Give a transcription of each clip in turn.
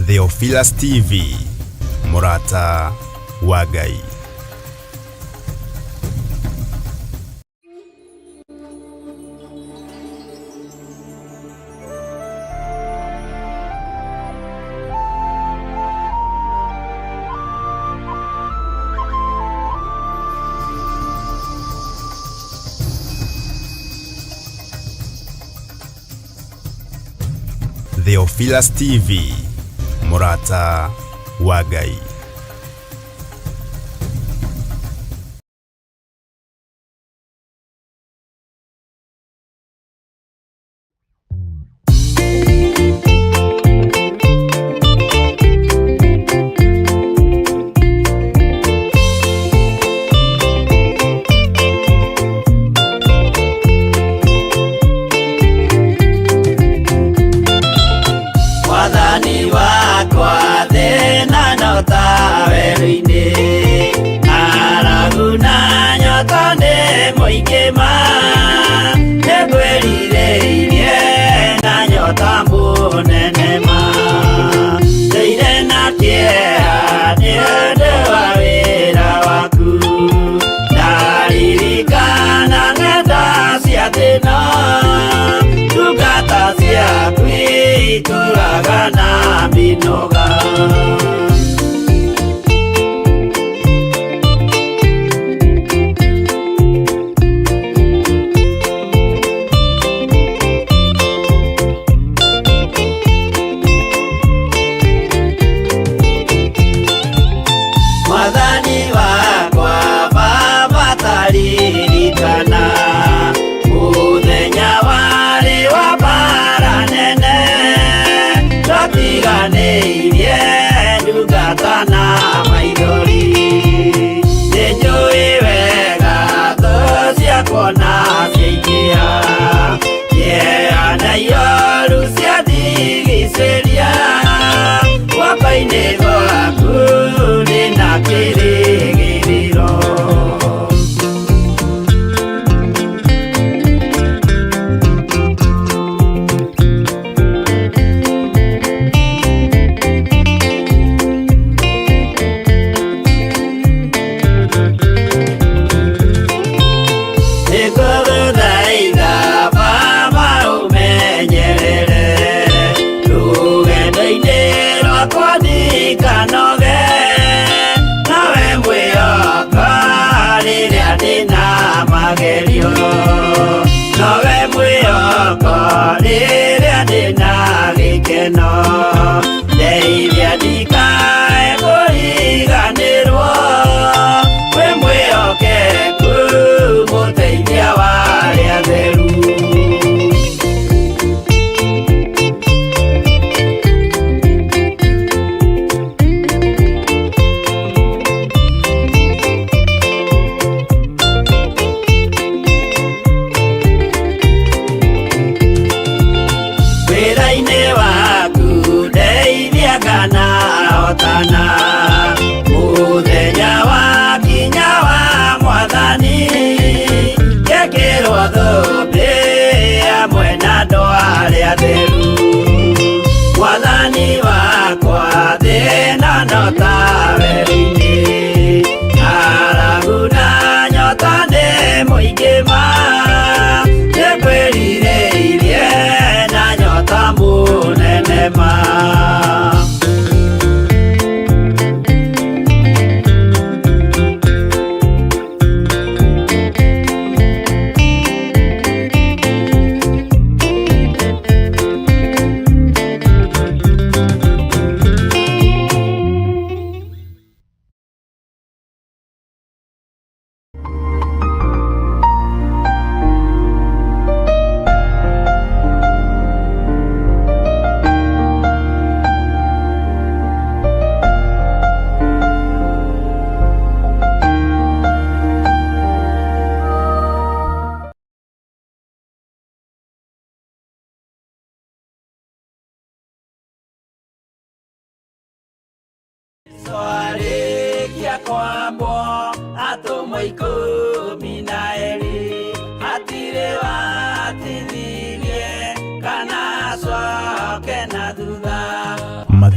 Theophilus TV, Murata wa Ngai. Theophilus TV, Murata wa Ngai.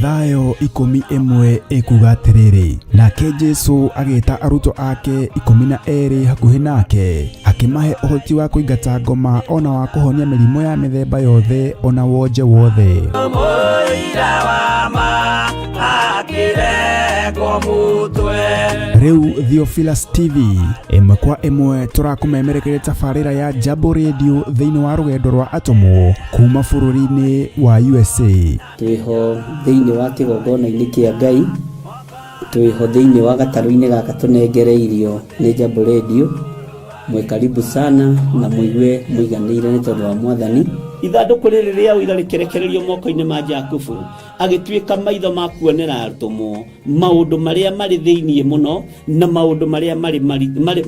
Mathayo 11 ikuga atiriri, nake Jesu agita aruto ake 12 hakuhi nake, akimahe uhoti wa kuingata ngoma ona wa kuhonia mirimo ya mithemba yothe ona wonje wothe. Riu Theophilus TV imwe kwa imwe turakumemerekeria tafarira ya Jambo Radio thiini wa rugendo rwa atomo kuma bururi-ini wa USA. Twiho thiini wa kigongona-ini kia Ngai, twiho thiini wa gataru-ini gaka tunengereirio ni Jambo Radio. Mwe karibu sana na muigue muiganire ni tondu wa Mwathani. Ithanduku riri ria uira rikerekererio moko-ini ma Jakubu, agituika maitho ma kuonera arutumo maundu maria mari thiini muno na maundu maria mari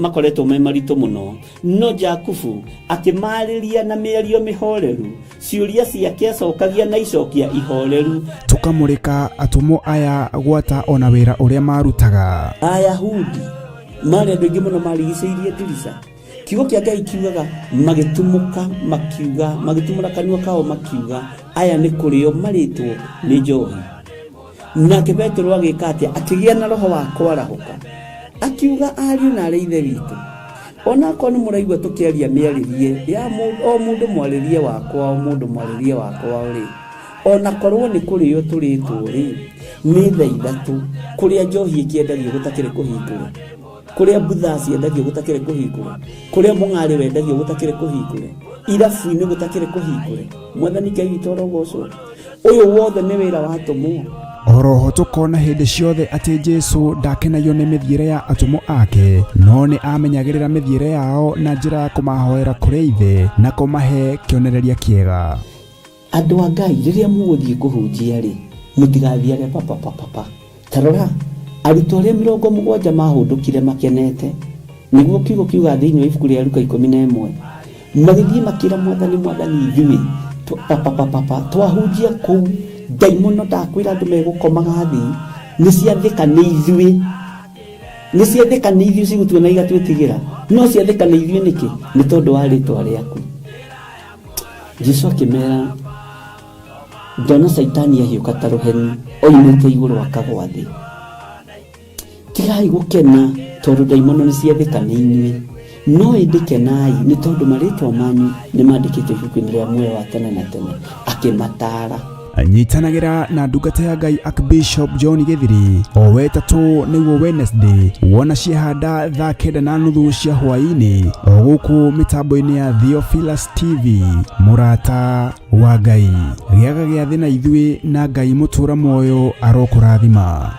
makoretwo me maritu muno. No Jakubu akimariria na mĩario mĩhoreru, ciuria ciake acokagia na icokia ihoreru. Tukamurika atumo aya gwata ona wira uria marutaga. Ayahudi mari andu aingi muno marigicĩirie ndirica. Kiugo kia Ngai kiugaga magitumuka makiuga, magitumura kanua kao makiuga aya ni kurio maritwo ni njohi. Nake Petro agika atia, akigia na roho wa kwarahuka, akiuga ariu na ari ithe witu, ona ko ni muraigua tukiaria miaririe ya o mundu mwaririe wakwa, o mundu mwaririe wakwa uri, ona korwo ni kurio turitwo ri ni thaa ithatu, kuria njohi ikiendagio gutakire kuhingura, kuria butha ciendagio gutakire kuhingure, kuria mung'ari wendagio gutakire kuhingure, irabu-ini gutakire kuhingure. Mwathani Ngai witũ arogocwo. Uyu wothe ni wira wa atomo. Oroho tukona hindi ciothe ati Jesu ndakenagio ni mithiire ya atomo ake, no ni amenyagirira mithiire yao na njira ya kumahoera kuri ithe na kumahe kionereria kiega. Andu a Ngai riria muguthie kuhunjia ri, mutigathiage papa. Tarora arutwo aria 70 mahundukire makenete, niguo kiugo kiuga thiini wa ibuku ria Luka 11, magithie makira Mwathani ithuĩ papa twahunjia kuu ndaimono ndakwira andu megukomaga thi ni ciathika ni ithuĩ cigutua na igatwĩtigĩra, no ciathika ni ithuĩ niki? Ni tondu wa ritwa riaku. Jesu akimera, ndona Saitani ahiuka ta ruheni oimĩte igũrũ akagwa thĩ. Tigai gukena tondu ndaimono ni ciathika ni inyuĩ, no indikenai ni tondu maritwa manyu ni mandikitwo ibuku-ini ria muoyo wa tene na tene. Akimatara anyitanagira na ndungata ya Ngai Archbishop John Githiri o wetatu niguo Wednesday wona ciehanda thaa 9:30 cia hwaini o guku mitambo-ini ya Theophilus TV. Murata wa Ngai giaga gia thi na ithuĩ na Ngai mutura moyo arokurathima.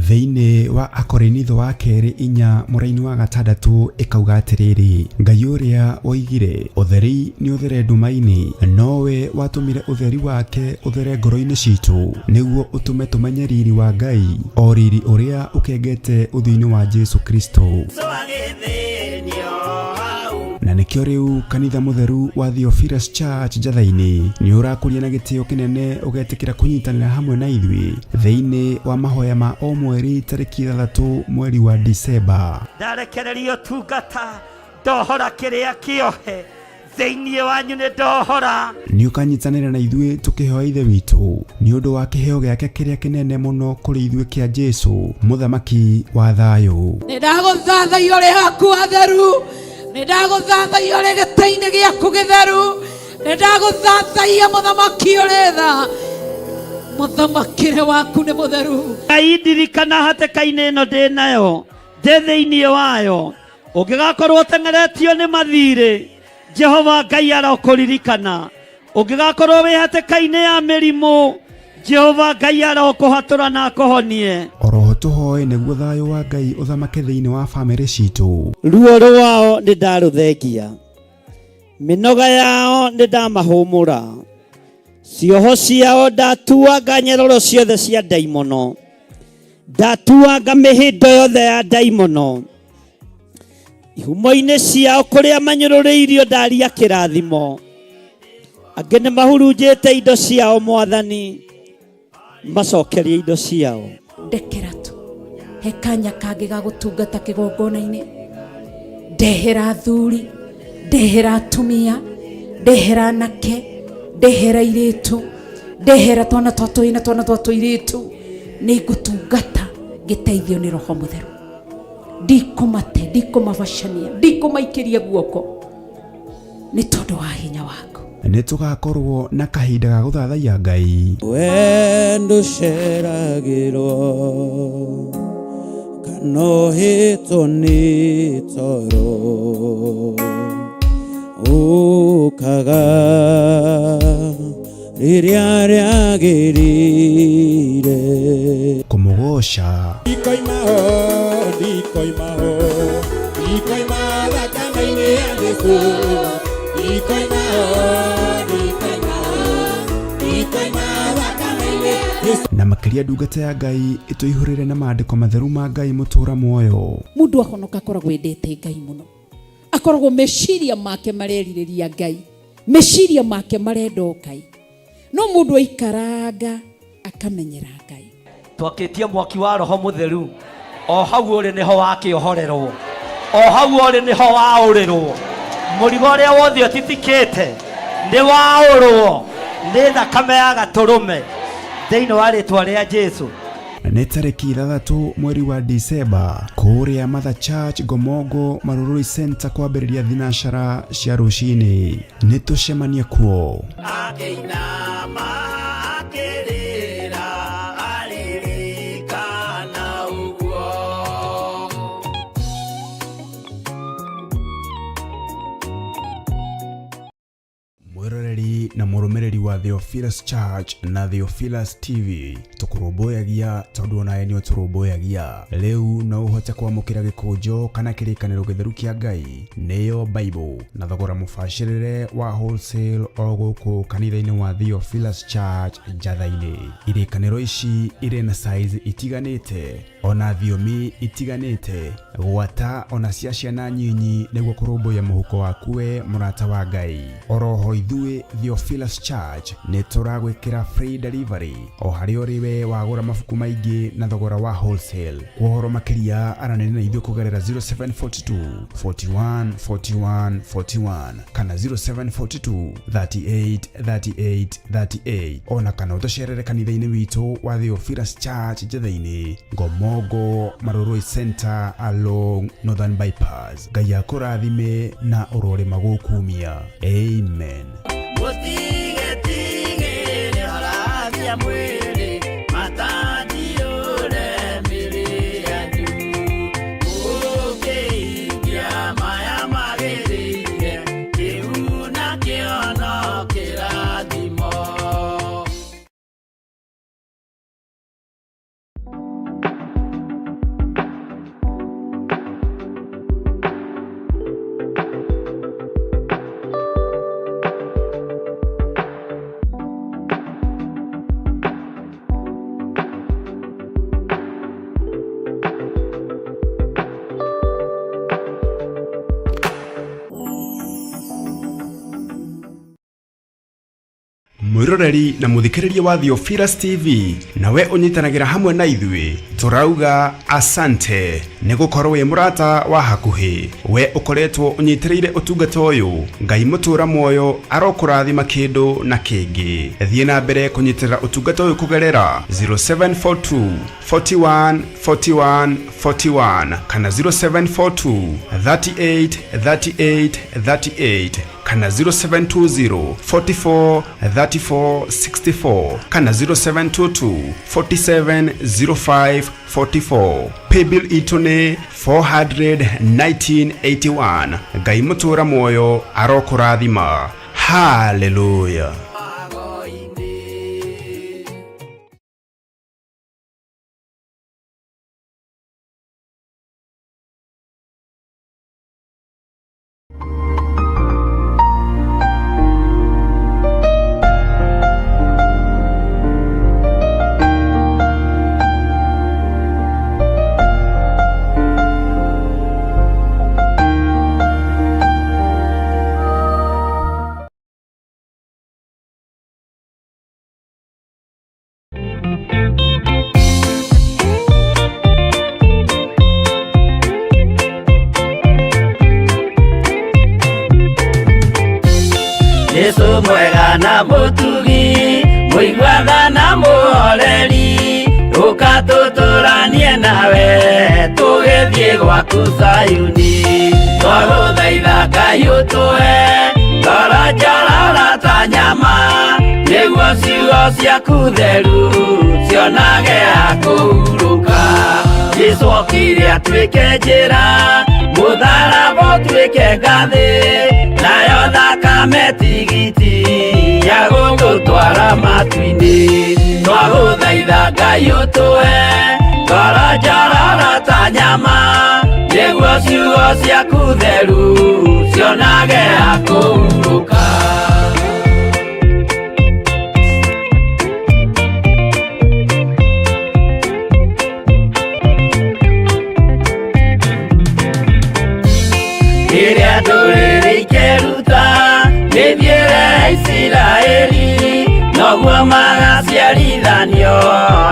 Thiini wa Akorinitho wa 2:4 muraini wa 6 ikauga atiriri, Ngai uria oigire utheri ni uthere nduma-ini, nowe watumire utheri wake uthere ngoro-ini citu, niguo utume tumenye riri wa Ngai, o riri uria ukengete uthiu-ini wa Jesu Kristo. Na nikio riu kanitha mutheru wa Theophilus Church Njathaini ni urakuria na gitio kinene ugetikira kunyitanira hamwe na ithuĩ thiini wa mahoya ma o mweri tariki 3 mweri wa Disemba. Ndarekererio tungata ndohora kiria kiohe thiini wanyu ni ndohora. Ni ukanyitanira na ithuĩ tukihoya ithe witu ni undu wa kiheo giake kiria kinene muno kuri ithuĩ kia Jesu muthamaki wa thayu. Nindaguthathaia uri haku atheru, nindaguthathaia uri gĩtĩ-inĩ gĩaku gĩtheru, nindaguthathaia muthamaki uri tha, muthamakire waku ni mutheru. Ngai ndirikana hatĩka-inĩ ĩno ndĩ nayo, ndĩ thĩinĩ wayo, ũngĩgakorwo ũteng'eretio nĩ mathirĩ, Jehova Ngai arokũririkana. Ũngĩgakorwo wĩ hatĩka-inĩ ya mĩrimũ, Jehova Ngai arokũhatũra na akũhonie. Oroho tuhoe nĩguo thayu wa Ngai uthamake thĩinĩ wa bamĩrĩ citũ. Ruo rwao nĩ ndarũthengia, mĩnoga yao nĩ ndamahũmũra, cioho ciao ndatuanga nyororo ciothe cia ndaimono, ndatuanga mĩhĩndo yothe ya ndaimono. ihumo-inĩ ciao kũrĩa manyũrũrĩirio ndari ya kĩrathimo, angĩ nĩ mahurunjĩte indo ciao Mwathani, macokerie indo ciao. Ndekera tu he kanya kangĩ ga gũtungata kĩgongona-inĩ, ndehera athuri, ndehera atumia, ndehera anake, ndehera airĩtu, ndehera twana twa tũhĩĩ na twana twa tũirĩtu, nĩ ngũtungata ngĩteithio nĩ Roho Mũtheru. Ndikũmate, ndikũmabacania, ndikũmaikĩria guoko, nĩ tondũ wa hinya waku. Nĩ tũgakorwo na kahinda ga gũthathaiya Ngai. We ndũceragĩrwo kana ũhĩtwo nĩ toro, ũkaga rĩrĩa rĩagĩrĩire. Kũmũgoca ndikoima thakame-inĩ ya Jesũ, ndikoima thakame-inĩ ya Jesũ. na makĩria ndungata ya Ngai ĩtũihũrĩre na maandĩko matheru ma Ngai mũtũra muoyo. Mũndũ ahonoka akoragwo endete Ngai mũno, akoragwo meciria make marerirĩria Ngai, meciria make marenda Ngai, no mũndũ aikaranga akamenyera Ngai. Twakĩtie mwaki wa Roho Mũtheru, o hau ũrĩ nĩho wakĩohorerwo, o hau ũrĩ nĩho waũrĩrwo, mũrigo ũrĩa wothe ũtitikĩte nĩ waũrwo nĩ thakame ya Gatũrũme thĩinĩ wa rĩtwa rĩa Jesũ. Nĩ tarĩki 6 mweri wa Disemba kũrĩa Mother Church Gomongo Marurui Center kwambĩrĩria thinacara cia rũcinĩ. Nĩ tũcemanie kuo. Mwĩroreri na mũrũmĩrĩri wa Theophilus Church na Theophilus TV tũkũrũmbũyagia tondũ onawe nĩ ũtũrũmbũyagia. Rĩu no ũhote kwamũkĩra gĩkũnjo kana kĩrĩkanĩro gĩtheru kĩa Ngai nĩyo Bible na thogora mũbacĩrĩre wa wholesale o gũkũ kanitha-inĩ wa Theophilus Church Njatha-inĩ. Irĩkanĩro ici irĩ na size itiganĩte ona thiomi itiganĩte, gwata ona cia ciana nyinyi nĩguo kũrũmbũya mũhuko waku we mũrata wa Ngai. Oroho ithuĩ Theophilus Church nĩ tũragwĩkĩra free delivery o harĩa ũrĩ we wagũra mabuku maingĩ na thogora wa wholesale. Kuohoro makĩria aranĩrĩ na ithuĩ kũgerera 0742 41 41 41 kana 0742 38 38 38 ona kana ũtũcerere kanitha-inĩ witũ wa Theophilus Church Njatha-inĩ, Gomongo Marurui Center along Northern Bypass. Ngai akũrathime na ũrore magũkumia. Amen. Mwiroreri na muthikiriria wa Theophilus TV nawe unyitanagira hamwe na ithuĩ turauga asante nĩ gũkorwo wĩ mũrata wa hakuhĩ. We ukoretwo unyitirĩire ũtungata ũyũ, Ngai mũtũra muoyo arokũrathima kĩndũ na kĩngĩ. Thiĩ na mbere kũnyitĩrĩra ũtungata ũyũ kũgerera 0742 41 41 41 kana 0742 38 38 38 kana 0720 44 34 64 kana 0722 47 05 44. Paybill itune 41981. Ngai mũtũra muoyo arokũrathima. Hallelujah. Yesu mwega na mutugi muigwatha na muhoreri ukatutũranie nawe tũgĩthiĩ gwaku Zayuni twagũthaitha Ngai ũtũhe ngoro njororo ta nyama nĩguo ciugo ciaku theru cionage ha kũhurũka Jesũ okire atuĩke njĩra mũtharaba ũtuĩke ngathĩ nayo thakame tigiti ya gũgũtwara matu-inĩ twagũthaitha Ngai ũtũhe ngoro njororo ta nyama nĩguo ciugo ciaku theru cionage ha kũhurũka Rĩrĩa ndũrĩrĩ ikeruta rĩthiĩre Isiraeli noguo magaciarithanio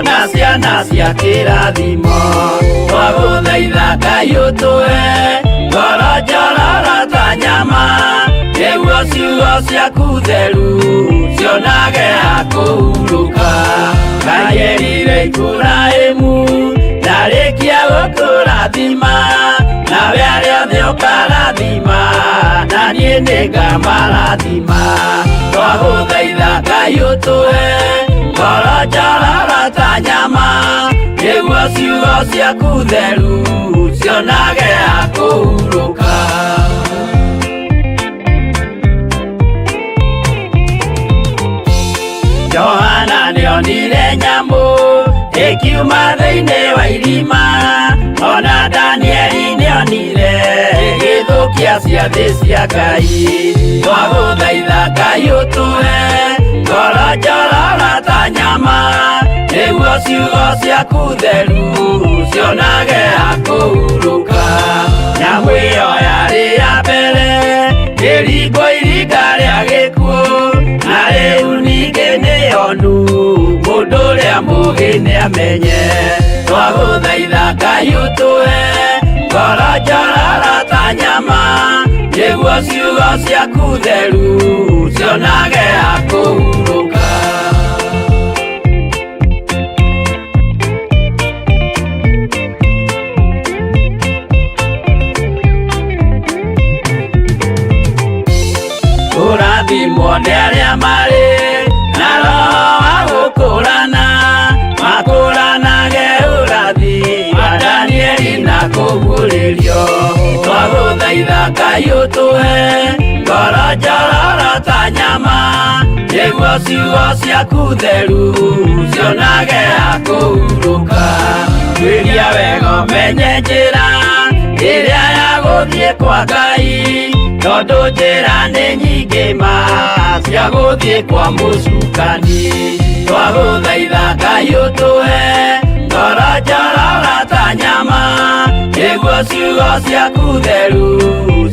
na ciana cia kĩrathimo twagũthaitha Ngai ũtũhe ngoro njororo ta nyama nĩguo ciugo ciaku theru cionage ha kũhurũka Ngai erire Iburahĩmu ndarĩkia gũkũrathima nawe arĩa othe ũkarathima na niĩ nĩngamarathima twagũthaitha Ngai ũtũhe ngoro njororo ta nyama nĩguo ciugo ciaku theru cionage ha kũhurũka Johana nĩonire nyamũ ĩkiuma thĩinĩ wa irima ona Danieli nĩonire gĩthũkia ciathĩ cia Ngai twagũthaitha Ngai ũtũhe ngoro njororo ta nyama nĩguo ciugo ciaku theru cionage ha kũhurũka nyamũ ĩyo yarĩ ya mbere ĩringwo iringa rĩa gĩkuũ na rĩu ningĩ nĩyonu mũndũ ũrĩa mũũgĩ nĩamenye twagũthaitha Ngai ũtũhe ngoro njororo ta nyama nĩguo ciugo ciaku theru cionage ha kũhurũka Kũrathimwo nĩ arĩa marĩ na roho wa gũkũrana makũranage ũrathi wa Danieli na kũguũrĩrio twagũthaitha Ngai ũtũhe ngoro njororo ta nyama nĩguo ciugo ciaku theru cionage ha kũhurũka twĩria wega ũmenye njĩra ĩrĩa ya gũthiĩ kwa Ngai tondũ njĩra nĩ nyingĩ ma cia gũthiĩ kwa mũcukani twagũthaitha Ngai ũtũhe ngoro njororo ta nyama nĩguo ciugo ciaku theru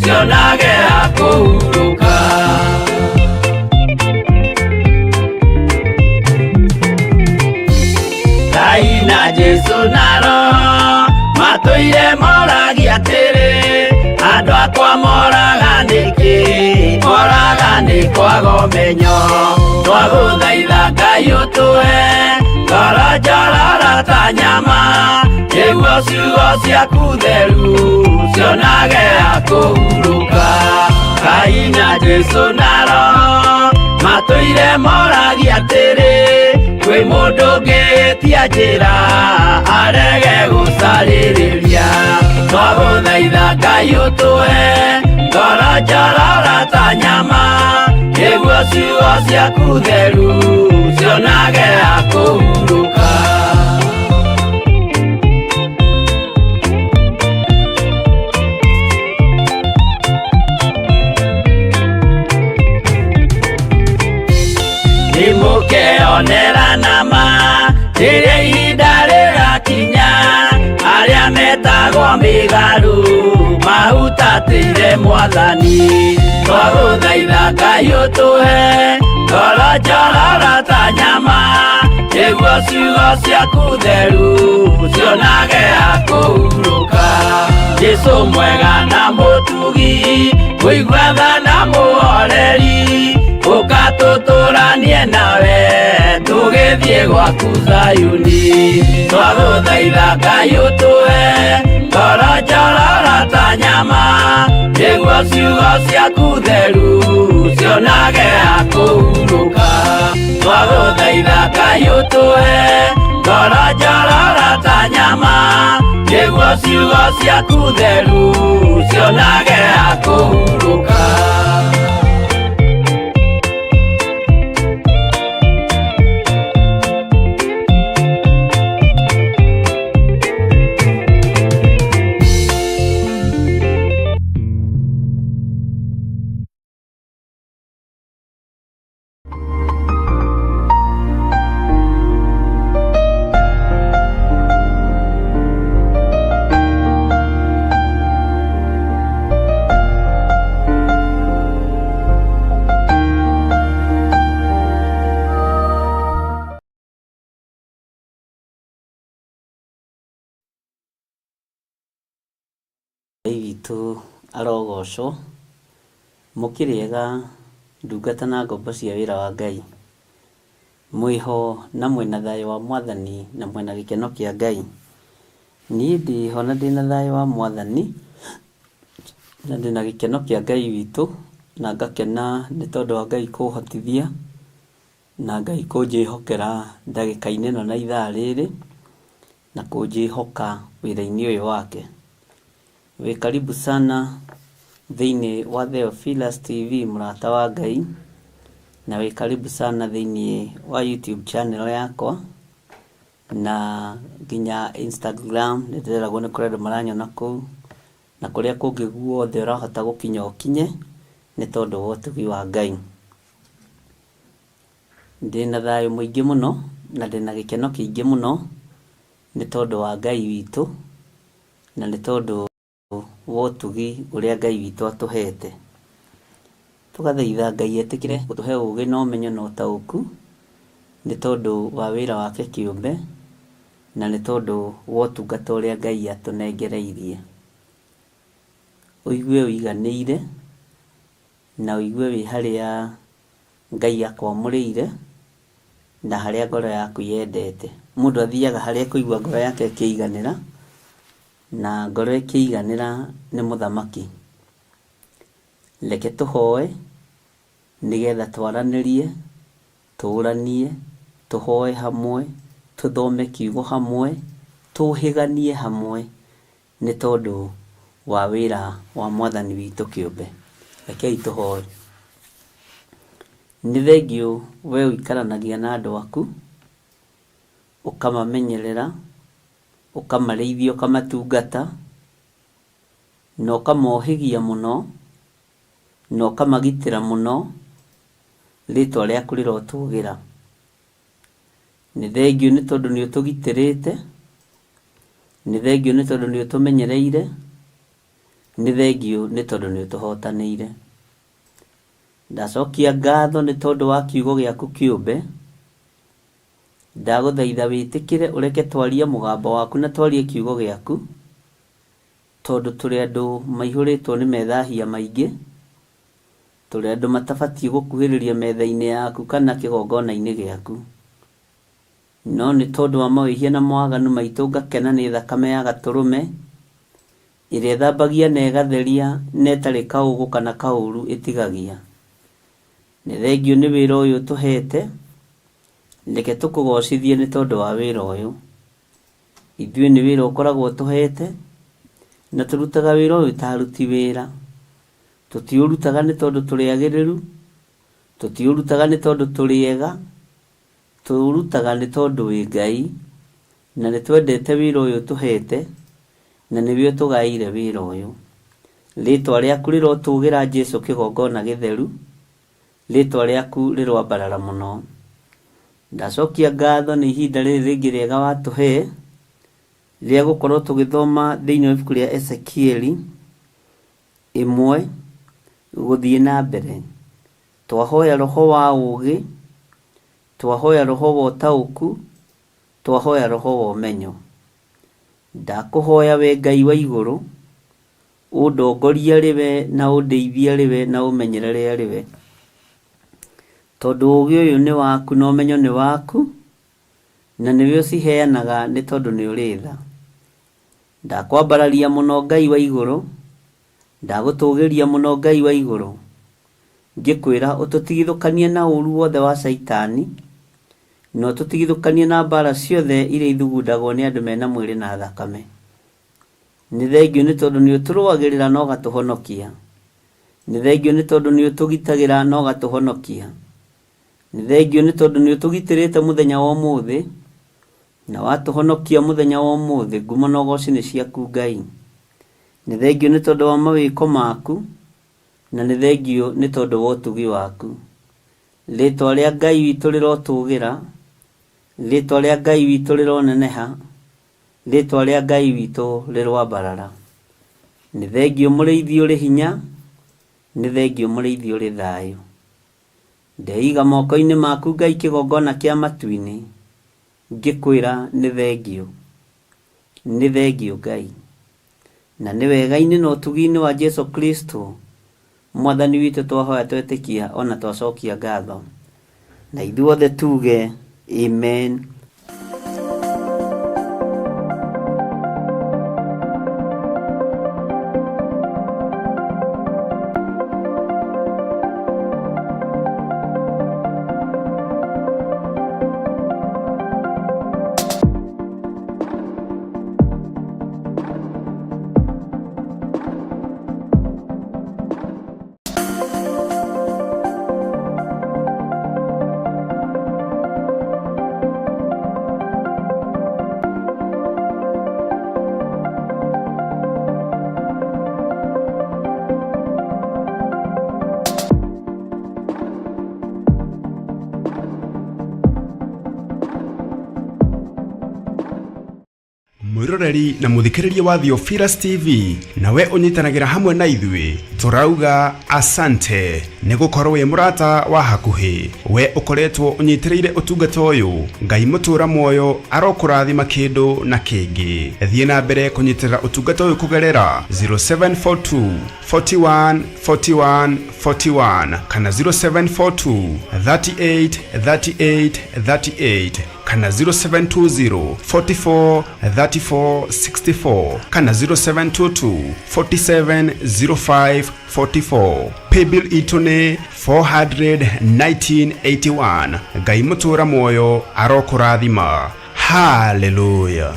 cionage ha kũhurũka Ngai na Jesũ na Roho matũire moragia atĩrĩ andũ akwa moraga nĩkĩ moraga nĩ kwaga ũmenyo twagũthaitha Ngai ũtũhe ngoro njororo ta nyama nĩguo ciugo ciaku theru cionage ha kũhurũka Ngai na Jesũ na Roho matũire moragia atĩrĩ kwĩ mũndũ ũngĩtia njĩra arege gũcarĩrĩria twagũthaitha Ngai ũtũhe ngoro njororo ta nyama nĩguo ciugo ciaku theru cionage ha kũhurũka nĩmũkeonera nama rĩrĩa ihinda rĩgakinya arĩa metagwo mĩgarũ mahutatĩire Mwathani twagũthaitha Ngai ũtũhe ngoro njororo ta nyama nĩguo ciugo ciaku theru cionage ha kũhurũka Jesũ mwega na mũtugi mũigua tha na mũhoreri tũtũranie nawe tũgĩthiĩ gwaku Zayuni twagũthaitha Ngai ũtũhe ngoro njororo ta nyama nĩguo ciugo ciaku theru cionage akũhurũka twagũthaitha Ngai ũtũhe ngoro njororo ta nyama nĩguo ciugo ciaku theru cionage akũhurũka. Witũ arogocwo mũkĩrĩega ndungata na ngombo cia wĩra wa Ngai mwĩho na mwĩna thayũ wa Mwathani na mwĩna gĩkeno kĩa Ngai. Niĩ ndĩho na ndĩna thayũ wa Mwathani na ndĩna gĩkeno kĩa Ngai witũ na ngakena nĩ tondũ wa Ngai kũhotithia na Ngai kũnjĩhokera ndagĩka-inĩ ĩno na ithaa rĩrĩ na kũnjĩhoka wĩra-inĩ ũyũ wake. Wĩ karibu sana thĩinĩ wa Theophilus TV mũrata wa Ngai na wĩ karibu sana thĩinĩ wa YouTube channel yakwa na nginya Instagram nĩndĩreragwo nĩ kũrĩ andũ maranyona kũu na kũrĩa kũngĩ guothe ũrahota gũkinya ũkinye nĩ tondũ wa ũtugi wa Ngai. Ndĩna thayũ mũingĩ mũno na ndĩna gĩkeno kĩingĩ mũno nĩ tondũ wa Ngai witũ na nĩ tondũ wa ũtugi ũrĩa Ngai witũ atũhete. Tũgathaitha Ngai etĩkĩre gũtũhe ũũgĩ na ũmenyo na ũtaũku nĩ tondũ wa wĩra wake kĩũmbe na nĩ tondũ wa ũtungata ũrĩa Ngai atũnengereirie. Ũigue ũiganĩire na ũigue wĩ harĩa Ngai akwamũrĩire na harĩa ngoro yaku yendete. Mũndũ athiaga harĩa kũigua ngoro yake ĩkĩiganĩra na ngoro ĩkĩiganĩra nĩ mũthamaki. Reke tũhoe nĩgetha twaranĩrie, tũũranie, tũhoe hamwe, tũthome kiugo hamwe, tũhĩganie hamwe nĩ tondũ wa wĩra wa Mwathani witũ kĩũmbe. Rekei tũhoe. Nĩ thengiũ we ũikaranagia na andũ aku, ũkamamenyerera, ũkamarĩithia, ũkamatungata, na ũkamohĩgia mũno, na ũkamagitĩra mũno, rĩtwa rĩaku rĩrotũgĩra. Nĩ thengiũ nĩ tondũ nĩ ũtũgitĩrĩte, nĩ thengiũ nĩ tondũ nĩ ũtũmenyereire, nĩ thengiũ nĩ tondũ nĩ ũtũhotanĩire. Ndacokia ngatho nĩ tondũ wa kiugo gĩaku kĩũmbe. Ndagũthaitha wĩtĩkĩre ũreke twarie mũgambo waku na twarie kiugo gĩaku tondũ tũrĩ andũ maihũrĩtwo nĩ methahia maingĩ, tũrĩ andũ matabatiĩ gũkuhĩrĩria metha-inĩ yaku kana kĩgongona-inĩ gĩaku. No nĩ tondũ wa mawĩhia na mawaganu maitũ ngakena nĩ thakame ya gatũrũme ĩrĩa ĩthambagia na ĩgatheria na ĩtarĩ kaũgũ kana kaũru ĩtigagia. Nĩ thengiũ nĩ wĩra ũyũ tũhete, reke tũkũgocithie nĩ tondũ wa wĩra ũyũ. Ithuĩ nĩ wĩra ũkoragwo tũhete na tũrutaga wĩra ũyũ ta aruti wĩra. Tũtiũrutaga nĩ tondũ tũrĩ agĩrĩru, tũtiũrutaga nĩ tondũ tũrĩ ega, tũrutaga nĩ tondũ wĩ Ngai na nĩ twendete wĩra ũyũ tũhete na nĩwe ũtũgaĩire wĩra ũyũ. Rĩtwa rĩaku rĩrotũgĩra Jesũ kĩgongona gĩtheru, rĩtwa rĩaku rĩroambarara mũno. Ndacokia ngatho nĩ ihinda rĩrĩ rĩngĩ rĩega watũhe rĩa gũkorwo tũgĩthoma thĩinĩ wa ibuku rĩa Ezekieli 1 gũthiĩ na mbere. Twahoya roho wa ũũgĩ, twahoya roho wa ũtaũku, twahoya roho wa ũmenyo. Ndakũhoya we Ngai wa igũrũ, ũndongorie rĩwe na ũndeithie rĩwe na ũmenyerere rĩwe. tondu ugi uyu ni waku no menyo ni waku na niwe uciheanaga ni tondu ni uritha. Ndakwambararia muno Ngai wa iguru, ndagutugiria muno Ngai wa iguru, ngikwira ututigithukanie na uru wothe wa Saitani, no tutigithukanie na mbara ciothe iria ithugundagwo ni andu mena mwiri na thakame. Ni thengio ni tondu ni uturwagirira no gatuhonokia. Ni thengio ni tondu ni utugitagira no gatuhonokia. Ni thengio ni tondu ni utugitirite muthenya wa umuthi na watuhonokia muthenya wa umuthi. Ngumo na ugoci ni ciaku Ngai. Ni thengio ni tondu wa mawiko maku na ni thengio ni tondu wa utugi waku. Ritwa ria Ngai witu rirotugira, ritwa ria Ngai witu rironeneha, ritwa ria Ngai witu rirwambarara. Ni thengio muriithi uri hinya, ni thengio muriithi uri thayu. Ndeiga moko-ini maku Ngai kigongona kia matu-ini, ngikwira ni thengio Ngai. Na ni wega-ini na utugi-ini wa Jesu Kristo Mwathani witu twahoya twetikia ona twacokia ngatho. Na ithuothe tuge amen. Mwiroreri na muthikiriria wa Theophilus TV, nawe unyitanagira hamwe na ithui, turauga asante ni gukorwo wi murata wa hakuhi. We ukoretwo unyitiriire utungata uyu, Ngai mutura muoyo arokurathima kindu na kingi. Thie na mbere kunyitirira utungata uyu kugerera 0742 41 41 41 kana 0742 38 38 38 kana 0720 44 34 64 kana 0722 47 05 44. Paybill itune 41981. Ngai mutura muoyo arokurathima. Hallelujah.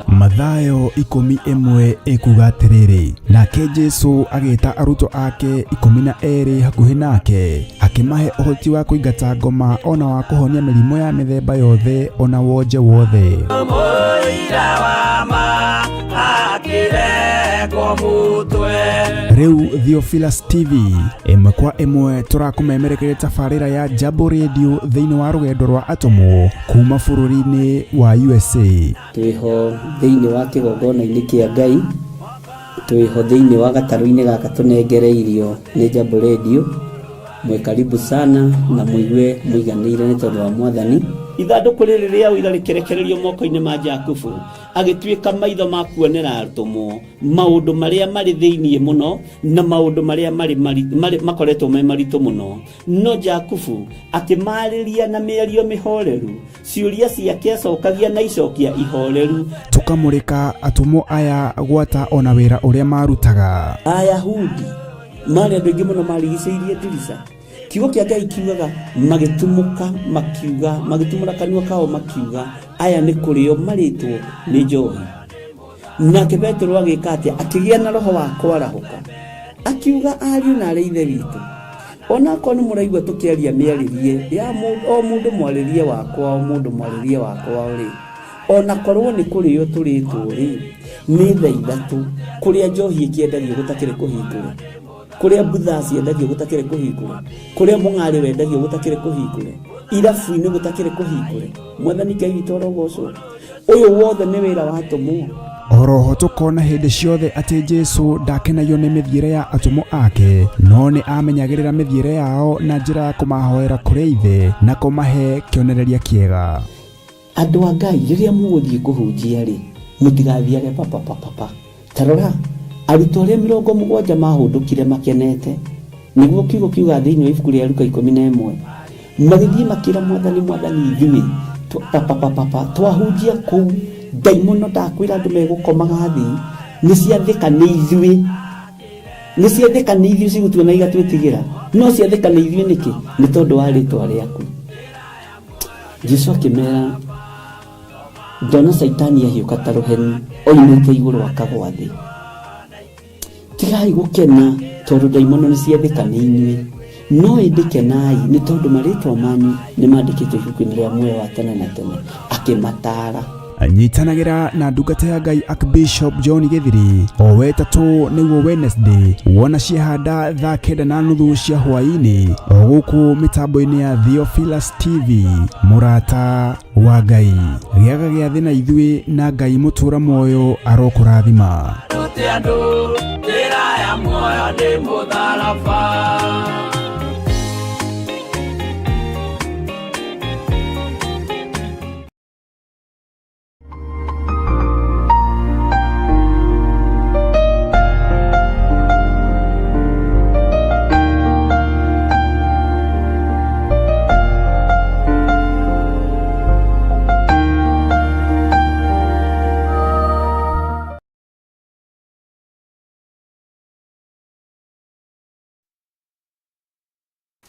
Mathayo 11 ikuga atiriri, nake Jesu agita aruto ake 12 hakuhi nake, akimahe uhoti wa kuingata ngoma ona wa kuhonia mirimo ya mithemba yothe ona wonje wothe. Riu Theophilus TV imwe kwa imwe turakumemerekeria tafarira ya Jambo Radio thiini wa rugendo rwa atomo kuma bururi-ini wa USA. Twiho thiini wa kigongona-ini kia Ngai, twiho thiini wa gataru-ini gaka tunengereirio ni Jambo Radio. Mwe karibu sana na muigue muiganire ni tondu wa Mwathani. Ithanduku riri ria uira rikerekererio moko-ini ma Jakubu, agituika maitho ma kuonera arutumo maundu maria mari thiini muno na maundu maria mari makoretwo me maritu muno. No Jakubu akimariria na miario mihoreru, ciuria ciake acokagia na icokia ihoreru. Tukamurika atumo aya gwata ona wira uria marutaga. Ayahudi mari andu aingi muno marigiceirie ndirica. Kiugo kia Ngai kiugaga magitumuka makiuga, magitumura kanua kao makiuga aya ni kurio maritwo ni njohi. Nake Petro agika atia, akigia na roho wa kwarahuka, akiuga ariu na ithe witu, ona ko ni muraigua tukiaria miaririe ya o mundu mwaririe wakwa, o mundu mwaririe wakwa uri ona korwo ni kurio turitwo ri ni thaa ithatu kuria njohi ikiendagio gutakire kuhingura, kuria butha ciendagio gutakire kuhingura, kuria mung'ari wendagio gutakire kuhingura, irabu-ini gutakire kuhingura. Mwathani Ngai witu arogocwo. Uyu wothe ni wira wa atomo. oroho tukona hindi ciothe ati Jesu ndakenagio ni mithiire ya atumo ake no ni amenyagirira mithiire yao na njira ya kumahoera kuri ithe na kumahe kionereria kiega. Andu a Ngai riria muguthie kuhunjia ri mutigathiage papa tarora arutwo aria 70 mahundukire makenete niguo kiugo kiuga thiini wa ibuku ria Luka 11 magithie makira mwathani ithuĩ twahunjia kuu daimono ndakwira andu megukomaga thi niciathika ni ithuĩ cigutuona igatwĩtigĩra no ciathika ni ithuĩ niki ni tondu wa rĩtwa rĩaku. Jesu akĩmera ndona Saitani ahiũka ta rũheni oimĩte igũrũ akagwa thĩ. Tigai gũkena tondũ daimono nĩciathĩka nĩ inyuĩ no ĩndĩ kenai nĩ tondũ marĩtwa manyu nĩmandĩkĩtwo ibuku-inĩ rĩa muoyo wa tene na tene. Akĩmataara anyitanagira na ndungata ya Ngai Archbishop John Githiri o wetatu niguo Wednesday wona ciehanda thaa 9:30 cia hwaini o gũkũ mitambo-inĩ ya Theophilus TV murata wa Ngai gĩaga gĩa thĩ na ithuĩ na Ngai mũtũra muoyo arokũrathima.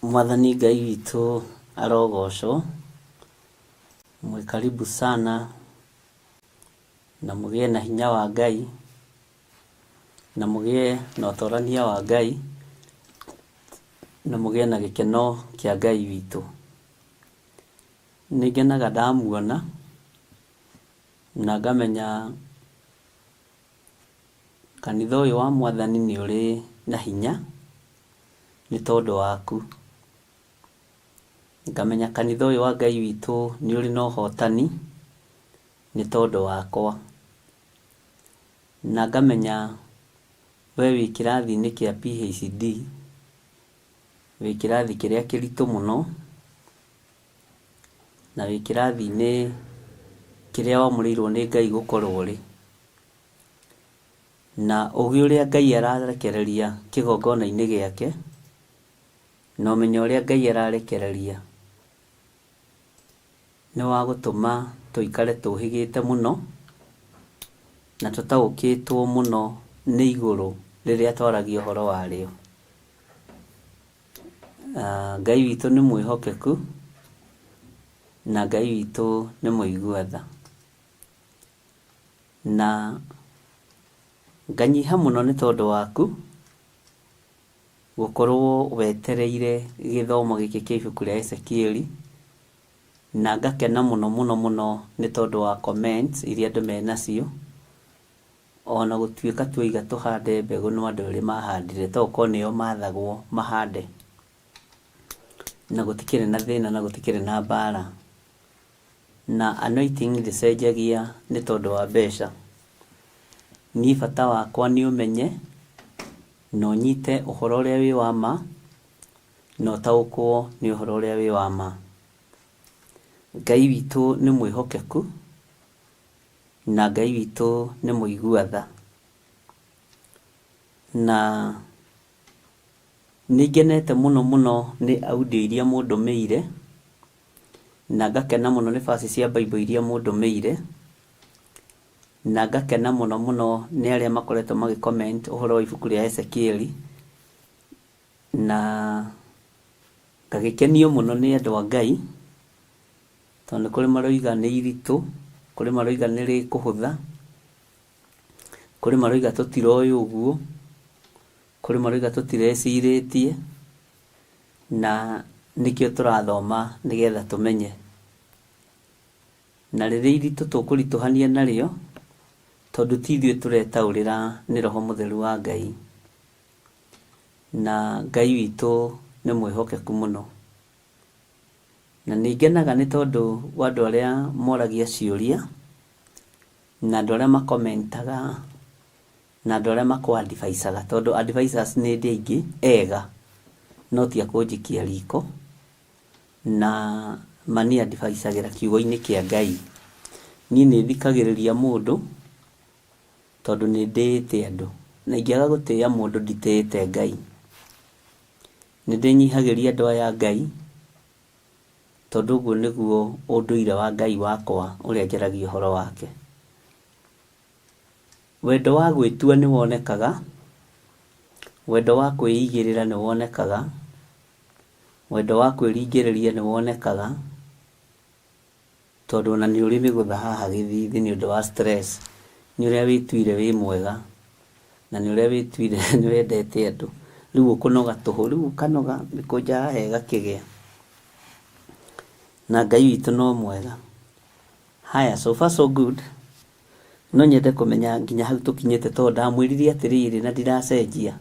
Mwathani Ngai witũ arogocwo. Mwe karibu sana na mũgĩe na hinya wa Ngai na mũgĩe na ũtorania wa Ngai na mũgĩe na gĩkeno kĩa Ngai witũ. Nĩngenaga ndamuona na ngamenya kanitha ũyũ wa Mwathani nĩ ũrĩ na hinya nĩ tondũ waku. Ngamenya kanitha ũyũ wa Ngai witũ nĩ ũrĩ na ũhotani nĩ tondũ wakwa. Na ngamenya we wĩ kĩrathi-inĩ kĩa PhD wĩ kĩrathi kĩrĩa kĩritũ mũno na wĩ kĩrathi-inĩ kĩrĩa wamũrĩirwo nĩ Ngai gũkorwo ũrĩ. Na ũgĩ ũrĩa Ngai ararekereria kĩgongona-inĩ gĩake na ũmenyo ũrĩa Ngai ararekereria nĩ wa gũtũma tũikare tũhĩgĩte mũno na tũtaũkĩtwo mũno nĩ igũrũ rĩrĩa twaragia ũhoro warĩo. Ngai witũ nĩ mwĩhokeku na Ngai witũ nĩ mũigua tha. Na nganyiha mũno nĩ tondũ waku gũkorwo wetereire gĩthomo gĩkĩ kĩa ibuku rĩa Ezekieli na ngakena mũno nĩ tondũ wa comments iria andũ menacio ona gũtuĩka tuiga tũhande mbegũ no andũ arĩa mahandire toko nĩo mathagwo mahande na gũtikĩrĩ na thĩna na gũtikĩrĩ na mbara na anointing ndĩcenjagia nĩ tondũ wa mbeca. Niĩ bata wakwa nĩ ũmenye na ũnyite ũhoro ũrĩa wĩ wa ma na ũtaũkwo nĩ ũhoro ũrĩa wĩ wa ma. Ngai witũ nĩ mwĩhokeku na Ngai witũ nĩ mũigua tha. Na nĩngenete mũno nĩ audio iria mũndũmĩire na ngakena mũno nĩ verse cia Bible iria mũndũmĩire na ngakena mũno nĩ arĩa makoretwo magĩcomment ũhoro wa ibuku rĩa Ezekieli na ngagĩkenio mũno nĩ andũ a Ngai tondũ kũrĩ maroiga nĩ iritũ, kũrĩ maroiga nĩ rĩkũhũtha, kũrĩ maroiga tũtiroĩ ũguo, kũrĩ maroiga tũtirecirĩtie na nĩkĩo tũrathoma nĩgetha tũmenye. Na rĩrĩa iritũ tũkũritũhania narĩo tondũ ti ithuĩ tũretaũrĩra nĩ Roho Mũtheru wa Ngai. Na Ngai witũ nĩ mwĩhokeku mũno. Na nĩngenaga nĩ tondũ wa andũ arĩa moragia ciũria na andũ arĩa makomentaga na andũ arĩa makũ-advisaga, tondũ advisors nĩ ndĩ aingĩ ega no ti akũnjikia riko na mani advisagĩra kiugo-inĩ kĩa Ngai. Niĩ nĩ thikagĩrĩria mũndũ tondũ nĩ ndĩĩte andũ, na ingĩaga gũtĩĩa mũndũ nditĩĩte Ngai. Nĩ ndĩnyihagĩria andũ aya Ngai tondũ ũguo nĩguo ũndũire wa Ngai wakwa ũrĩa njaragia ũhoro wake. Wendo wa gwĩtua nĩ wonekaga, wendo wa kwĩigĩrĩra nĩ wonekaga, wendo wa kwĩringĩrĩria nĩ wonekaga, tondũ ona nĩ ũrĩ mĩgũtha haha gĩthithi nĩ ũndũ wa stress. Nĩ ũrĩa wĩtuire wĩ mwega na nĩ ũrĩa wĩtuire nĩ wendete andũ, rĩu ũkũnoga tũhũ, rĩu ũkanoga mĩkũnja hega kĩgĩa, na Ngai witũ no mwega. Haya, so far so good. No nyende kũmenya nginya hau tũkinyĩte, tondũ ndamwĩrire atĩrĩrĩ na ndiracenjia.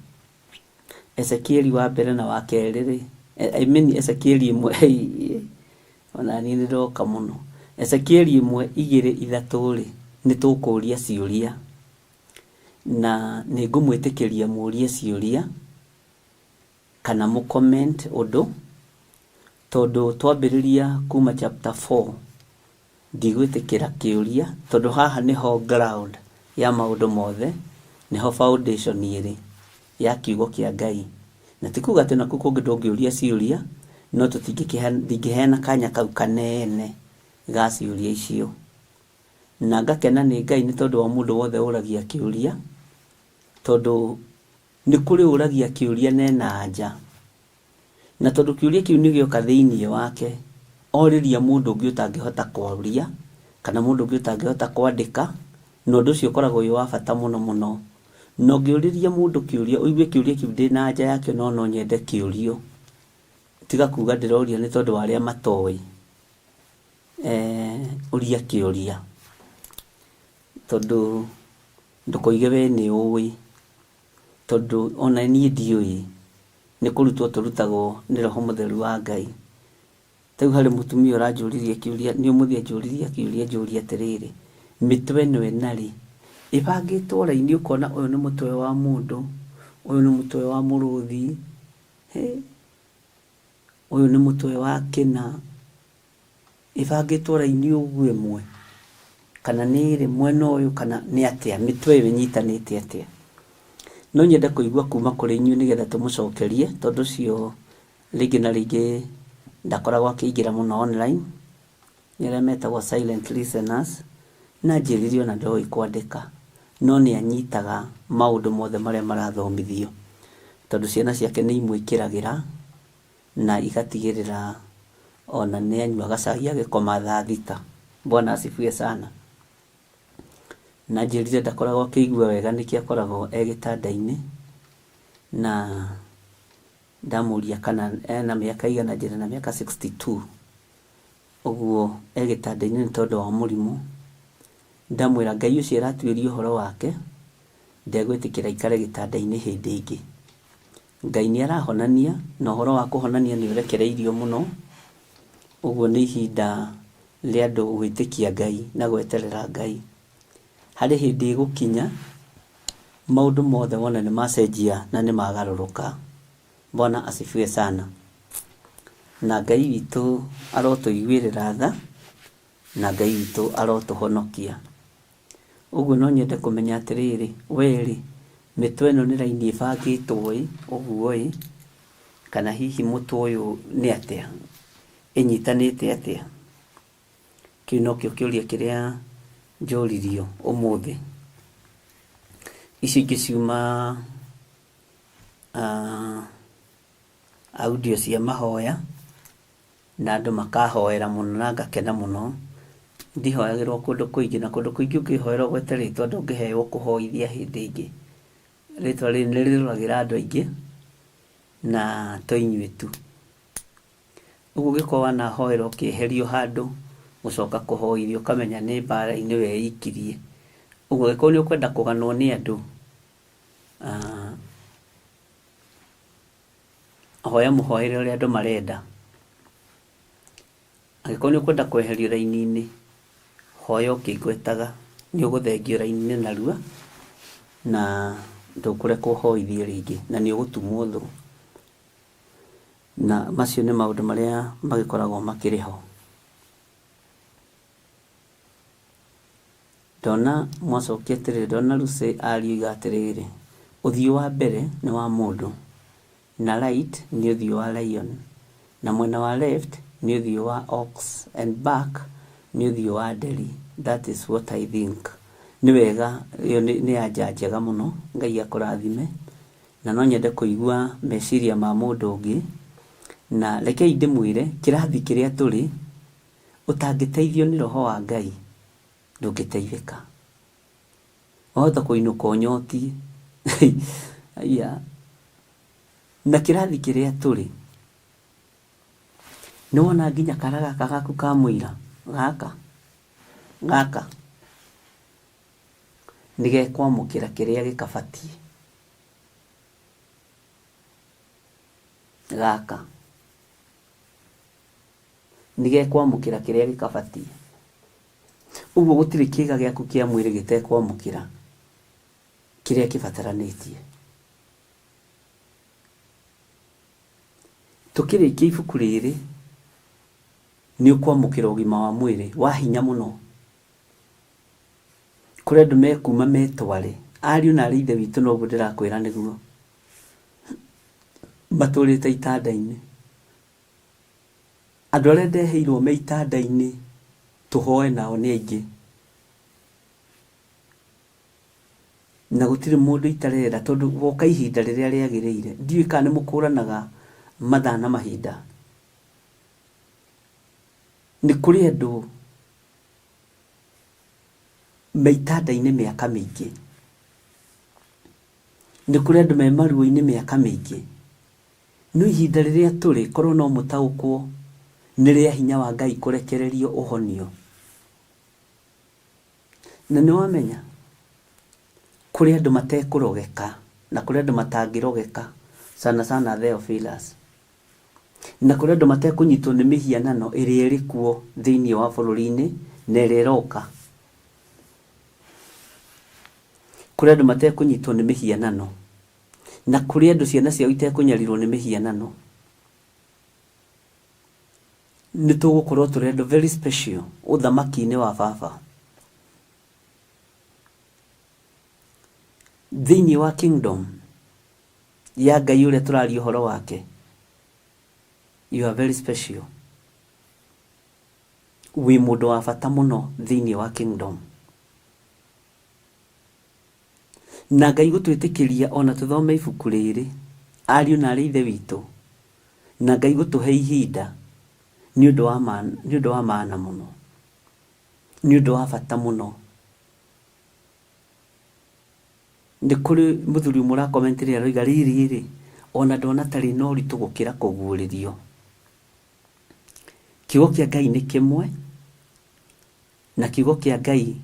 Ezekieli wa mbere na wa kerĩ, I mean Ezekieli ĩmwe, ona niĩ nĩndoka mũno. Ezekieli 1:2 nĩ tũkũria ciũria na nĩ ngũmwĩtĩkĩria mũrie ciũria kana mũ comment ũndũ, tondũ twambĩrĩria kuma chapter 4 ndigwĩtĩkĩra kĩũria, tondũ haha nĩho ground ya maũndũ mothe, nĩho foundation ĩrĩ ya kiugo kĩa Ngai. Na ti kuga atĩ nakuo kũngĩ ndũngĩũria ciũria, no ndingĩheana kanya kau kanene ga ciũria icio. Na ngakena nĩ Ngai nĩ tondũ wa mũndũ wothe ũragia kĩũria, tondũ nĩ kũrĩ ũragia kĩũria nena anja, na tondũ kĩũria kĩu nĩ gĩoka thĩinĩ wake, orĩria mũndũ ũngĩ ũtangĩhota kwaria kana mũndũ ũngĩ ũtangĩhota kwandĩka, na ũndũ ũcio ũkoragwo wĩ wa bata mũno mũno. Na ũngĩũrĩria mũndũ kĩũria, ũigue kĩũria kĩu ndĩna anja yakĩo no nyende kĩũrio, tiga kuga ndĩroria nĩ tondũ wa arĩa matoĩ. Ũria kĩũria, tondũ ndũkoige we nĩ ũĩ, tondũ ona niĩ ndiũĩ, nĩ kũrutwo tũrutagwo nĩ Roho Mũtheru wa Ngai. Rĩu harĩ mũtumia ũranjũririe kĩũria, nĩ ũmũthĩ anjũririe kĩũria, njũria atĩrĩrĩ, mĩtwe ĩno ĩna-rĩ ĩbangĩtwo raini, ũkona ũyũ nĩ mũtwe wa mũndũ, ũyũ nĩ mũtwe wa mũrũthi, ũyũ nĩ mũtwe wa kĩna, ĩbangĩtwo raini ũguo ĩmwe, kana nĩ ĩrĩ mwena ũyũ, kana nĩ atĩa, mĩtwe ĩyo ĩnyitanĩte atĩa. No nyende kũigua kuma kũrĩ inyuĩ nĩgetha tũmũcokerie, tondũ ũcio rĩngĩ na rĩngĩ ndakoragwo akĩingĩra mũno online, nĩ arĩa metagwo silent listeners, na njĩrĩrio na ndoĩ kwandĩka, no nĩ anyitaga maũndũ mothe marĩa marathomithio, tondũ ciana ciake nĩ imwĩkĩragĩra na igatigĩrĩra ona nĩ anyua gacai agĩkoma thaa thita. Bwana asifiwe sana. Na njĩrire ndakoragwo akĩigua wega nĩkĩ akoragwo gĩtanda-inĩ, na ndamũria kana ena mĩaka igana, njĩra na mĩaka 62, ũguo gĩtanda-inĩ nĩ tondũ wa mũrimũ. Ndamwĩra Ngai ũcio aratuĩria ũhoro wake ndegwĩtĩkĩra aikare gĩtanda-inĩ hĩndĩ ĩngĩ. Ngai nĩ arahonania, na ũhoro wa kũhonania nĩ ũrekereirio mũno, ũguo nĩ ihinda rĩa andũ gwĩtĩkia Ngai na gweterera Ngai. Harĩ hĩndĩ ĩgũkinya maũndũ mothe wona nĩ macenjia na nĩ magarũrũka. Bwana asifiwe sana. Na Ngai witũ arotũiguĩrĩra tha, na Ngai witũ arotũhonokia. Ũguo no nyende kũmenya atĩrĩrĩ, we-rĩ, mĩtwe ĩno nĩ raini ĩbangĩtwo ũguo, kana hihi mũtwe ũyũ nĩ atĩa, ĩnyitanĩte atĩa? Kĩu nokĩo kĩũria kĩrĩa njũririo ũmũthĩ. Ici ingĩ ciuma audio cia mahoya, na andũ makahoera mũno na ngakena mũno. Ndihoyagĩrwo kũndũ kũingĩ, na kũndũ kũingĩ ũngĩhoera ũgwete rĩtwa ndũngĩheo kũhoithia hĩndĩ ĩngĩ. Rĩtwa rĩrĩ nĩ rĩroragĩra andũ aingĩ na to inyuĩ tu. Ũguo ũngĩkorwo wanahoera ũkĩeherio handũ, gũcoka kũhoithio, ũkamenya nĩ mbara-inĩ weikirie. Ũguo angĩkorwo nĩ ũkwenda kũganwo nĩ andũ, hoya mũhoere ũrĩa andũ marenda. Angĩkorwo nĩ ũkwenda kweherio raini-inĩ, hoya ũkĩngwetaga, nĩ ũgũthengio raini-inĩ narua na ndũkũrekwo hoithie rĩngĩ na nĩ ũgũtumwo thũ, na macio nĩ maũndũ marĩa magĩkoragwo makĩrĩ ho. Ndona mwacokia atĩrĩrĩ, ndona Lucy ariuga atĩrĩrĩ, ũthiũ wa mbere nĩ wa mũndũ na right nĩ ũthiũ wa lion na mwena wa left nĩ ũthiũ wa ox and back nĩ ũthiũ wa nderi. That is what I think. Nĩ wega, ĩyo nĩ anja njega mũno, Ngai akũrathime, na no nyende kũigua meciria ma mũndũ ũngĩ, na rekei ndĩmwĩre kĩrathi kĩrĩa tũrĩ, ũtangĩteithio nĩ roho wa Ngai ndũngĩteithĩka. Wahota kũinũka ũnyotie aya, na kĩrathi kĩrĩa tũrĩ, nĩ wona nginya kara gaka gaku ka mũira gaka nĩgekwamũkĩra kĩrĩa gĩkabatiĩ. Gaka nĩgekwamũkĩra kĩrĩa gĩkabatiĩ. Ũguo gũtirĩ kĩĩga gĩaku kĩa mwĩrĩ gĩtekwamũkĩra kĩrĩa kĩbataranĩtie. Tũkĩrĩkia ibuku rĩrĩ nĩ ũkwamũkĩra ũgima wa mwĩrĩ wa hinya mũno. Kũrĩ andũ mekuma metware, ariũ na arĩ ithe witũ noguo ndĩrakwĩra nĩguo matũrĩte itanda-inĩ. Andũ arĩa ndeheirwo me itanda-inĩ tũhoe nao nĩ aingĩ, na gũtirĩ mũndũ itarera, tondũ woka ihinda rĩrĩa rĩagĩrĩire. Ndiũĩ kana nĩ mũkũranaga mathaa na mahinda. Nĩ kũrĩ andũ me itanda-inĩ mĩaka mĩingĩ, nĩ kũrĩ andũ me maruo-inĩ mĩaka mĩingĩ. No ihinda rĩrĩa tũrĩ, korwo no mũtaũkwo nĩ rĩa hinya wa Ngai kũrekererio ũhonio. Na nĩ wamenya kũrĩ andũ matekũrogeka na kũrĩ andũ matangĩrogeka, sana sana Theophilus, na kũrĩ andũ matekũnyitwo nĩ mĩhianano ĩrĩa ĩrĩ kuo thĩinĩ wa bũrũri-inĩ na ĩrĩa ĩroka. Kũrĩ andũ matekũnyitwo nĩ mĩhianano na kũrĩ andũ ciana ciao itekũnyarirwo nĩ mĩhianano. Nĩ tũgũkorwo tũrĩ andũ very special ũthamaki-inĩ wa Baba. Thĩinĩ wa kingdom ya Ngai ũrĩa tũraria ũhoro wake, you are very special. Wĩ mũndũ wa bata mũno thĩinĩ wa kingdom. Na Ngai gũtwĩtĩkĩria ona tũthome ibuku rĩrĩ, ariũ na arĩ ithe witũ, na Ngai gũtũhe ihinda, nĩ ũndũ wa maana mũno, nĩ ũndũ wa bata mũno. Nĩ kũrĩ mũthuri ũmwe ũrakomentirĩ aroiga rĩrĩ, ona ndona tarĩ na ũritũ gũkĩra kũguũrĩrio. Kiugo kĩa Ngai nĩ kĩmwe, na kiugo kĩa Ngai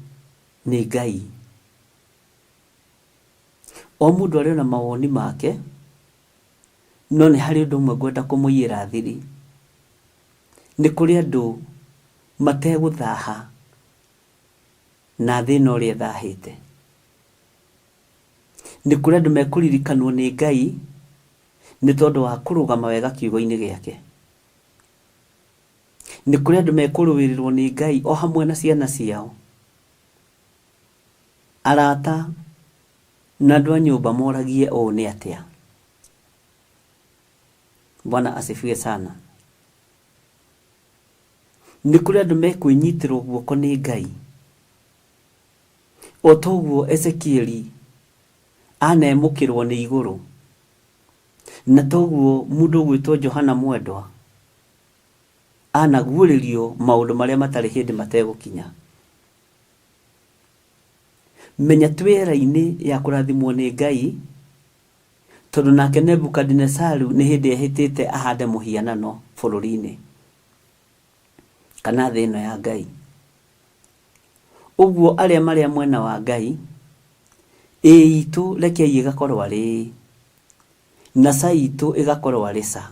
nĩ Ngai. O mũndũ arĩ na mawoni make, no nĩ harĩ ũndũ ũmwe ngwenda kũmũiyĩra thiri. Nĩ kũrĩ andũ mategũthaha na thĩ ĩno ũrĩa ĩthahĩte. Nĩ kũrĩ andũ mekũririkanwo nĩ Ngai nĩ tondũ wa kũrũgama wega kiugo-inĩ gĩake. Nĩ kũrĩ andũ mekũrũĩrĩrwo nĩ Ngai o hamwe na ciana ciao, arata na andũ a nyũmba moragie ũũ nĩ atĩa. Bwana asifiwe sana. Nĩ kũrĩ andũ mekwĩnyitĩrwo guoko nĩ Ngai, o toguo Ezekieli anemũkĩrwo nĩ igũrũ, na toguo mũndũ gwĩtwo Johana Mwendwa anaguũrĩrio maũndũ marĩa matarĩ hĩndĩ mategũkinya. Menya twĩra-inĩ ya kũrathimwo nĩ Ngai, tondũ nake Nebukadnezaru nĩ hĩndĩ ehĩtĩte ahande mũhianano bũrũri-inĩ kana thĩ ĩno ya Ngai. Ũguo arĩa marĩa mwena wa Ngai, itũ rekei ĩgakorwo arĩ, na ca itũ ĩgakorwo arĩ ca.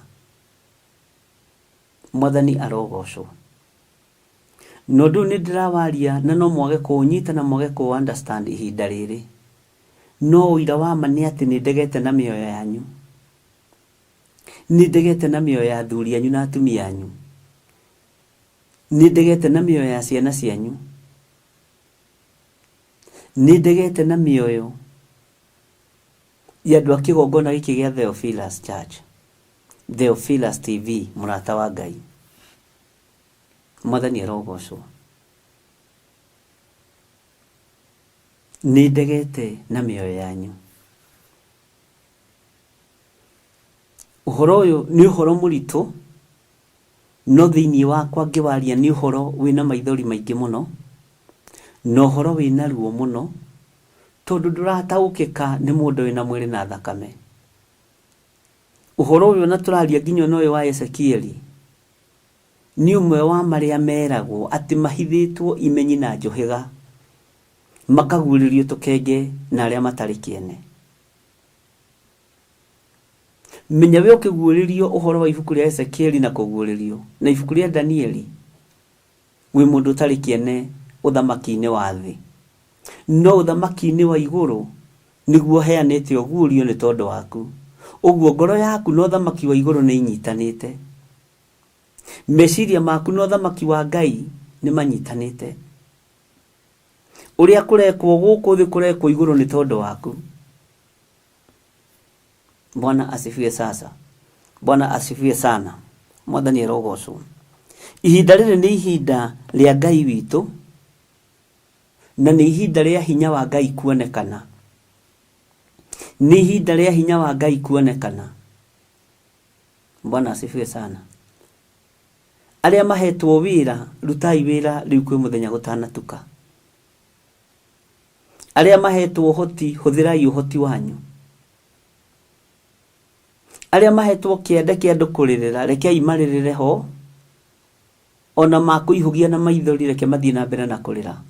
Mwathani arogocwo. no ndu ni ndirawaria na no mwage kunyita na mwage ku understand ihinda riri no ira wa mani ati ni ndegete na mioyo yanyu ni ndegete na mioyo ya athuri anyu na atumia anyu ni ndegete na mioyo ya ciana cianyu ni ndegete na mioyo ya andu akigongona giki gia Theophilus Church Theophilus TV murata wa Ngai Mwathani arogocwo ni ndegete na mioyo yanyu uhoro uyu ni uhoro muritu no thiini wakwa ngiwaria ni uhoro wina maithori maingi muno no uhoro wina ruo muno tondu ndurataukika ni mundu wina mwiri na thakame uhoro uyu na turaria nginya no wa Ezekieli ni umwe wa maria meragwo ati mahithitwo imenyi na njohega makaguririo tukenge na aria matari kiene menya we ukiguririo uhoro wa ibuku ria Ezekieli na kuguririo na ibuku ria Danieli wi mundu utari kiene uthamaki-ini wa thi no uthamaki-ini wa iguru niguo heanite ogurio ni tondu waku uguo ngoro yaku no uthamaki wa iguru ni inyitanite meciria maku no uthamaki wa Ngai ni manyitanite uria kurekwo guku thi kurekwo iguru ni tondu waku Bwana asifiwe sasa Bwana asifiwe sana Mwathani arogocwo ihinda riri ni ihinda ria Ngai witu na ni ihinda ria hinya wa Ngai kuonekana ni ihinda ria hinya wa Ngai kuonekana Bwana asifiwe sana aria mahetwo wira rutai wira riu kwi muthenya gutanatuka aria mahetwo hoti huthirai uhoti wanyu aria mahetwo kiende kia andu kuririra rekei maririre ho ona makuihugia na maithori reke mathie na mbere na kurira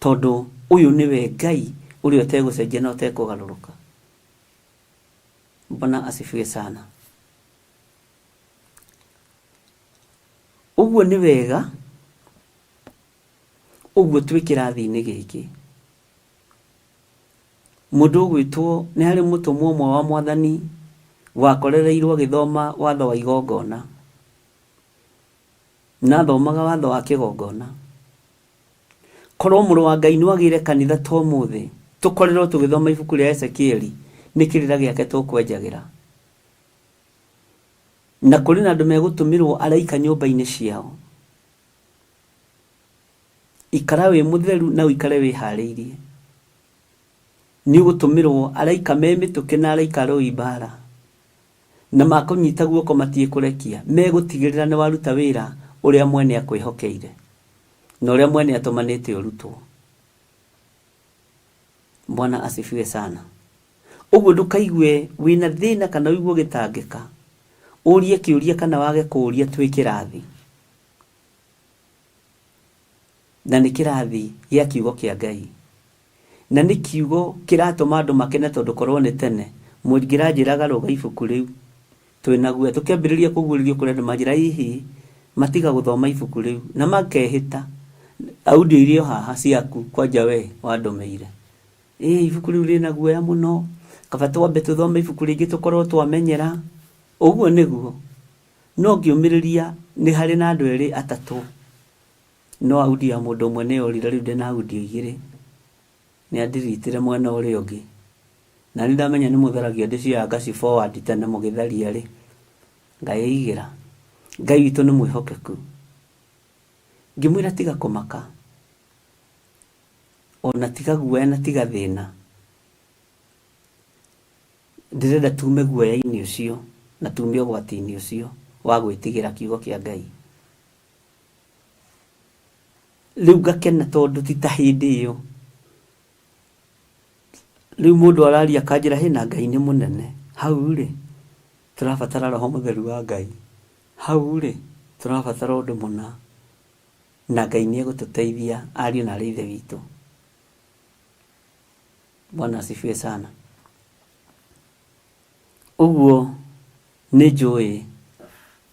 tondu uyu niwe Ngai uri utegucenjia na utekugaruruka Bwana asifiwe sana uguo ni wega uguo twi kirathi-ini giki mundu gwitwo ni hari mutumwa umwe wa Mwathani wakorereirwo githoma watho wa igongona na thomaga watho wa kigongona korwo muru wa Ngai nwagire kanitha to muthi tukorerwo tugithoma ibuku ria Ezekieli ni kirira giake tukwenjagira na kuri na andu megutumirwo araika nyumba-ini ciao ikara wi mutheru na uikare wi hariirie ni gutumirwo araika memituke na araika roibara na makunyita guoko matie kurekia megutigirira ni waruta wira uria mwene akwihokeire na uria mwene atumanite urutwo Bwana asifiwe sana uguo ndukaigue wina thina kana uiguo gitangika urie kiuria kana wage kuuria twi kirathi na ni kirathi gia kiugo kia Ngai na ni kiugo kiratuma andu makene tondu korwo ni tene mungirajiraga ruga ibuku riu twinaguo tukiambiriria kuguririo kuri andu majira hihi matiga guthoma ibuku riu na makehita audio irio haha ciaku kwanja we wandumeire ibuku riu rina guoya muno kaba twambe tuthome ibuku ringi tukorwo twamenyera uguo niguo no ngiumiriria ni hari na andu eri atatu no audio ya mundu umwe ni orire riu ndina audio igiri ni andiritire mwena uri ungi na ni ndamenya ni mutharagia ndicia ngaci forward tene mugitharia ri Ngai igira Ngai witu ni mwihokeku ngimwira tiga kumaka ona tiga guoya na tiga thina ndirenda tume guoya-ini ucio na tume ugwati-ini ucio wa gwitigira kiugo kia Ngai riu ngakena tondu ti ta hindi iyo riu mundu araria kanjira hina Ngai ni munene hau ri turabatara roho mutheru wa Ngai hau ri turabatara undu muna na Ngai ni egututeithia ario na rithe witu Bwana asifiwe sana uguo ni njui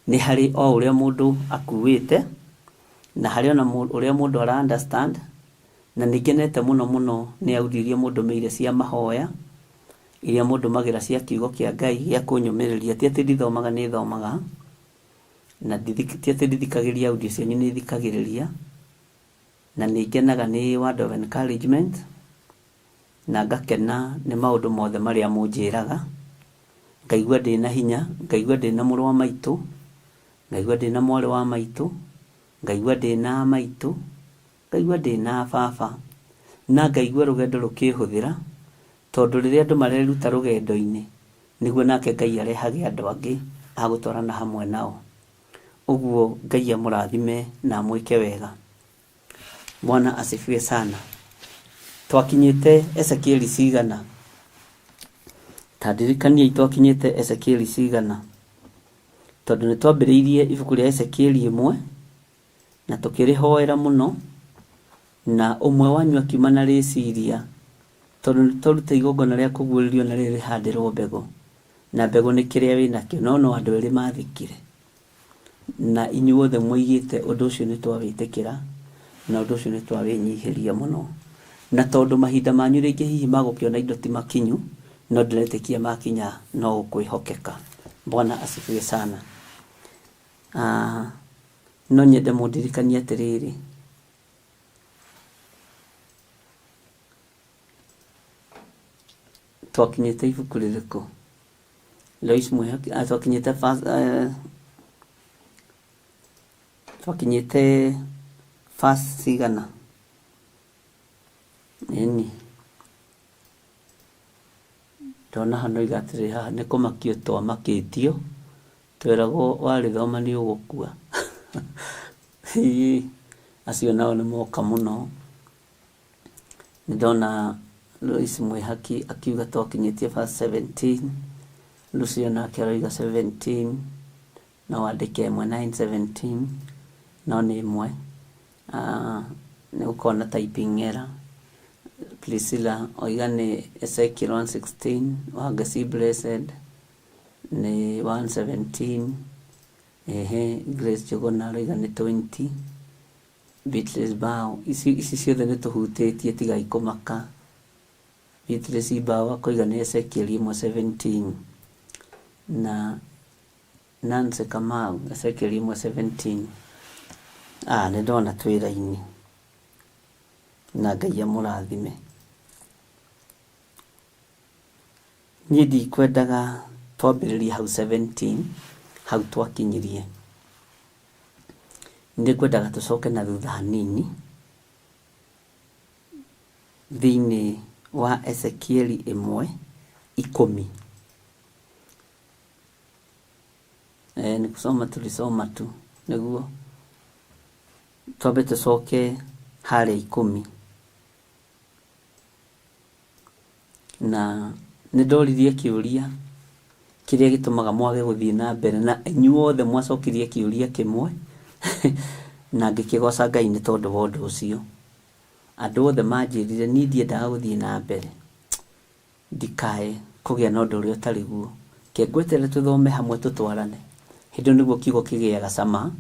ni hari o uria mundu akuite na harĩ ona ũrĩa mũndũ ara understand, na nĩngenete mũno nĩ audio iria mũndũ meire cia mahoya, iria mũndũ magira cia kiugo kĩa Ngai gĩa kũnyũmĩrĩria. Ti atĩ ndithomaga, nĩ thomaga, na ti atĩ ndithikagĩria audio cianyu, nĩ thikagĩrĩria, na nĩngenaga nĩ word of encouragement, na ngakena nĩ maũndũ mothe marĩa mũnjĩraga, ngaigua ndĩna hinya, ngaigua ndĩna mũrũ wa maitũ, ngaigua ndĩna mwarĩ wa maitũ, ngaigua ndĩna maitũ, ngaigua ndĩna baba, na ngaigua rũgendo rũkĩhũthĩra, tondũ rĩrĩa andũ mareruta rũgendo-inĩ nĩguo nake Ngai arehage andũ angĩ agũtwarana hamwe nao. Ũguo Ngai amũrathime na mwĩke wega. Bwana asifiwe sana. Twakinyĩte Ezekieli cigana? Tandirikania twakinyĩte Ezekieli cigana, tondũ nĩ twambĩrĩirie ibuku rĩa Ezekieli 1 na tũkĩrĩhoera mũno, na ũmwe wanyu akiuma na rĩciria, tondũ nĩ tũruta igongona rĩa kũguũrĩrio na rĩrĩ handĩrwo mbegũ, na mbegũ nĩ kĩrĩa wĩnakĩo, no andũ erĩ mathikire, na inyuothe mwaigĩte ũndũ ũcio nĩ twawĩtĩkĩra, na ũndũ ũcio nĩ twawĩnyihĩria mũno, na tondũ mahinda manyu rĩngĩ hihi magũkĩona indo ti makinyu, no ndĩretĩkia makinya no kwĩhokeka. Bwana asifiwe sana. No nyende mũndirikanie atĩrĩrĩ, twakinyĩte ibuku rĩrĩkũ? Lois Mwihaki, twakinyĩte verse cigana? Nini ndona hano igatĩrĩ haha, nĩ kũmakio twamakĩtio, tweragwo warĩthoma nĩ ũgũkua. Acio nao nĩ moka mũno. Nĩ ndona Lois Mwihaki akiuga twakinyĩtie verse 17, Lucio nake aroiga 17, na wandĩke 9:17, no nĩ ĩmwe. Nĩ gũkorwo na typing error. Priscilla oiga nĩ Ezekiel 1:16, Wangeci Blessed nĩ 1:17, Grace Jogona aroiga nĩ 20, Beatrice Bao, ici ciothe nĩ tũhutĩtie, tigai kũmaka. Beatrice Bao akoiga nĩ Ezekiel 1:17, na Nancy Kamau Ezekiel 1:17. Nĩ ndona twĩra-inĩ, na Ngai amũrathime. Niĩ ndikwendaga twambĩrĩrie hau 17, hau twakinyirie. Nĩ kwendaga tũcoke na thutha hanini thĩinĩ wa Ezekieli 1:10. Nĩ kusoma tulisoma tu, nĩguo twambe tũcoke harĩa 10. Na nĩ ndoririe kĩũria kĩrĩa gĩtũmaga mwage gũthiĩ na mbere, na inyuothe mwacokirie kĩũria kĩmwe na ngĩkĩgoca Ngai nĩ tondũ wa ũndũ ũcio. Andũ othe manjĩrire niĩ ndiendaga gũthiĩ na mbere, ndikae kũgĩa na ũndũ ũrĩa ũtarĩ guo, ngweterere tũthome hamwe tũtwarane. Hĩndĩ nĩguo kiugo kĩgĩaga cama,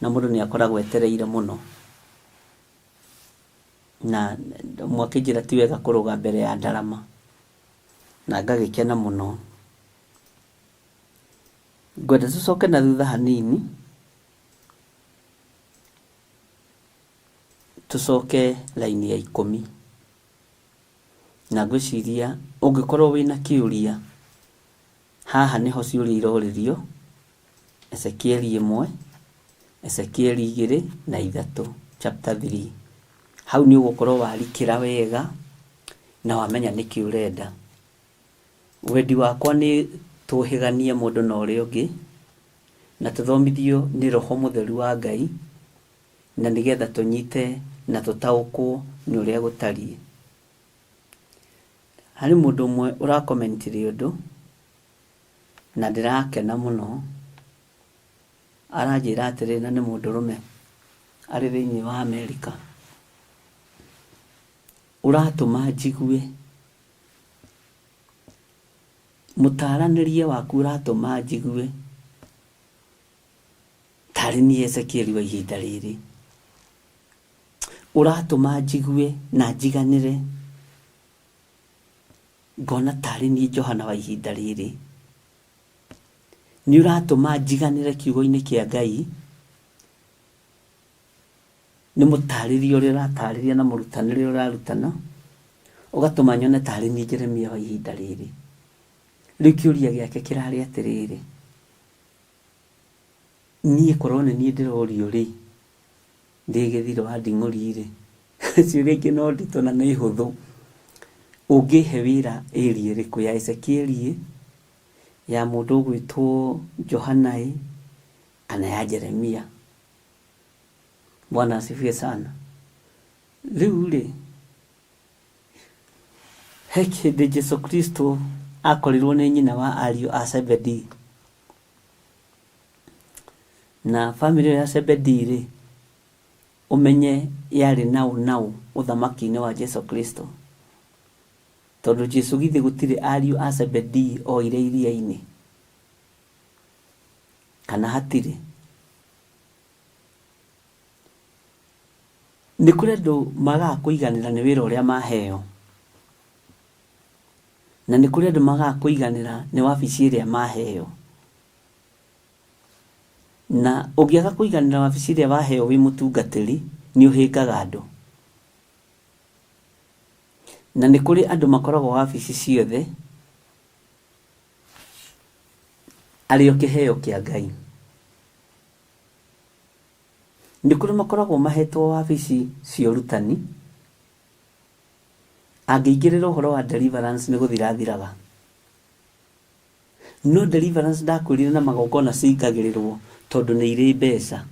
na mũndũ nĩ akoragwo etereire mũno. Na mwakĩnjĩra ti wega kũrũga mbere ya ndarama, na ngagĩkena mũno. Ngwenda tũcoke na thutha hanini, tũcoke laini ya 10. Na ngwĩciria ũngĩkorwo wĩna kĩũria, haha nĩho ciũria irorĩrio. Ezekieli 1, Ezekieli 2 na 3, chapter 3. Hau nĩ ũgũkorwo warikĩra wega na wamenya nĩkĩ ũrenda. Wendi wakwa nĩ tũhĩganie mũndũ na ũrĩa ũngĩ, na tũthomithio nĩ Roho Mũtheru wa Ngai, na nĩgetha tũnyite na tũtaũkwo nĩ ũrĩa gũtariĩ. Harĩ mũndũ ũmwe ũrakomentire ũndũ na ndĩrakena mũno, aranjĩra atĩrĩ, na nĩ mũndũrũme arĩ thĩinĩ wa Amerika, ũratũma njigue, mũtaranĩrie waku ũratũma njigue tarĩ niĩ Ezekieli wa ihinda rĩrĩ. uratuma njigue na njiganire ngona tari ni Johana wa ihinda riri ni uratuma njiganire kiugo-ini kia Ngai ni mutaririo uri ratariria na murutanire urarutana ugatuma nyone tari ni Jeremia wa ihinda riri riu kiuria giake kirari atiriri nie korone ni ndirorio ri ndigithiro wa nding'ori ri ciuria ingi no ndito na ni huthu ungihe wira area riku ya Ezekieli ya mundu gwitwo Johana kana ya Jeremia. Bwana asifiwe sana. Riu ri heki de Jesu Kristo akorirwo ni nyina wa ariu a Zebedi na family ya Zebedi ri umenye yari nau uthamaki-ini wa Jesu Kristo tondu Jesu githi gutire ariu a Zebedi o ire iria-ini kana hatire. Ni kuri andu maga kuiganira ni wira uria maheo na ni kuri andu maga kuiganira ni wabici iria maheo na ungiaga kuiganira wabici iria waheo wi mutungatiri ni uhingaga andu na ni kuri andu makoragwo wabici ciothe ario kiheo kia Ngai. Ni kuri makoragwo mahetwo wabici cia urutani angĩingĩrĩra ũhoro wa deliverance ni guthirathiraga no deliverance ndakwĩrire na magongona cikagĩrĩrwo tondu ni ire mbeca.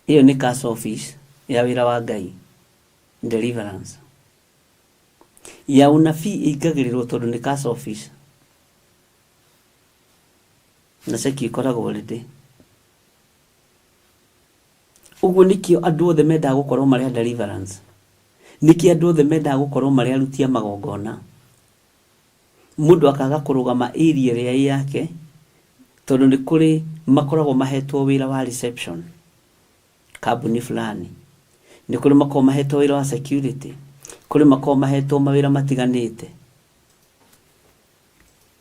Iyo ni cash office ya wira wa Ngai. Deliverance ya unabii ikagĩrĩrwo tondu ni cash office na ceki ikoragwo rĩndĩ. Uguo nikio andu othe mendaga gukorwo mari deliverance, niki andu othe mendaga gukorwo mari arutia magongona. Mundu akaga kurugama area ria yake tondu ni kuri makoragwo mahetwo wira wa reception kambuni fulani, ni kuri makoragwo mahetwo wira wa security, kuri makoragwo mahetwo mawira matiganite.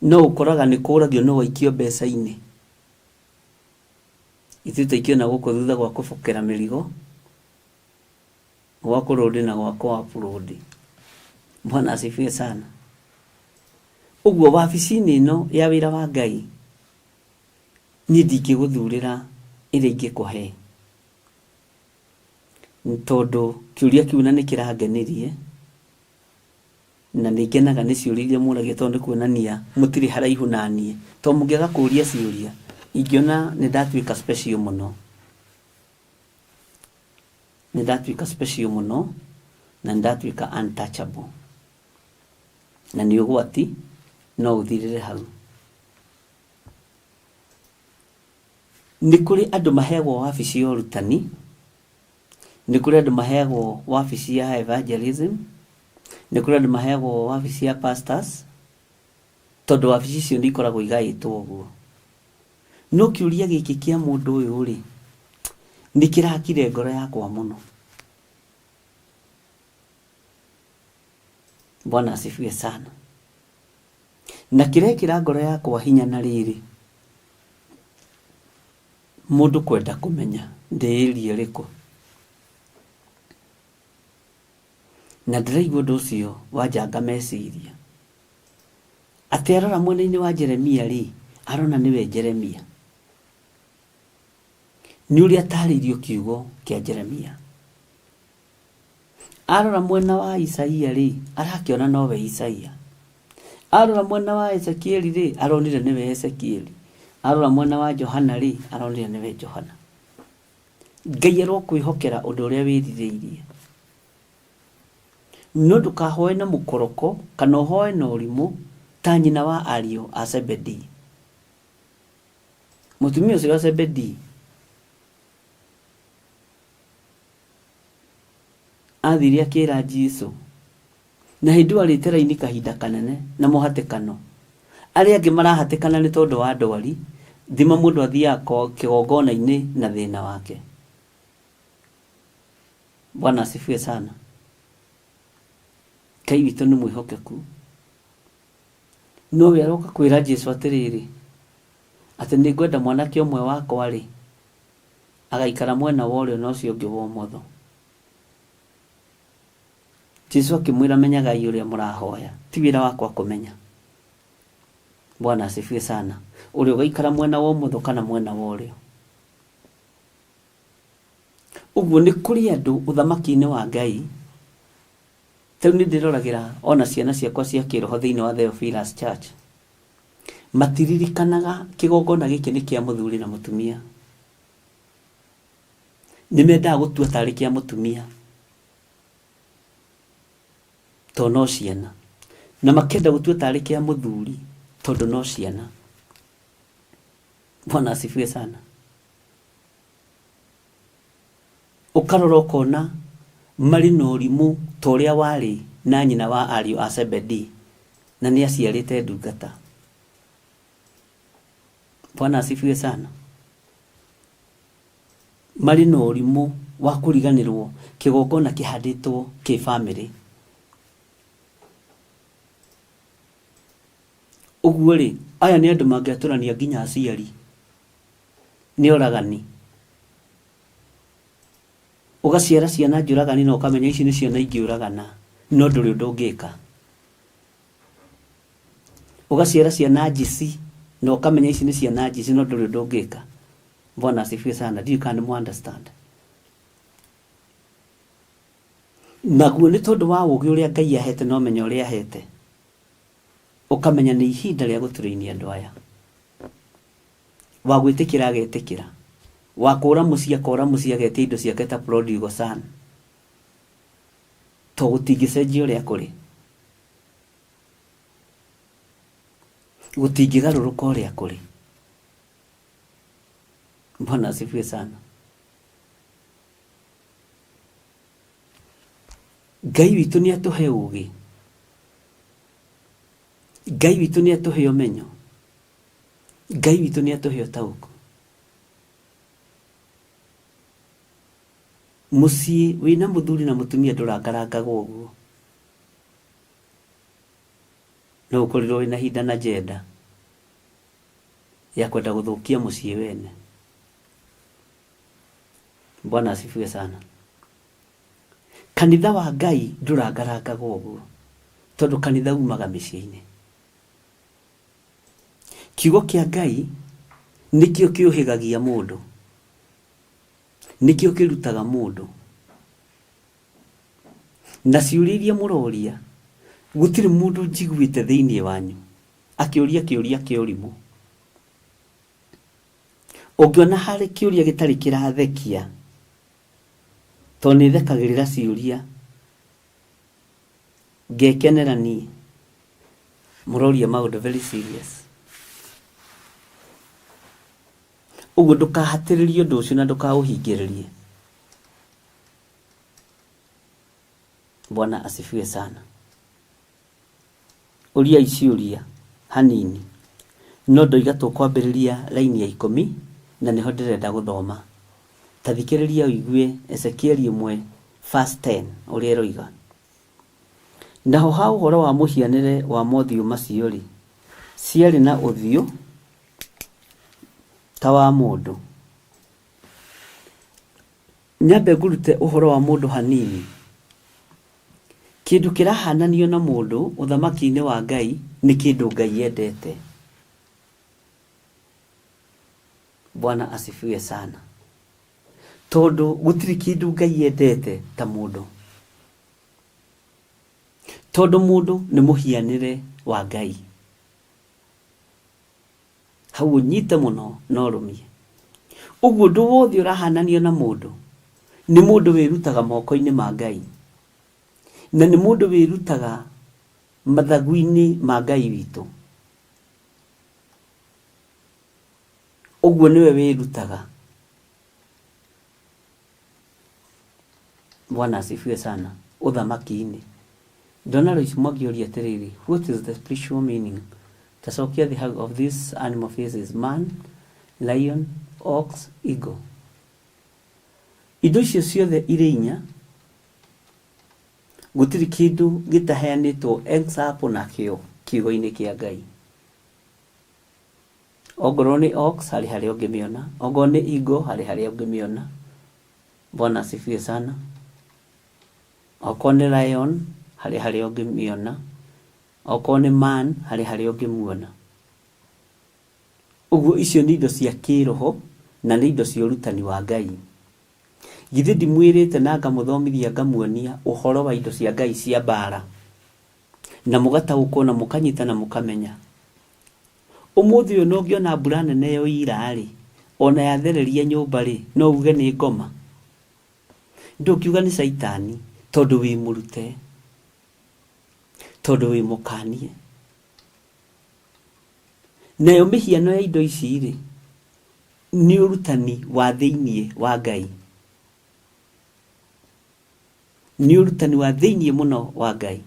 No ukoraga ni kuragio no waikio mbeca-ini ithuite ikio na guku thutha gwa kubokera mirigo gwa kurudi na gwa kwa upload. Bwana asifiwe sana. Uguo wabici-ini ino ya wira wa Ngai ni ndingiguthurira ire ingikuhe tondu kiuria kiuna ni kirangenirie na ningenaga ni ciuria muragia tondu kuonania mutiri haraihu nanie to mungiaga kuria ciuria ingiona ni ndatwika special muno, ni ndatwika special muno na ndatwika untouchable na ni ugwati no uthirire hau. Ni kuri andu mahegwo wabici ya urutani, ni kuri andu mahegwo wabici ya evangelism, ni kuri andu mahegwo wabici ya pastors tondu wabici cio ni ikoragwo igaitwo uguo. No kiuria giki kia mundu uyu ri ni kirakire ngoro yakwa muno. Bwana asifiwe sana. Na kirekira ngoro yakwa hinya na riri mundu kwenda kumenya ndiirie riku na ndiraigua undu ucio wajanga meciria ati arora mwena-ini wa Jeremia ri arona niwe Jeremia ni uria taririo kiugo kia Jeremia. Arora mwena wa Isaia ri arakiona nowe Isaia. Arora mwena wa Ezekieli ri aronire niwe Ezekieli. Arora mwena wa Johana ri aronire niwe Johana. Ngai ero kwihokera undu uria wiririirie no ndukahoe na mukoroko kana hoe na urimu ta nyina wa ariu a Zebedi. Mutumia ucio wa Zebedi athiria kira Jesu na hindu aritera-ini kahinda kanene na muhatikano aria angi marahatikana ni tondu wa ndwari thima mundu athia kigongona-ini na thina wake Bwana asifiwe sana. Ngai witũ nĩ mwĩhokeku. No we aroka kwĩra Jesũ atĩrĩrĩ, atĩ nĩ ngwenda mwanake ũmwe wakwa rĩ agaikara mwena wa ũrĩo na ũcio ũngĩ wa ũmotho. Jesũ akĩmwĩra, menyagai ũrĩa mũrahoya, ti wĩra wakwa kũmenya. Bwana asifiwe sana. Ũrĩa ũgaikara mwena wa ũmotho kana mwena wa ũrĩo. Ũguo nĩ kũrĩ andũ ũthamaki-inĩ wa Ngai. Rĩu nĩ ndĩroragĩra ona ciana ciakwa cia kĩroho thĩinĩ wa Theophilus Church. Matiririkanaga kĩgongona gĩkĩ nĩ kĩa mũthuri na mũtumia. Nĩ mendaga gũtua tarĩ kĩa mũtumia, tondũ no ciana, na makenda gũtua tarĩ kĩa mũthuri tondũ no ciana. Bwana asifiwe sana. Ũkarora ũkona marĩ na ũrimũ ta ũrĩa warĩ na nyina wa ariũ a Zebedi, na nĩ aciarĩte ndungata. Bwana asifiwe sana. Marĩ na ũrimũ wa kũriganĩrwo kĩgongona kĩhandĩtwo kĩ family. Ũguo rĩ, aya nĩ andũ mangĩatũrania nginya aciari, nĩ oragani. Ũgaciara ciana njũragani na ũkamenya ici nĩ ciana ingĩũragana, no ndũrĩ ũndũ ũngĩka. Ũgaciara ciana njici na ũkamenya ici nĩ ciana njici, no ndũrĩ ũndũ ũngĩka. Bwana asifiwe sana. Do you can understand? Naguo nĩ tondũ wa ũũgĩ ũrĩa Ngai ahete na ũmenyo ũrĩa ahete, ũkamenya nĩ ihinda rĩa gũturĩinia andũ aya. Wa gwĩtĩkĩra agetĩkĩra, wa kũũra mũciĩ akora mũciĩ agetia indo ciake ta prodigal son, to gũtingĩcenjia ũrĩa kũrĩ, gũtingĩgarũrũka ũrĩa kũrĩ. Bwana asifiwe sana. Ngai witũ nĩ atũhe ũũgĩ, Ngai witũ nĩ atũhe ũmenyo, Ngai witũ nĩ atũhe ũtaũku. Mũciĩ wĩna mũthuri na mũtumia ndũrangarangagwo ũguo. No ũkorirwo wĩna hinda na jenda ya kwenda gũthũkia mũciĩ wene. Bwana asifiwe sana. Kanitha wa Ngai ndũrangarangagwo ũguo, tondũ kanitha umaga mĩciĩ-inĩ. Kiugo kĩa Ngai nĩkĩo kĩũhĩgagia mũndũ, nĩkĩo kĩrutaga mũndũ. Na ciũria iria mũroria, gũtirĩ mũndũ njiguĩte thĩinĩ wanyu akĩũria kĩũria kĩa ũrimũ. Ũngĩona harĩ kĩũria gĩtarĩ kĩrathekia, to nĩ thekagĩrĩra ciũria, ngekenera niĩ, mũroria maũndũ very serious. Ũguo ndũkahatĩrĩrie ũndũ ũcio na ndũkaũhingĩrĩrie. Bwana asifiwe sana. Ũria iciũria hanini, no ndoiga tũkwambĩrĩria laini ya 10 na nĩho ndĩrenda gũthoma. Tathikĩrĩria ũigue Ezekieli 1:10 ũrĩa ĩroiga. Naho ha ũhoro wa mũhianĩre wa mothiũ macio rĩ, ciarĩ na ũthiũ ta wa mũndũ. Nyambe ngũrute ũhoro wa mũndũ hanini. Kĩndũ kĩrahananio na mũndũ ũthamaki-inĩ wa Ngai nĩ kĩndũ Ngai endete. Bwana asifiwe sana. Tondũ gũtirĩ kĩndũ Ngai endete ta mũndũ. Tondũ mũndũ nĩ mũhianĩre wa Ngai. Hau ũnyite mũno na ũrũmie. Ũguo ũndũ wothe ũrahananio na mũndũ nĩ mũndũ wĩrutaga moko-inĩ ma Ngai, na nĩ mũndũ wĩrutaga mathagu-inĩ ma Ngai witũ. Ũguo nĩwe wĩrutaga. Bwana asifiwe sana. Ũthamaki-inĩ. Ndona Lois Mwangi atĩrĩrĩ, what is the spiritual meaning? Tacokia the hug of this animal faces: man, lion, ox, eagle. Indo icio ciothe irĩ inya gutiri kindu gitaheanitwo example nakio kiugo-ini kia Ngai. Ongorwo ni ox hari hari ungimiona, ongorwo ni eagle hari hari ungimiona. Bwana asifiwe sana. Ongorwo ni lion hari hari ungimiona, ongorwo ni man hari hari ungimuona. Uguo icio ni indo cia kiroho na ni indo cia urutani wa Ngai. Githĩ ndimwĩrĩte na ngamuthomithia ngamuonia ũhoro wa indo cia Ngai cia mbara, na mũgataũkwo na mũkanyita na mũkamenya. Ũmũthĩ ũyũ no ngĩona mbura nene yo ira-rĩ, ona yathereria nyũmba rĩ, no uge nĩ ngoma. Ndũkiuga nĩ Saitani, tondũ wĩ mũrute, tondũ wĩ mũkanie. Nayo mĩhiano ya indo ici rĩ, nĩ ũrutani wa thĩiniĩ wa Ngai. Nĩ ũrutani wa thĩiniĩ mũno wa Ngai.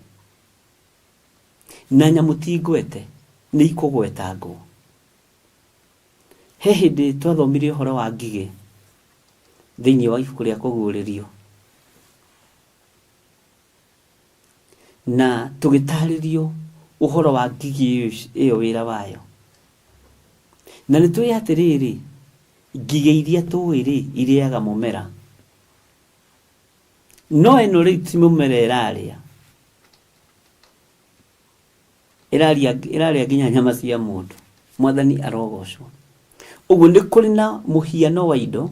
Na nyamũ ti ngwete, nĩ ikũgwetangwo. He hĩndĩ twathomire ũhoro wa ngigĩ thĩiniĩ wa ibuku rĩa kũguũrĩrio, na tũgĩtarĩrio ũhoro wa ngigĩ ĩyo wĩra wayo. Na nĩ tũĩ atĩrĩrĩ, ngigĩ iria tũĩ rĩ, irĩaga mũmera. No ĩno rĩu ti mũmera ĩrarĩa, ĩrarĩa nginya nyama cia mũndũ. Mwathani arogocwo. Ũguo nĩ kũrĩ na mũhiano wa indo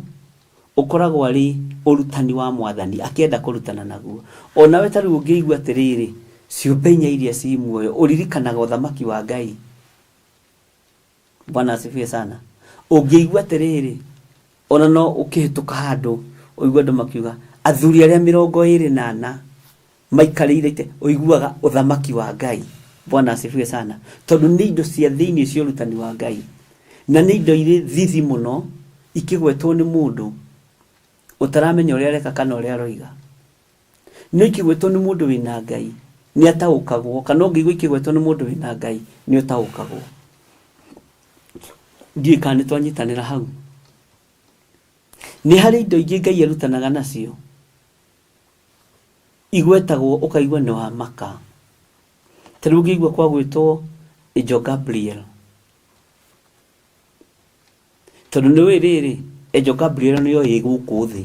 ũkoragwo arĩ ũrutani wa Mwathani akĩenda kũrutana naguo. Onawe ta rĩu ũngĩigua atĩrĩrĩ, ciũmbe inya iria ci muoyo, ũririkanaga ũthamaki wa Ngai. Bwana asifiwe sana. Ũngĩigua atĩrĩrĩ, ona no ũkĩhĩtũka handũ ũigua andũ makiuga athuri arĩa 24 maikarĩire ite, ũiguaga ũthamaki wa Ngai. Bwana asifiwe sana. Tondũ nĩ indo cia thĩiniĩ cia ũrutani wa Ngai, na nĩ indo irĩ thithi mũno ikĩgwetwo nĩ mũndũ ũtaramenya ũrĩa areka kana ũrĩa aroiga. No ikĩgwetwo nĩ mũndũ wĩna Ngai nĩ ataũkagwo, kana ũngĩigua ikĩgwetwo nĩ mũndũ wĩna Ngai nĩ ũtaũkagwo. Ndiũĩ kana nĩ twanyitanĩra hau. Nĩ harĩ indo ingĩ Ngai arutanaga nacio, igwetagwo ũkaigua nĩ wa maka. Ta rĩu ũngĩigua kwa gwĩtwo Angel Gabriel, tondũ nĩ wĩ rĩrĩ, Angel Gabriel nĩyo ĩ gũkũ thĩ.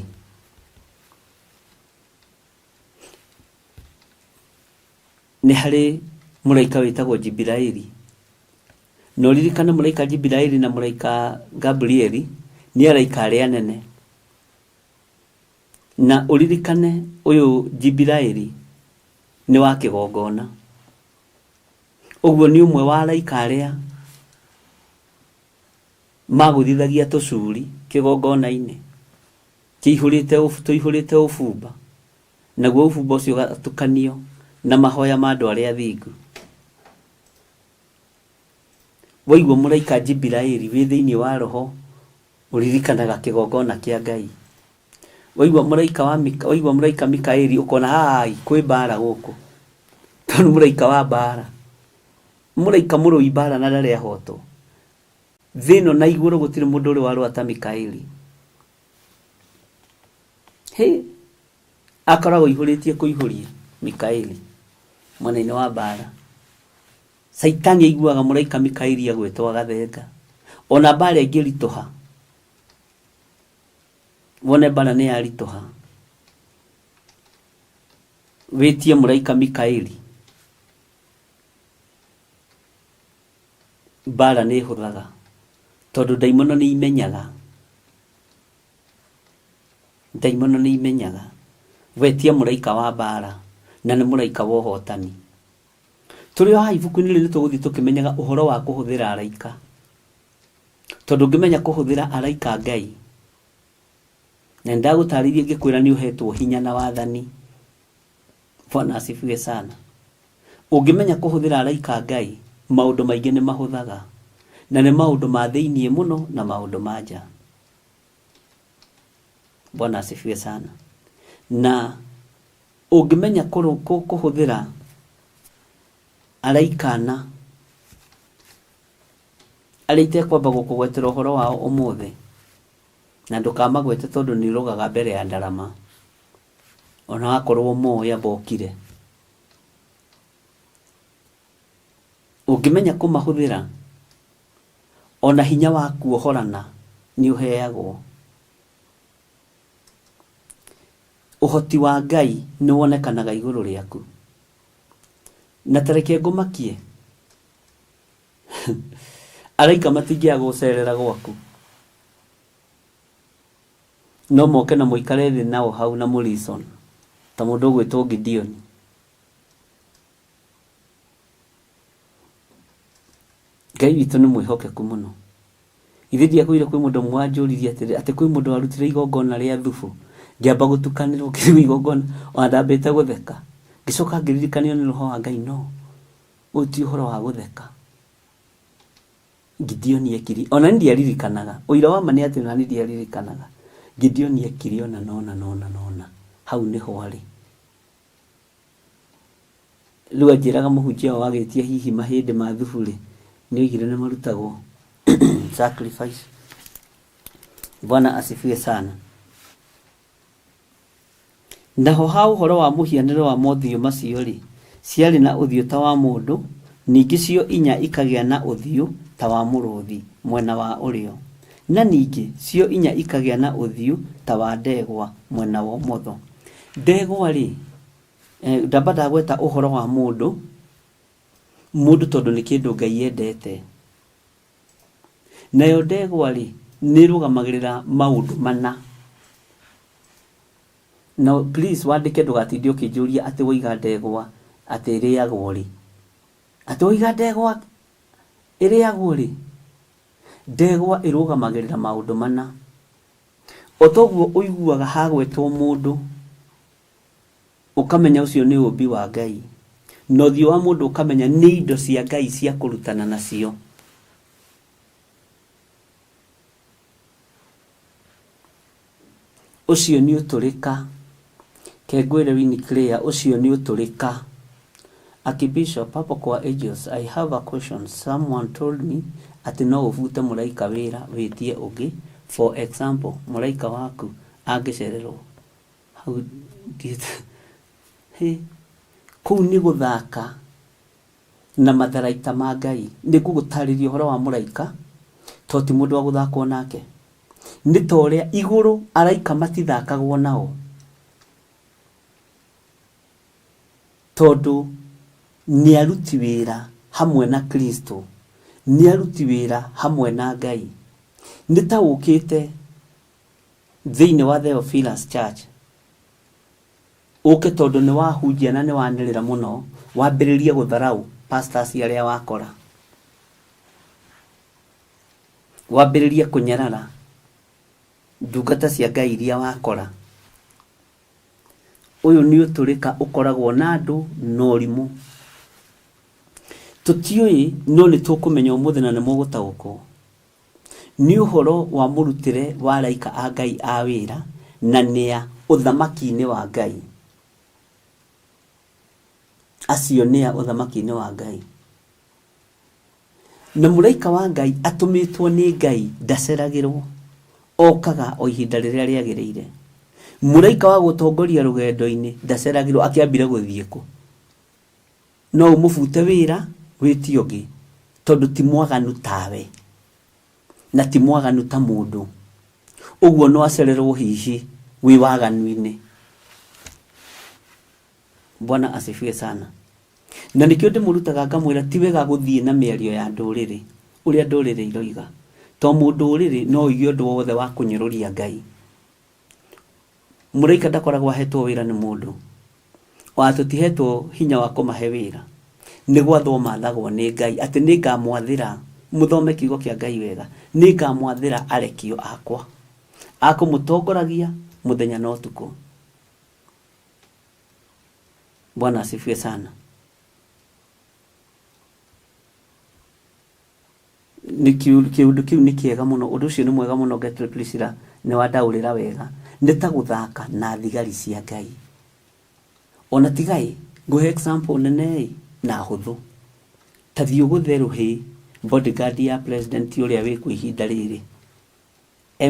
Nĩ harĩ mũraika wĩtagwo Jibraili. Na ũririkane mũraika Jibraili na mũraika Gabrieli nĩ araika arĩa anene. Na ũririkane ũyũ Jibraili nĩ wa kĩgongona. Ũguo nĩ ũmwe wa araika arĩa magũthithagia tũcuri kĩgongona-inĩ tũihũrĩte ũbumba, naguo ũbumba ũcio ũgatukanio na mahoya ma andũ arĩa athingu. Waigua mũraika Jibraili wĩ thĩiniĩ wa roho, ũririkanaga kĩgongona kĩa Ngai. Waigua mũraika Mikaeli ũkona hai kwĩ mbara gũkũ, tondũ mũraika wa mbara, mũraika mũrũi mbara na ndarĩ ahotwo. Thĩ ĩno na igũrũ gũtirĩ mũndũ ũrĩ warũa ta Mikaeli. Akoragwo ihũrĩtie kũihũria Mikaeli mwena-inĩ wa mbara. Saitani aiguaga mũraika Mikaeli agwĩtwo agathenga. Ona mbara ĩngĩritũha, wone mbara nĩ yaritũha, wĩtie mũraika Mikaeli, mbara nĩ hũthaga, tondũ ndaimono nĩ imenyaga. Ndaimono nĩ imenyaga. Wetia mũraika wa mbara, na nĩ mũraika wa ũhotani. Tũrĩ o ibuku-inĩ rĩrĩ tũgũthiĩ tũkĩmenyaga ũhoro wa kũhũthĩra araika. Tondũ ũngĩmenya kũhũthĩra araika Ngai, na ndagũtarĩria ngĩkwĩra nĩ ũhetwo hinya na wathani. Bwana asifiwe sana. Ũngĩmenya kũhũthĩra araika Ngai, maũndũ maingĩ nĩ mahũthaga, na nĩ maũndũ ma thĩiniĩ mũno na maũndũ ma nja. Bwana asifiwe sana. Na ũngĩmenya kũhũthĩra araikana arĩa itekwamba gũkũgwetera ũhoro wao ũmũthĩ, na ndũkamagwete tondũ nĩ ũrogaga mbere ya ndarama, ona wakorwo moya bokire. Ũngĩmenya kũmahũthĩra, ona hinya wa kuohorana nĩ ũheagwo. Ũhoti wa Ngai nĩ wonekanaga igũrũ rĩaku. Na tareke ngũmakie, araika matingĩaga gũcerera gwaku, no moke na mũikare thĩ nao hau na mũlison ta mũndũ ũgwĩtwo Gideon. Ngai witũ nĩ mwĩhokeku mũno. Ithe ndiakwĩire kwĩ mũndũ mwanjũririe atĩ kwĩ mũndũ warutire igongona rĩa thubu, ngĩamba gũtukanĩrwo kĩrĩu igongona, ona ndambĩte gũtheka, ngĩcoka ngĩririkanio nĩ Roho wa Ngai, no ũyũ ti ũhoro wa gũtheka. Gideon ekiri, ona ndiaririkanaga, ũira wa ma nĩ atĩ ona ndiaririkanaga. Gideon ekiri ona nona hau nĩho arĩ. Rĩu anjĩraga mũhunjia wagĩtia hihi mahĩndĩ ma thubu-rĩ, nĩ oigire nĩ marutagwo sacrifice. Bwana asifiwe sana. Naho ha ũhoro wa mũhianĩre wa mothiũ macio-rĩ, ciarĩ na ũthiũ ta wa mũndũ, ningĩ cio inya ikagĩa na ũthiũ ta wa mũrũthi mwena wa ũrĩo, na ningĩ cio inya ikagĩa na ũthiũ ta wa ndegwa mwena wa ũmotho. Ndegwa-rĩ, ndamba ndagweta ũhoro wa mũndũ tondũ nĩ kĩndũ Ngai endete. Nayo ndegwa-rĩ, nĩ ĩrũgamagĩrĩra maũndũ mana. Now please wandĩke ndũgatinde ũkĩnjũria atĩ woiga ndegwa atĩ ĩrĩagwo-rĩ. Atĩ woiga ndegwa ĩrĩagwo-rĩ, ndegwa ĩrũgamagĩrĩra maũndũ mana. O toguo ũiguaga hagwetwo mũndũ, ũkamenya ũcio nĩ ũmbi wa Ngai, na ũthiũ wa mũndũ ũkamenya nĩ indo cia Ngai cia kũrutana nacio. Ũcio nĩ ũtũrĩka. Kengwĩre Winnie Claire, ũcio nĩ ũtũrĩka. Archbishop, hapo kwa Angels, I have a question. Someone told me atĩ no ũbute mũraika wĩra wĩtie ũngĩ. For example, mũraika waku angĩcererwo. Hau kũu nĩ gũthaka na matharaita ma Ngai. Nĩ gũgũtarĩria ũhoro wa mũraika, to ti mũndũ wa gũthakwo nake. Nĩ ta ũrĩa igũrũ araika matithakagwo nao, tondũ nĩ aruti wĩra hamwe na Kristo, nĩ aruti wĩra hamwe na Ngai. Nĩ ta ũkĩte thĩinĩ wa Theophilus Church, ũke tondũ nĩ wahunjia na nĩ wanĩrĩra mũno, wambĩrĩrie gũtharau pastors arĩa wakora, wambĩrĩrie kũnyarara ndungata cia Ngai iria wakora. Ũyũ nĩ ũtũrĩka ũkoragwo na andũ na ũrimũ. Tũtiũĩ, no nĩ tũkũmenya ũmũthĩ na nĩ mũgũtaũkwo. Nĩ ũhoro wa mũrutĩre wa araika a Ngai a wĩra, na nĩa ũthamaki-inĩ wa Ngai. Acio nĩa ũthamaki-inĩ wa Ngai. Na mũraika wa Ngai atũmĩtwo nĩ Ngai ndaceragĩrwo, okaga o ihinda rĩrĩa rĩagĩrĩire. Mũraika wa gũtongoria rũgendo-inĩ ndaceragĩrwo akĩambire gũthiĩ kũ. No ũmũbute wĩra wĩtie ũngĩ, tondũ ti mwaganu tawe na ti mwaganu ta mũndũ. Ũguo no acererwo hihi wĩ waganu-inĩ. Bwana asifiwe sana. Na nĩkĩo ndĩmũrutaga ngamwĩra ti wega gũthiĩ na mĩario ya ndũrĩrĩ ũrĩa ndũrĩrĩ iroiga, to mũndũ ũrĩrĩ no oige ũndũ wothe wa kũnyũrũria Ngai. Mũraika ndakoragwo ahetwo wĩra nĩ mũndũ, o tũtihetwo hinya wa kũmahe wĩra, nĩ gwathwo mathagwo nĩ Ngai atĩ nĩ ngamwathĩra. Mũthome kiugo kĩa Ngai wega, nĩ ngamwathĩra arekio akwa, akũmũtongoragia mũthenya na ũtukũ. Bwana asifiwe sana. Kĩũndũ kĩu nĩ kĩega mũno, ũndũ ũcio nĩ mwega mũno. Gertrude Priscilla nĩ wandaũrĩra wega, nĩ ta gũthaka na thigari cia Ngai. Ona tigai ngũhe example nene na hũthũ. Ta thiĩ ũgũtherũhĩ bodyguard ya president ũrĩa wĩ kwa ihinda rĩrĩ,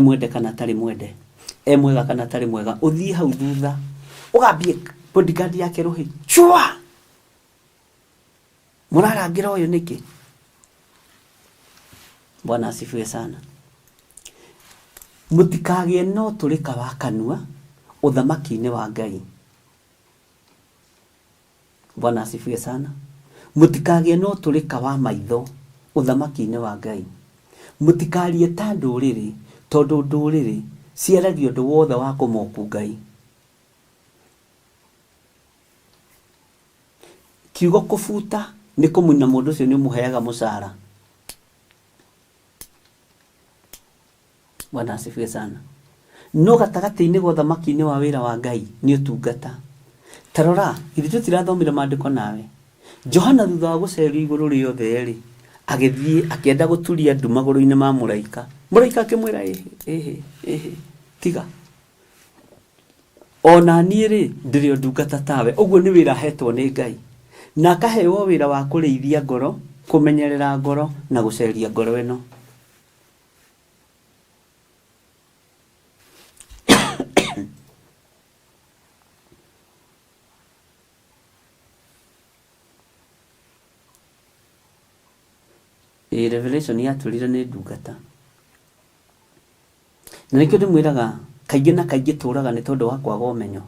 mwende kana tarĩ mwende, mwega kana tarĩ mwega, ũthiĩ hau thutha ũgambie bodyguard yake rũhĩ, chua mũrarangĩra ũyũ nĩkĩ? Bwana asifiwe sana. Mutikagie no turika wa kanua uthamaki-ini wa Ngai. Bwana asifiwe sana. Mutikagie no turika wa maitho uthamaki-ini wa Ngai. Mutikarie ta nduriri tondu nduriri ciaragio ndu wothe wa kumoku Ngai. Kiugo kufuta ni kumuna mundu ucio ni umuheaga mucara. Bwana asifiwe sana. No gatagati-ini gwa thamaki-ini wa wira wa Ngai ni utungata. Tarora, ithu tutirathomire maandiko nawe. Johana thutha wa gucerio iguru riothe ri agithie akienda guturia ndu maguru-ini ma muraika. Muraika akimwira tiga. Ona nie ri ndiri ndungata tawe. Uguo ni wira hetwo ni Ngai. Na akaheo wira wa kureithia ngoro, kumenyerera ngoro na guceria ngoro ino. Revelation ya turire ni ndungata. Na nikio ndimwiraga kaingi na kaingi turaga ni tondu wa kwaga umenyo.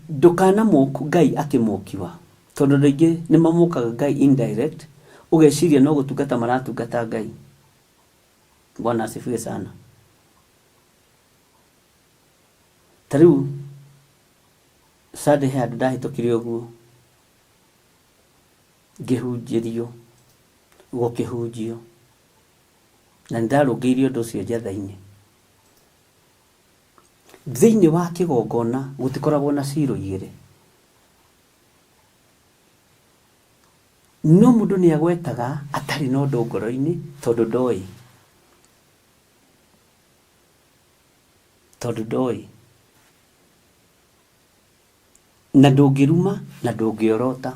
Ndukana moku Ngai akimokiwa. Tondu ringi ni mamukaga Ngai indirect, ugeciria no gutungata maratungata Ngai. Bwana asifiwe sana. Tariu sade handu ndahitũkire ũguo ngĩhunjĩrio gũkĩhunjio na ndarũngĩirio ũndũ ũcio njatha-inĩ. Thĩinĩ wa kĩgongona gũtikoragwo na ciro igĩrĩ. No mũndũ nĩ agwetaga atarĩ na ũndũ ngoro-inĩ tondũ ndoĩ. Na ndũngĩruma na ndũngĩorota.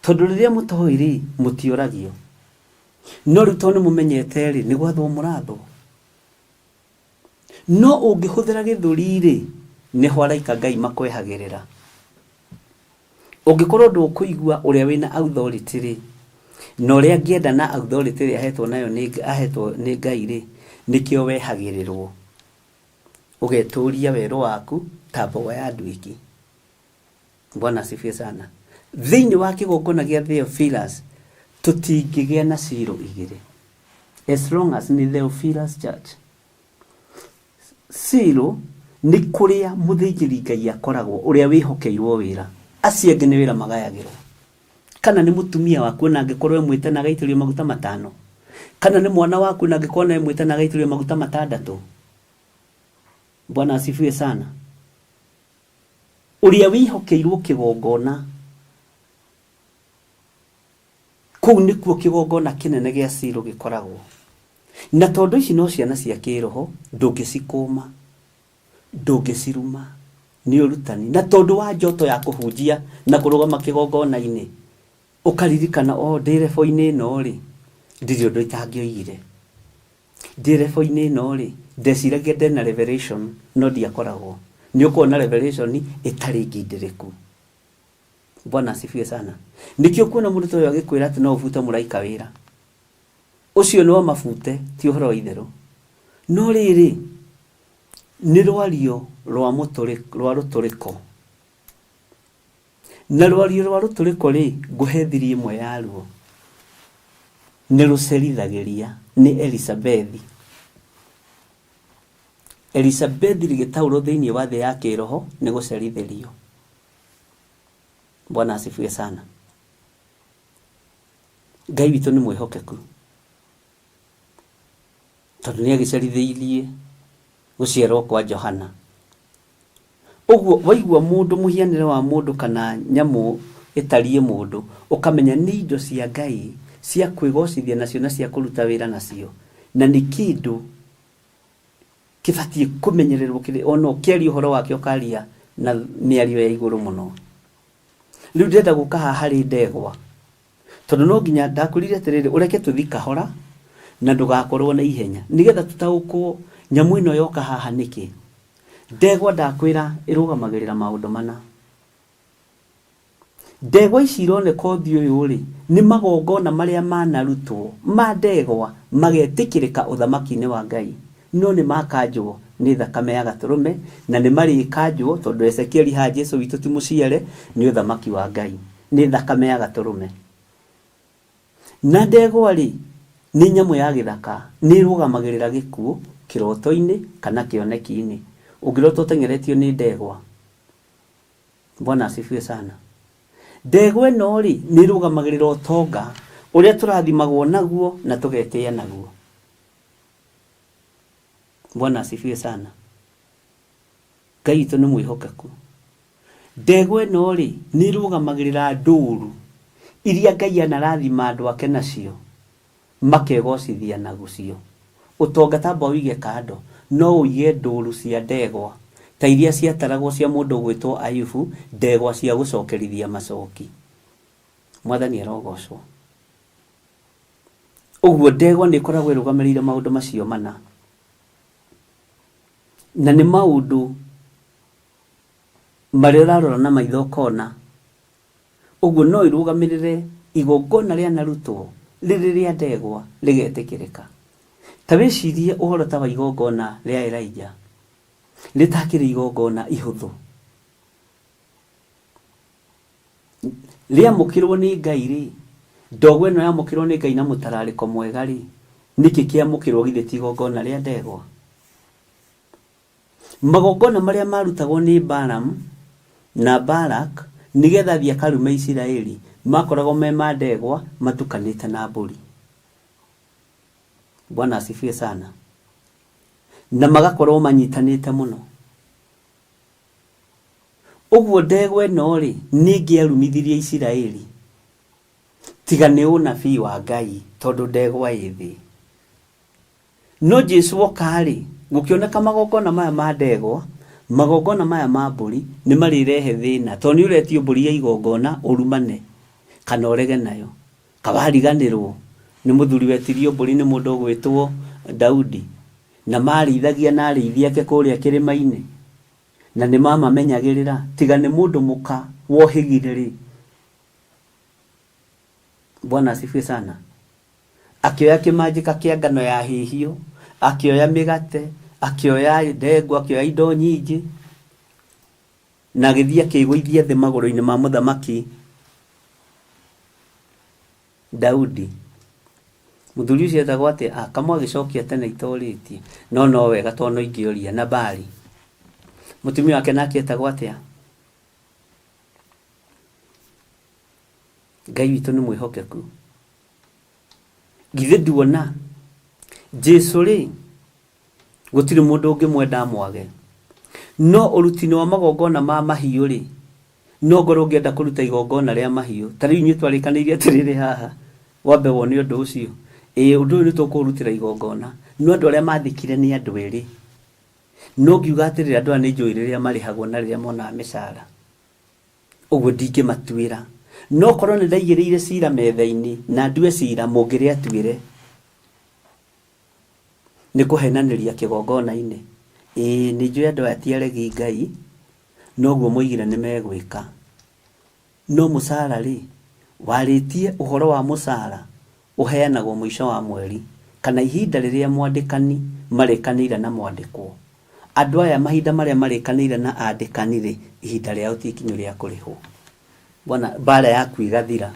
Tondu riria mutoĩ ri mutioragio. No rĩu tondũ mũmenyete ri nĩ gwathwo mũrathwo. No ũngĩhũthĩra gĩthũri ri nĩ hwaraika Ngai makwehagĩrĩra. Ũngĩkorwo ndũkũigua ũrĩa wĩna authority ri na ũrĩa angĩenda na authority ri ahetwo nayo nĩ Ngai ri nĩkĩo wehagĩrĩrwo. Ũgetũria werũ waku ta mboga ya ndwiki. Bwana asifiwe sana. Thĩinĩ wa kĩgongona gĩa Theophilus tũtingĩgĩa na ciro igĩrĩ. As long as ni Theophilus Church. Ciro nĩ kũrĩa mũthĩnjĩri Ngai akoragwo ũrĩa wĩhokeirwo wĩra. Acio angĩ nĩ wĩra magayagĩrwo. Kana nĩ mũtumia waku na angĩkorwo mwĩte na gaitĩrio maguta 5. Kana nĩ mwana waku na angĩkorwo na mwĩte na gaitĩrio maguta 6. Bwana asifiwe sana. Ũrĩa wĩhokeirwo kĩgongona kũu nĩkuo kĩgongona kĩnene gĩa Ciro gĩkoragwo. Na tondũ ici no ciana cia kĩroho, ndũngĩcikũma, ndũngĩciruma, nĩ ũrutani. Na tondũ wa njoto ya kũhunjia na kũrũgama kĩgongona-inĩ, ũkaririkana ndĩ rebo-inĩ ĩno rĩ, ndirĩ ũndũ itangĩoigire. Ndĩ rebo-inĩ ĩno rĩ, ndeciragia ndĩ na revelation no ndiakoragwo. Nĩ ũkorwo na revelation ĩtarĩ ngindĩrĩku. Bwana asifiwe sana. Nikio kuona mũndũ toyo agĩkwĩra atĩ no ũbute mũraika wĩra. Ũcio no mabute ti ũhoro wa itherũ. No rĩrĩ nĩ rwario rwa rũtũrĩko. Na rwario rwa rũtũrĩko rĩ ngũhe thiri ĩmwe yaruo. Nĩ rũcerithagĩria nĩ Elizabeth. Elizabeth rĩgĩtaũrwo thĩinĩ wa thĩ ya kĩroho nĩ gũcerithĩrio. Bwana asifiwe sana. Ngai witũ nĩ mwĩhokeku. Tondũ nĩ agĩcerithĩirie gũciarwo kwa Johana. Ũguo waigua mũndũ mũhianĩre wa mũndũ kana nyamũ ĩtariĩ mũndũ, ũkamenya nĩ indo cia Ngai cia kwĩgocithia nacio na cia kũruta wĩra nacio. Na nĩ kĩndũ kĩbatiĩ kũmenyererwo ono kĩaria ũhoro wake ũkaria na mĩario ya igũrũ mũno. Rĩu ndĩrenda gũka haha harĩ ndegwa. Tondũ no nginya ndakwĩrire atĩrĩrĩ ũreke tũthi kahora na ndũgakorwo na ihenya. Nĩgetha tũtaũkwo nyamũ ĩno yoka haha nĩkĩ. Ndegwa ndakwĩra ĩrũgamagĩrĩra maũndũ mana. ndegwa ici ironeka ũthiũ ũyũ rĩ nĩ magongona marĩa manarutwo ma ndegwa magetĩkĩrĩka ũthamaki-inĩ wa Ngai, no nĩ makanjwo nĩ thakame ya gatũrũme, na nĩ marĩkanjwo tondũ Ezekieli ha Jesu witũ ti mũciare nĩ ũthamaki wa Ngai, nĩ thakame ya gatũrũme. Na ndegwa rĩ nĩ nyamũ ya gĩthaka, nĩ ĩrũgamagĩrĩra gĩkuũ kĩroto-inĩ kana kĩoneki-inĩ. Ũngĩrota ũteng'eretio nĩ ndegwa, Bwana asifiwe sana. Ndegwa ĩno rĩ nĩ ĩrũgamagĩrĩra ũtonga ũrĩa tũrathimagwo naguo na tũgetĩĩa naguo. Bwana asifiwe sana. Ngai witũ nĩ mwĩhokeku. Ndegwa ĩno rĩ nĩ ĩrũgamagĩrĩra ndũũru iria Ngai anarathima andũ ake nacio makegocithia nagucio. Ũtonga tamba ũige kando, no ũige ndũũru cia ndegwa ta iria ciataragwo cia mũndũ gwĩtwo Ayubu, ndegwa cia gũcokerithia macoki. Mwathani arogocwo. Ũguo ndegwa nĩ ĩkoragwo ĩrũgamĩrĩire maũndũ macio mana, na nĩ maũndũ marĩa ũrarora na maitho ũkona. Ũguo no ĩrũgamĩrĩre igongona rĩa narutwo rĩrĩ rĩa ndegwa rĩgetĩkĩrĩka. Ta wĩcirie ũhoro ta wa igongona rĩa Elijah rĩtakĩrĩ igongona ihũthũ, rĩamũkĩrwo nĩ Ngai rĩ, ndogo ĩno yamũkĩrwo nĩ Ngai na mũtararĩko mwega rĩ, nĩkĩ kĩamũkĩrwo githĩ ti igongona rĩa ndegwa? Magongona marĩa marutagwo nĩ Balaam na Balak nĩgetha thiĩ akarume Isiraeli makoragwo me ma ndegwa matukanĩte na mbũri. Bwana asifiwe sana. Na magakorwo manyitanĩte mũno. Ũguo ndegwa ĩno rĩ nĩngĩarumithirie Isiraeli, tiga nĩ ũnabii wa Ngai tondũ ndegwa ĩthĩ. No Jesu oka rĩ gũkĩoneka magongona maya ma ndegwa, magongona maya ma mbũri nĩ marĩrehe thĩna, tondũ nĩ ũretio mbũri ya igongona ũrumane kana ũrege nayo, kawariganĩrwo nĩ mũthuri wetirio mbũri nĩ mũndũ ũgwĩtwo Daudi, na marĩithagia na arĩithi ake kũrĩa kĩrĩma-inĩ, na nĩ mamamenyagĩrĩra, tiga nĩ mũndũ mũka wohĩgire rĩ. Bwana asifiwe sana. Akĩoya kĩmanjĩka kĩa ngano ya hĩhio, akĩoya mĩgate, akĩoya ndengwa, akĩoya indo nyingĩ, na agĩthiĩ akĩgũithia thĩ magũrũ-inĩ ma mũthamaki Daudi. Mũthuri ũcio etagwo atĩ kamwe agĩcokia tene itorĩtie, no wega tondũ no ingĩoria na Bali. Mũtumia wake nake etagwo atĩa? Ngai witũ nĩ mwĩhokeku. Githĩ nduona Jesu rĩ gũtirĩ mũndũ ũngĩmwenda mwage, no ũruti-inĩ wa magongona ma mahiũ rĩ no ngorwo ngĩenda kũruta igongona rĩa mahiũ. Ta rĩu inyuĩ twarĩkanĩirie atĩrĩrĩ haha, wambe wone ũndũ ũcio. Ũndũ ũyũ nĩ tũkũrutĩra igongona, no andũ arĩa mathikire nĩ andũ erĩ. No ngiuga atĩrĩrĩ, andũ aya nĩ njũĩ rĩrĩa marĩhagwo na rĩrĩa monaga mĩcara, ũguo ndingĩmatuĩra. No korwo nĩ ndaigĩrĩire cira metha-inĩ na ndue cira, mũngĩrĩ atuĩre. Nĩ kũhenanĩria kĩgongona-inĩ. Nĩ njũĩ andũ aya ti aregi Ngai, noguo moigire nĩ megwĩka. No mũcara rĩ, warĩtie ũhoro wa mũcara ũheanagwo mũico wa mweri kana ihinda rĩrĩa mwandĩkani marĩkanĩire na mwandĩkwo. Andũ aya mahinda marĩa marĩkanĩire na andĩkani rĩ, ihinda rĩao ti ikinyu rĩa kũrĩhwo. Bwana, mbara yaku igathira,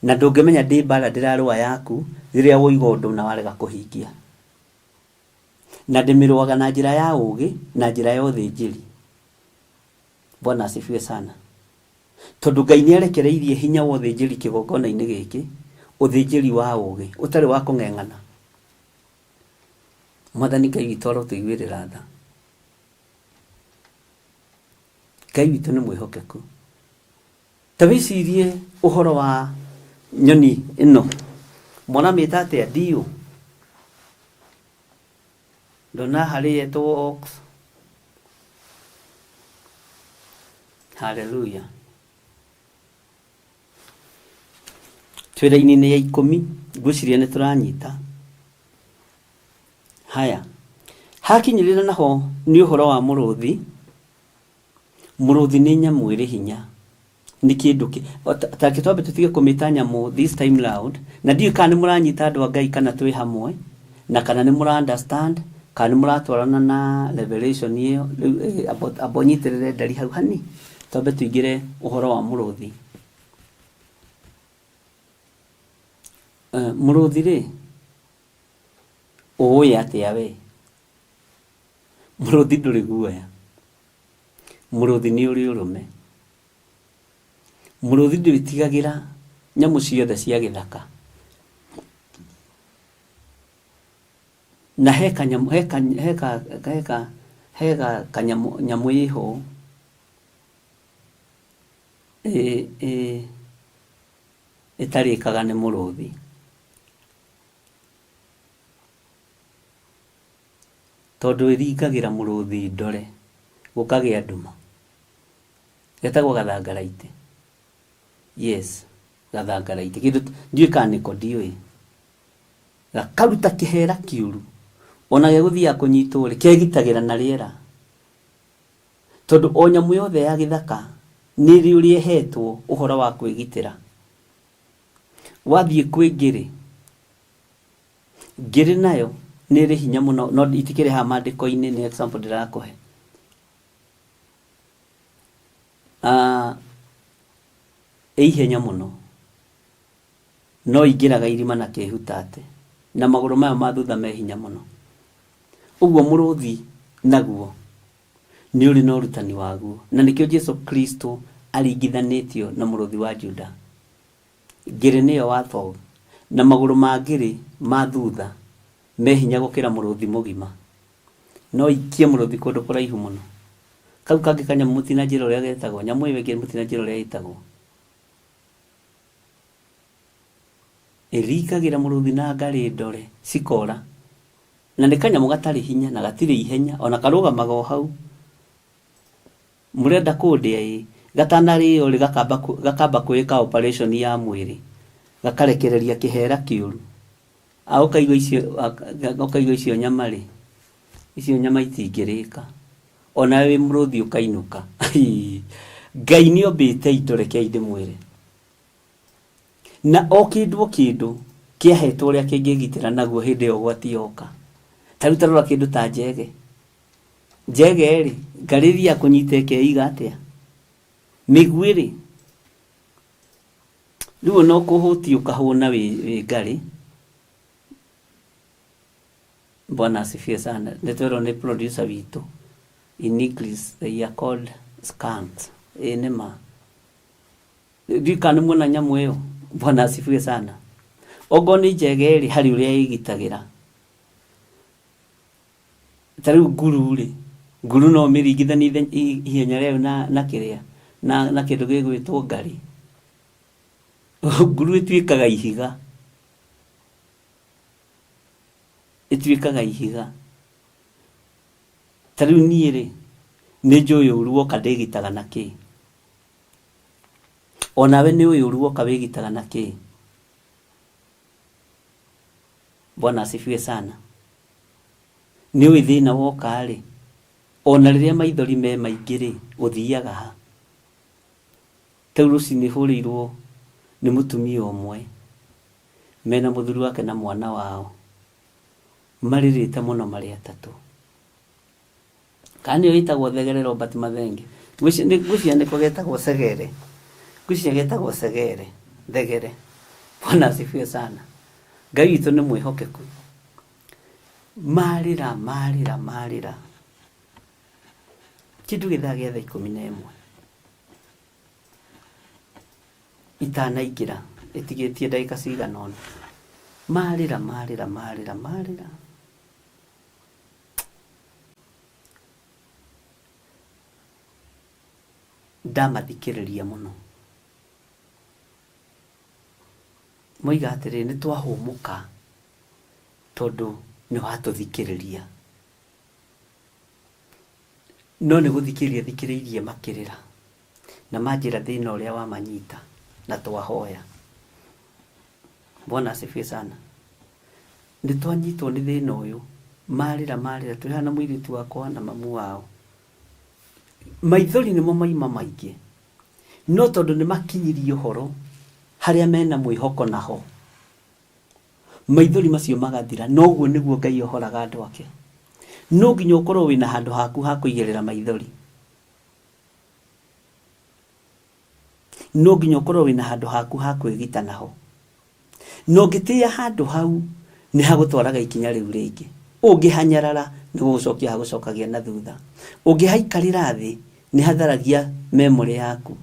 na ndũngĩmenya ndĩ mbara ndĩrarũa yaku rĩrĩa woiga ũndũ na warega kũhingia. Na ndĩmĩrũaga na njĩra ya ũũgĩ na njĩra ya ũthĩnjĩri. Bwana asifiwe sana. Tondũ Ngai nĩ arekereirie hinya wa ũthĩnjĩri kĩgongona-inĩ gĩkĩ, ũthĩnjĩri wa ũũgĩ ũtarĩ wa kũng'eng'ana. Mwathani Ngai witũ arotũiguĩrĩra tha. Ngai witũ nĩ mwĩhokeku. Ta wĩcirie ũhoro wa nyoni ĩno, mwana mĩta atĩa? Ndiũ. Ndona harĩ yetwo ox. Hallelujah. Twĩra-inĩ ya 10 ngwĩciria nĩ tũranyita. Haya, hakinyĩrĩra naho nĩ ũhoro wa mũrũthi. Mũrũthi nĩ nyamũ ĩrĩ hinya, ni kindu ki take twambe tutige kumitanya mu this time round na ndiyo kana muranyita andu Ngai kana twi hamwe na kana ni mura understand kana muratwarana na revelation iyo abonyitirire ndari hau hani twambe tuigire uhoro wa muruthi. Muruthi ri oya atia we muruthi nduri guoya muruthi ni uri urume muruthi ndwitigagira nyamu ciothe cia githaka na heka kanyamu iho itarikaga ni muruthi tondu iringagira muruthi ndore gukagia nduma getagwo gathangaraite. Yes, gathangaraite kindu ndiye kaniko ndiwe gakaruta kihera kiuru ona geguthia kunyitwo ri kegitagira na riera tondu onyamu yothe ya githaka ni riuri ehetwo uhoro wa kwigitira. Wathie kwi ngiri nayo ni ri hinya muno no itikire ha mandiko-ini ni example ndirakuhe. Ihenya muno no ingiraga irima na kehutate na maguru mayo ma thutha me hinya muno. Uguo muruthi naguo ni uri no rutani waguo na nikio Jesu Kristo aringithanitio na muruthi wa Juda. Ngiri niyo watho na maguru ma ngiri ma thutha me hinya gukira muruthi mugima no ikie muruthi kundu kuraihu muno. Kau kangi kanya mutina njira uria getagwo nyamu iwe ngi mutina njira uria itagwo irikagira muruthi na ngari ndore cikora na ni kanyamu gatari hinya na gatire ihenya ona karugamaga hau murenda kundia gatanari uri gakamba kuika operation ya mwiri gakarekereria kihera kiuru au kaigwa icio nyamari icio nyama itingirika ona we muruthi ukainuka. Ngai ni ombite itore kia inde mwiri na kindu kiahetwo uria kingigitira naguo hindi yo gwati yoka. Tarutarora kindu ta njege ri ngariria kunyite keiga atia migwiri riu no kuhuti ukahuna we ngari. Bwana asifiwe sana. Netero ni producer witu in English they are called skunks enema dikani muna nyamu eyo. Bwana asifiwe sana. Ogoni njegeri hari uria igitagira tariu nguru no miringithani ihenya rĩu na kiria na kindu gigwitwo ngari nguru itwikaga ihiga tariu niire ni njuyu uruo kadigitaga na ki onawe ni uyu uruo kabigitaga na ki. Bwana asifiwe sana. Ni uyu thina woka ri ona riria maithori me maingiri uthiaga ha tauruci ni hurirwo ni mutumia umwe mena muthuri wake na mwana wao maririte muno mari atatu kani yoitagwo thegere Robert Mathenge gwiciya niko getagwo segere gwiciya getagwo segere thegere. Bwana asifiwe sana. Ngai witũ nĩ mwĩhokeku. Marĩra kindu githaa gĩa thaa 11 itanaingira itigitie ndagika cigana ona marĩra ndamathikĩrĩria muno moiga atĩrĩ nĩ twahũmũka tondu nĩ watũthikĩrĩria no nĩ gũthikĩrĩirie makĩrĩra na manjĩra thĩna ũrĩa wamanyita na twahoya. Bwana asifiwe sana. Nĩ twanyitwo nĩ thĩna ũyũ marĩra twĩhana mũirĩtu wakwa na mamu wao maithori nĩmo maima maingĩ no tondu ni makinyirie horo haria mena mwihoko naho maithori macio magathira noguo niguo Ngai ohoraga andu ake no nginya ukorwo wina handu haku ha kuigerera maithori no nginya ukorwo wina handu haku ha kwigita naho no ngitia handu hau ni hagutwaraga ikinya riu ringi ungihanyarara ni gucokia hagucokagia na thutha ungihaikariira thi ni hatharagia memory yaku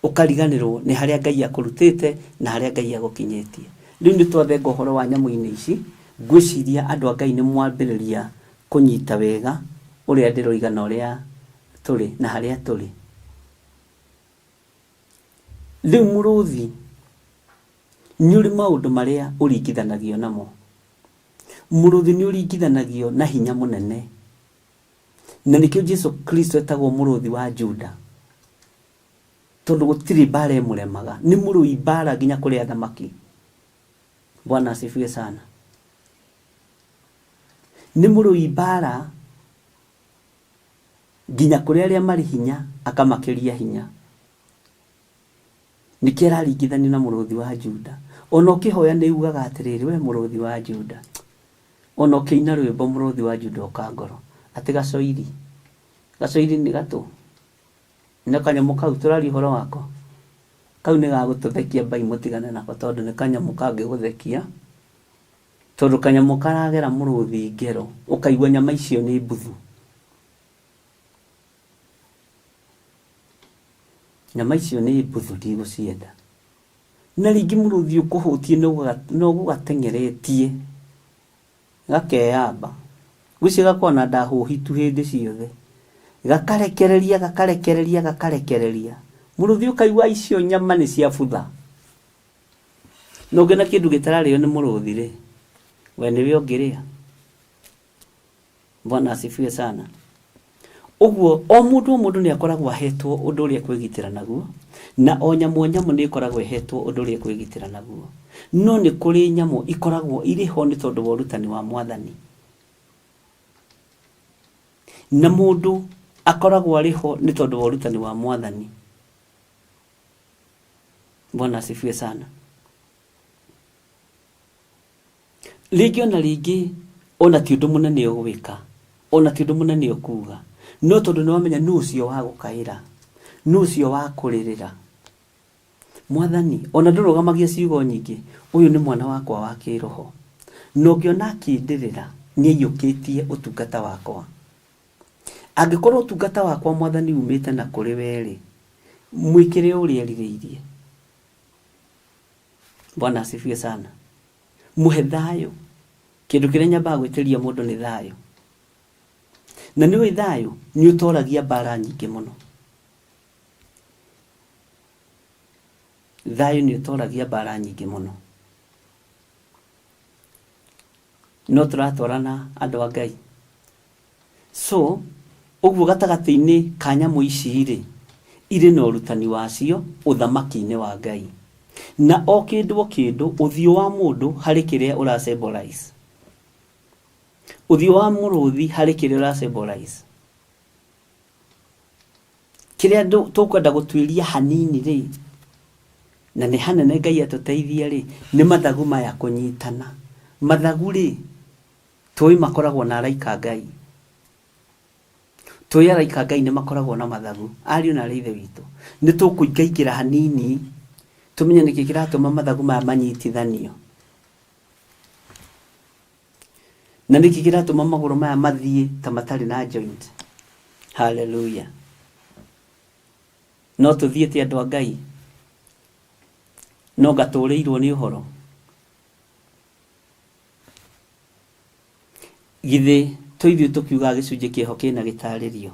ukariganirwo ni haria Ngai akurutite na haria Ngai agukinyitie riu ni twathenga horo wa nyamu-ini ici ngwiciria andu a Ngai ni mwambiriria kunyita wega uria ndiroiga na uria turi na haria turi riu muruthi ni uri maundu maria uringithanagio namo muruthi ni uringithanagio na hinya munene na nikio Jesu Kristo etagwo muruthi wa Juda tondu gutiri bare muremaga ni murui bara ginya kuri athamaki. Bwana asifiwe sana. Ni murui bara ginya kuri aria mari hinya akamakiria hinya nikira ringithani na muruthi wa Juda ona ukihoya ni ugaga atiriri we muruthi wa Juda ona ukiina rwimbo muruthi wa Juda ukangoro ati gacoiri ni gato na kanyamu kau turari horo wako kau ni gagututhekia bai mutigane nako tondu ni kanyamu kangiguthekia tondu kanyamu karagera muruthi ngero ukaigwa nyama icio ni mbuthu nyama icio ni mbuthu ndigucienda na ringi muruthi ukuhutie no gugatengeretie gakeyamba guciga kona ndahuhitu hindi ciothe gakarekereria muruthi ukaigwa icio nyama ni cia butha no ngena kindu gitarario ni muruthi ri we niwe ongiria. Bwana asifiwe sana. Uguo o mundu ni akoragwo ahetwo undu uria kwigitira naguo na o nyamu ni ikoragwo ihetwo undu uria kwigitira naguo no ni kuri nyamu ikoragwo iri ho ni tondu wa urutani wa Mwathani na mundu akoragwo ari ho ni tondu wa urutani wa Mwathani. Bwana asifiwe sana. Ligio na ligi ona ti undu munene ugwika ona ti undu munene ukuga no tondu ni wamenya nucio wa gukaira nucio wa kuririra Mwathani ona ndurugamagia ciugo nyingi uyu ni mwana wakwa wa kiroho no ngiona kindirira ni yukitie utungata wakwa angikorwo utungata wakwa Mwathani umite na kuri weri mwikire uri eririirie. Bwana asifiwe sana. Muhe thayo kindu kiria nyamba gwitiria mundu ni thayo na niwe thayo ni utoragia bara nyingi muno thayo ni utoragia bara nyingi muno no turatwarana andu a Ngai so uguo gatagati-ini ka nyamu ici ri iri na urutani wacio uthamaki-ini wa Ngai na o kindu uthio wa mundu hari kiria ura symbolize uthio wa muruthi hari kiria ura symbolize kiria tukwenda gutwiria hanini ri na ni hanene Ngai atuteithia ri ni mathagu maya kunyitana mathagu ri tui makoragwo na araika Ngai tui araika Ngai ni makoragwo na mathagu ariu na rithe witu ni tukuingaingira hanini tumenya niki kiratuma mathagu maya manyitithanio na niki kiratuma maguru maya mathie ta matari na joint. Hallelujah. No tuthiete andu a Ngai no gaturirwo ni uhoro githe tuithio tukiuga gicunje kieho kina gitaririo.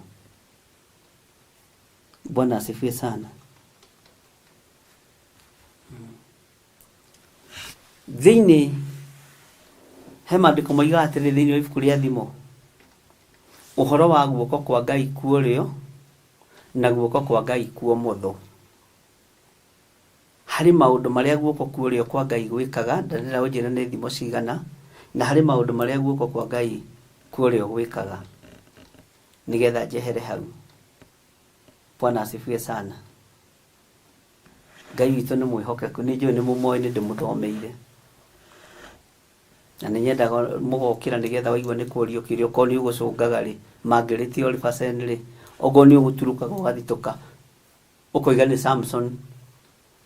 Bwana asifiwe sana. Thiini he maandiko moiga atiri thiini wa ibuku ria thimo uhoro wa guoko kwa Ngai kuorio na guoko kwa Ngai kuomotho hari maundu maria guoko kuorio kwa Ngai gwikaga ndarira unjira ni thimo cigana na hari maundu maria guoko kwa Ngai kuorio gwikaga nigetha jehere hau. Bwana asifiwe sana. Ngai witũ nĩ mwĩhokeku, nĩ njũĩ nĩ mũmoĩ nĩ ndĩmũthomeire, na nĩ nyendaga mũgokĩra nĩgetha waigua nĩ kũũrio kĩũria, okorwo nĩ ũgũcũngaga rĩ, mangĩrĩtie Oliver rĩ, okorwo nĩ ũgũturukaga ũgathitũka ũkoiga nĩ Samson,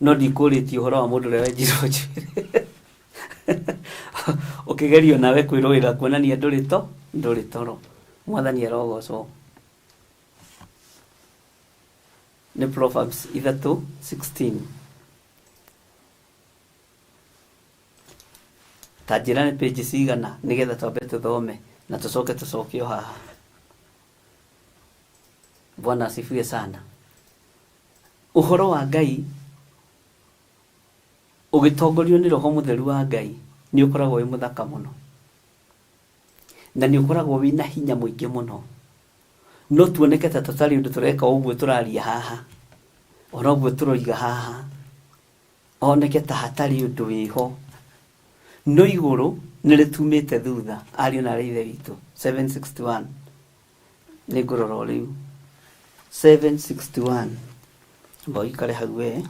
no ndikũrĩtie ũhoro wa mũndũ ũrĩa wenjirwo njuĩrĩ ũkĩgerio nawe kwĩrũĩra kuonania ndũrĩ toro. Mwathani arogocwo. Nĩ Proverbs 3:16. Ta njĩra nĩ page cigana nĩgetha twambe tũthome na tũcoke o haha. Bwana asifiwe sana. Ũhoro wa Ngai ũgĩtongorio nĩ Roho Mũtheru wa Ngai nĩ ũkoragwo wĩ mũthaka mũno, na nĩ ũkoragwo wĩ na hinya mũingĩ mũno. No tuoneke ta tũtarĩ ũndũ tũreka ũguo tũraria haha, ona ũguo tũroiga haha, oneke ta hatarĩ ũndũ wĩho, no igũrũ nĩ rĩtumĩte thutha. Ariũ na ithe witũ 761 nĩ ngũrora o rĩu 761 mboi kare hau we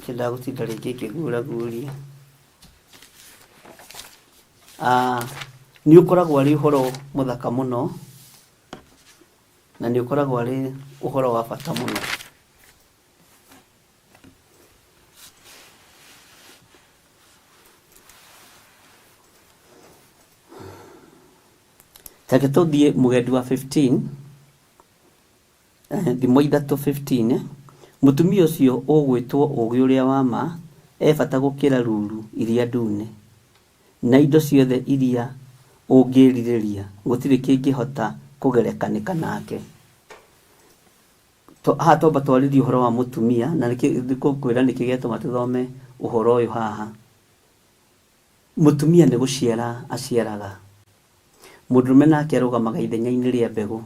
kĩnda gũtinda rĩngĩ kĩguraguria. Nĩ ũkoragwo arĩ ũhoro mũthaka mũno, na nĩ ũkoragwo arĩ ũhoro wa bata mũno. Take tũthiĩ mũgendi wa 15, thimo 3:15. Mũtumia ũcio ũgwĩtwo ũũgĩ ũrĩa wa ma bata gũkĩra ruru iria ndune, na indo ciothe iria ũngĩrirĩria gũtirĩ kĩngĩhota kũgerekanĩka nake. Haha twamba twarĩrie ũhoro wa mũtumia, na nĩkwĩra nĩkĩ gĩatũma tũthome ũhoro ũyũ haha. Mũtumia nĩ gũciara aciaraga, mũndũrũme nake arũgamaga ithenya-inĩ rĩa mbegũ.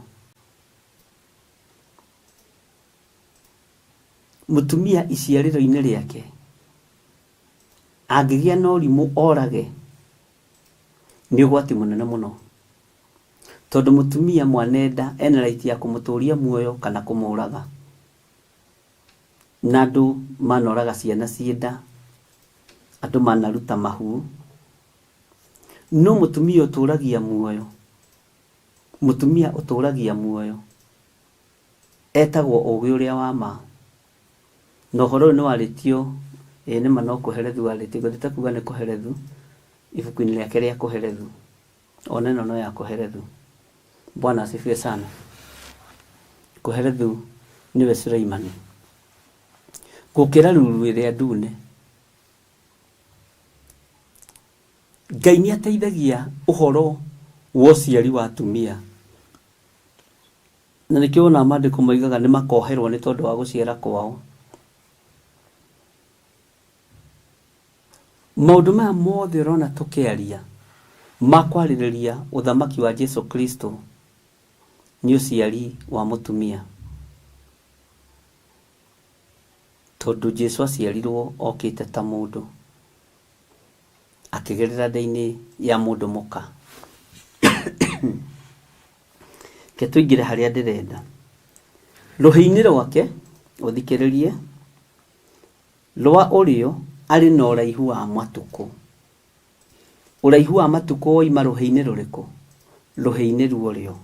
Mũtumia iciarĩro-inĩ rĩake angĩgĩa na ũrimũ orage nĩ ũgwati mũnene mũno, tondũ mũtumia mwanenda ena right ya kũmũtũria muoyo kana kũmũraga. Na andũ manoraga ciana cienda, andũ manaruta mahu, no mũtumia ũtũragia muoyo, mũtumia ũtũragia muoyo etagwo ũũgĩ ũrĩa wa ma. Na ũhoro ũyũ nĩ warĩtio, nĩ ma no kũherethu warĩtio, ngũthite kuga nĩ kũherethu ibuku-inĩ rĩake rĩa kũherethu, ona ĩno no ya kũherethu. Bwana asifiwe sana. Kũherethu nĩwe Suleimani. Gũkĩra ruru ĩrĩa ndune. Ngai nĩ ateithagia ũhoro wa ũciari wa atumia, na nĩkĩo wona maandĩko moigaga nĩ makoherwo nĩ tondũ wa gũciara kwao. Maũndũ maya mothe ũrona tũkĩaria ma kwarĩrĩria ũthamaki wa Jesu Kristo nĩ ũciari wa mũtumia, tondũ Jesu aciarirwo okĩte ta mũndũ akĩgerera nda-inĩ ya mũndũ mũka. Ke tũingĩre harĩa ndĩrenda. Rũhĩ-inĩ rwake ũthikĩrĩrie, rwa ũrĩo arĩ na ũraihu wa matukũ. Ũraihu wa matukũ woima rũhĩ-inĩ rũrĩkũ? Rũhĩ-inĩ ruo rĩo.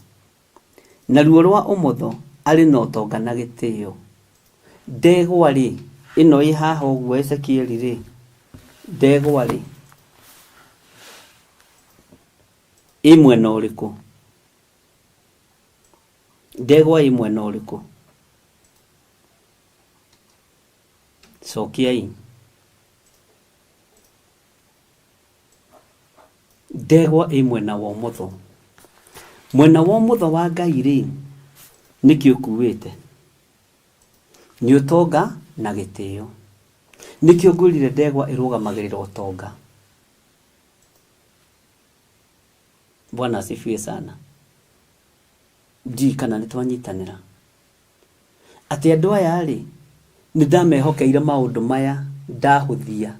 Na ruo rwa ũmotho arĩ na ũtonga na gĩtĩo. Ndegwa rĩ, ĩno ĩ haha ũguo Ezekieli rĩ, ndegwa rĩ, ĩ mwena ũrĩkũ? Ndegwa ĩ mwena ũrĩkũ? Cokiai. Ndegwa ĩ mwena wa ũmotho. Mwena wa ũmotho wa Ngai rĩ, nĩkĩo ũkuĩte, nĩ ũtonga na gĩtĩo. Nĩkĩo ngwĩrire ndegwa ĩrũgamagĩrĩra ũtonga. Bwana asifiwe sana. Ndi kana nĩ twanyitanĩra atĩ andũ aya rĩ, nĩ ndamehokeire maũndũ maya, ndahũthia,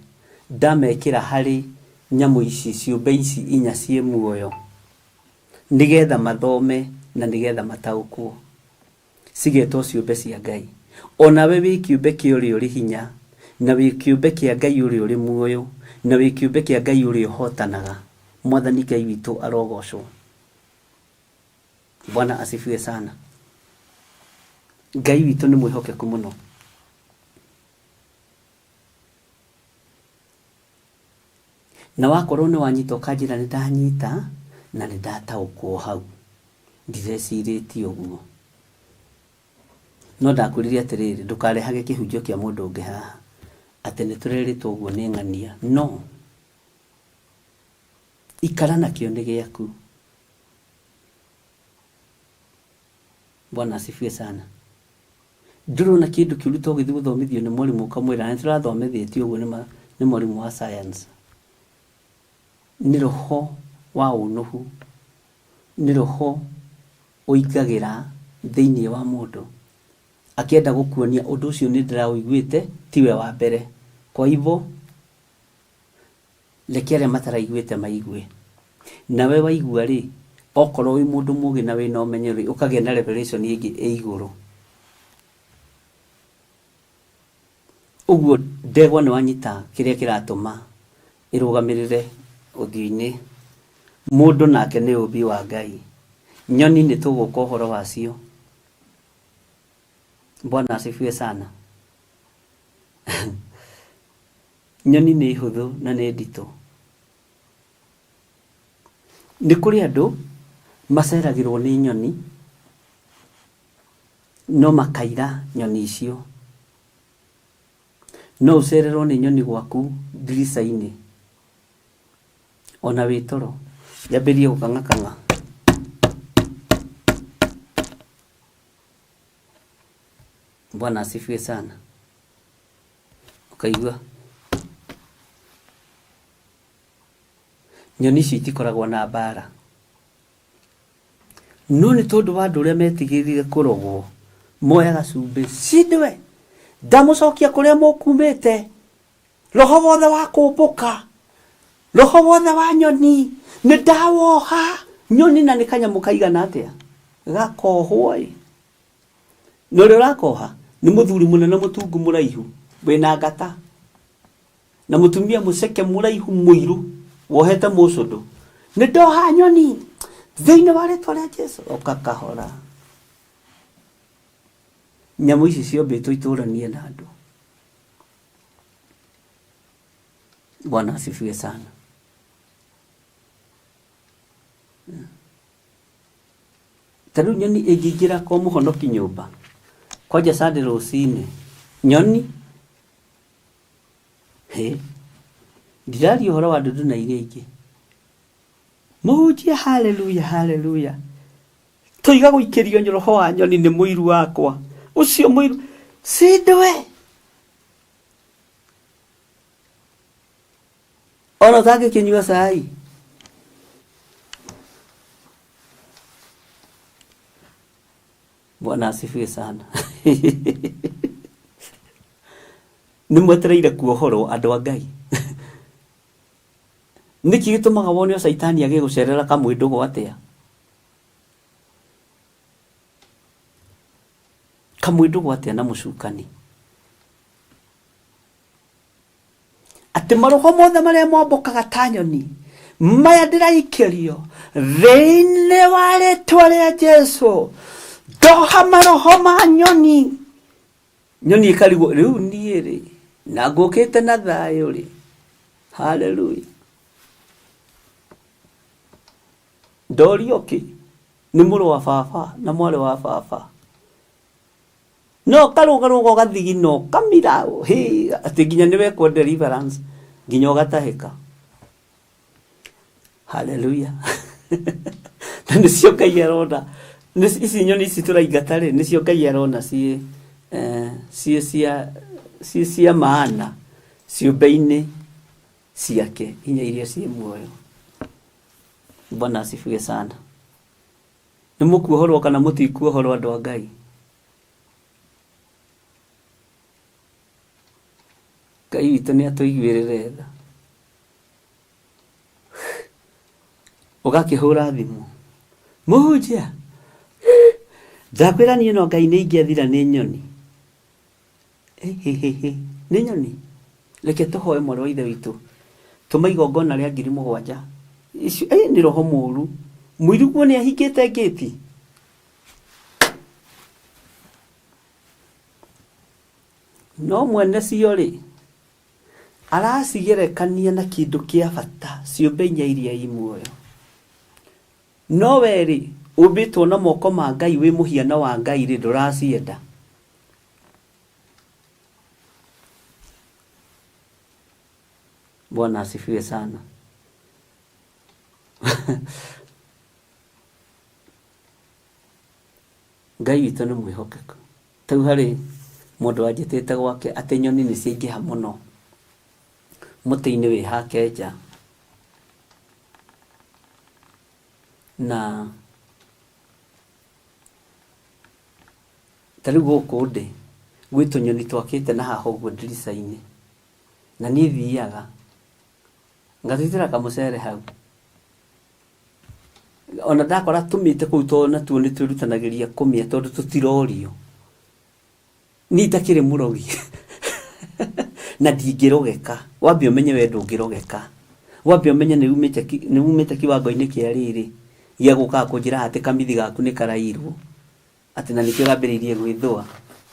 ndamekĩra harĩ nyamũ ici, ciũmbe ici inya ciĩ muoyo, nĩgetha mathome na nĩgetha mataũkwo, cigetwo ciũmbe cia Ngai. ona we wĩ kĩũmbe kĩa ũrĩa ũrĩ hinya na wĩ kĩũmbe kĩa Ngai ũrĩa ũrĩ muoyo na wĩ kĩũmbe kĩa Ngai ũrĩa ũhotanaga. Mwathani Ngai witũ arogocwo. Bwana asifiwe sana. Ngai witũ nĩ mwĩhokeku mũno. Na wakorwo nĩ wanyita ũkanjĩra nĩ ndanyita na nĩ ndataũkwo hau, ndireciirĩtie ũguo. No ndakwĩrire atĩrĩrĩ, ndũkarehage kĩhunjio kĩa mũndũ ũngĩ haha atĩ nĩ tũrerĩtwo ũguo nĩ ng'ania. No, ikara nakĩo nĩ gĩaku. Bwana asifiwe sana. Ndũrona kĩndũ kĩũru to gĩthiĩ gũthomithio nĩ mwarimũ ũkamwĩra nĩ tũrathomithĩtio ũguo nĩ mwarimũ wa science. Nĩ roho wa ũnuhu, nĩ roho ũingagĩra thĩinĩ wa mũndũ akĩenda gũkuonia ũndũ ũcio nĩ ndĩraũiguĩte tiwe wa mbere. Kwa hivyo reke arĩa mataraiguĩte maigue. Nawe waigua rĩ, okorwo wĩ mũndũ mũũgĩ na wĩna ũmenyo rĩ, ũkagĩa na revelation ĩngĩ ĩ igũrũ. Ũguo ndegwa nĩ wanyita kĩrĩa kĩratũma ĩrũgamĩrĩre ũthiũ-inĩ. Mũndũ nake nĩ ũmbi wa Ngai. Nyoni nĩ tũgũka ũhoro wacio. Bwana asifiwe sana. Nyoni nĩ hũthũ na nĩ nditũ. Nĩ kũrĩ andũ maceragĩrwo nĩ nyoni no makaira nyoni icio. No ũcererwo nĩ nyoni gwaku ndirica-inĩ ona wĩ toro, yambĩrie gũkang'akang'a. Bwana asifiwe sana. Ukaigua nyoni ici itikoragwo na mbara, no nĩ tondũ wa andũ ũrĩa metigĩrire kũrogwo moyaga cumbĩ, cindwe ndamũcokia kũrĩa mũkumĩte, roho wothe wa kũmbũka, roho wothe wa nyoni nĩ ndawoha. Nyoni na nĩ kanyamũ kaigana atĩa gakohwo ĩ. Na ũrĩa ũrakoha nĩ mũthuri mũnene mũtungu mũraihu wĩna ngata na mũtumia mũceke mũraihu mũirũ wohete mũcũndũ. Nĩ ndoha nyoni thĩinĩ wa rĩtwa rĩa Jesũ. Oka kahora. Nyamũ ici ciombĩtwo itũranie na andũ. Bwana asifiwe sana. Tarĩu nyoni ĩngĩingĩra kwa mũhonoki nyũmba kwanja Sunday rũcinĩ, nyoni ndiraria ũhoro wa ndũndũ na iria ingĩ. Mũhunjia haleluya haleluya, tũiga gũikĩrio roho wa nyoni nĩ mũiru wakwa ũcio mũiru cindwe. Ona ũtangĩkĩnyua cai Bwana asifiwe sana. Nĩ mwetereire kuohorwo andũ a Ngai. Nĩkĩ gĩtũmaga wone Saitani agĩgũcerera kamwĩndũgũ atĩa? Kamwĩndũgũ atĩa na mũcukani? Atĩ maroho mothe marĩa mombũkaga ta nyoni maya ndĩraikĩrio thĩinĩ wa rĩtwa rĩa Jesũ, ndoha maroho ma nyoni. Nyoni ĩkarigwo rĩu niĩ rĩ na ngũkĩte na thayũ rĩ. Haleluya. Ndorioki nĩ mũrũ wa baba na mwarĩ wa baba, no karũgarũga gathigino kamira atĩ nginya nĩwe kwa deliverance nginya ũgatahĩka. Haleluya. Na nĩcio Ngai arona ici nyoni ici tũraingata rĩ, nĩcio Ngai arona ciĩ cia maana ciũmbe-inĩ ciake inya iria ciĩ muoyo. Bwana asifiwe sana. Nĩ mũkuohorwo kana mũtikuohorwo andũ a Ngai? Ngai witũ nĩ atũiguĩrĩre tha. Ũgakĩhũra thimũ, mũhunjia ndakwĩra niĩ no Ngai nĩ ingĩathira nĩ nyoni. nĩ nyoni reke tũhoe mwarĩ wa ithe witũ tũma igongona rĩa 7,000 icio nĩ roho mũru mũiriguo nĩ ahingĩte ngĩti no mwene cio rĩ aracigerekania na kĩndũ kĩa bata ciũmbe inya iria i muoyo no we rĩ ũmbĩtwo na moko ma Ngai wĩ mũhiano wa Ngai rĩ ndũracienda Bwana asifiwe sana Ngai witũ nĩ mwĩhokeku tau harĩ mũndũ anjĩtĩte gwake atĩ nyoni nĩ ciaingĩha mũno mũtĩ-inĩ wĩ hake nja na tarĩu gũkũ ndĩ gwĩ tũnyoni twakĩte na haha ũguo ndirica-inĩ na niĩ thiaga ngatwĩtĩra kamũcere hau ona ndakora tũmĩte kũu tondũ natuo nĩ twĩrutanagĩria kũmĩa tondũ tũtirorio niĩ itakĩrĩ mũrogi na ndingĩrogeka wambe ũmenye we ndũngĩrogeka wambe ũmenye nĩ umĩte kiwango-inĩ kĩa rĩrĩ gĩa gũkaga kũnjĩra atĩ kamithi gaku nĩ karairwo atĩ na nĩkĩo gambĩrĩirie gwĩthũa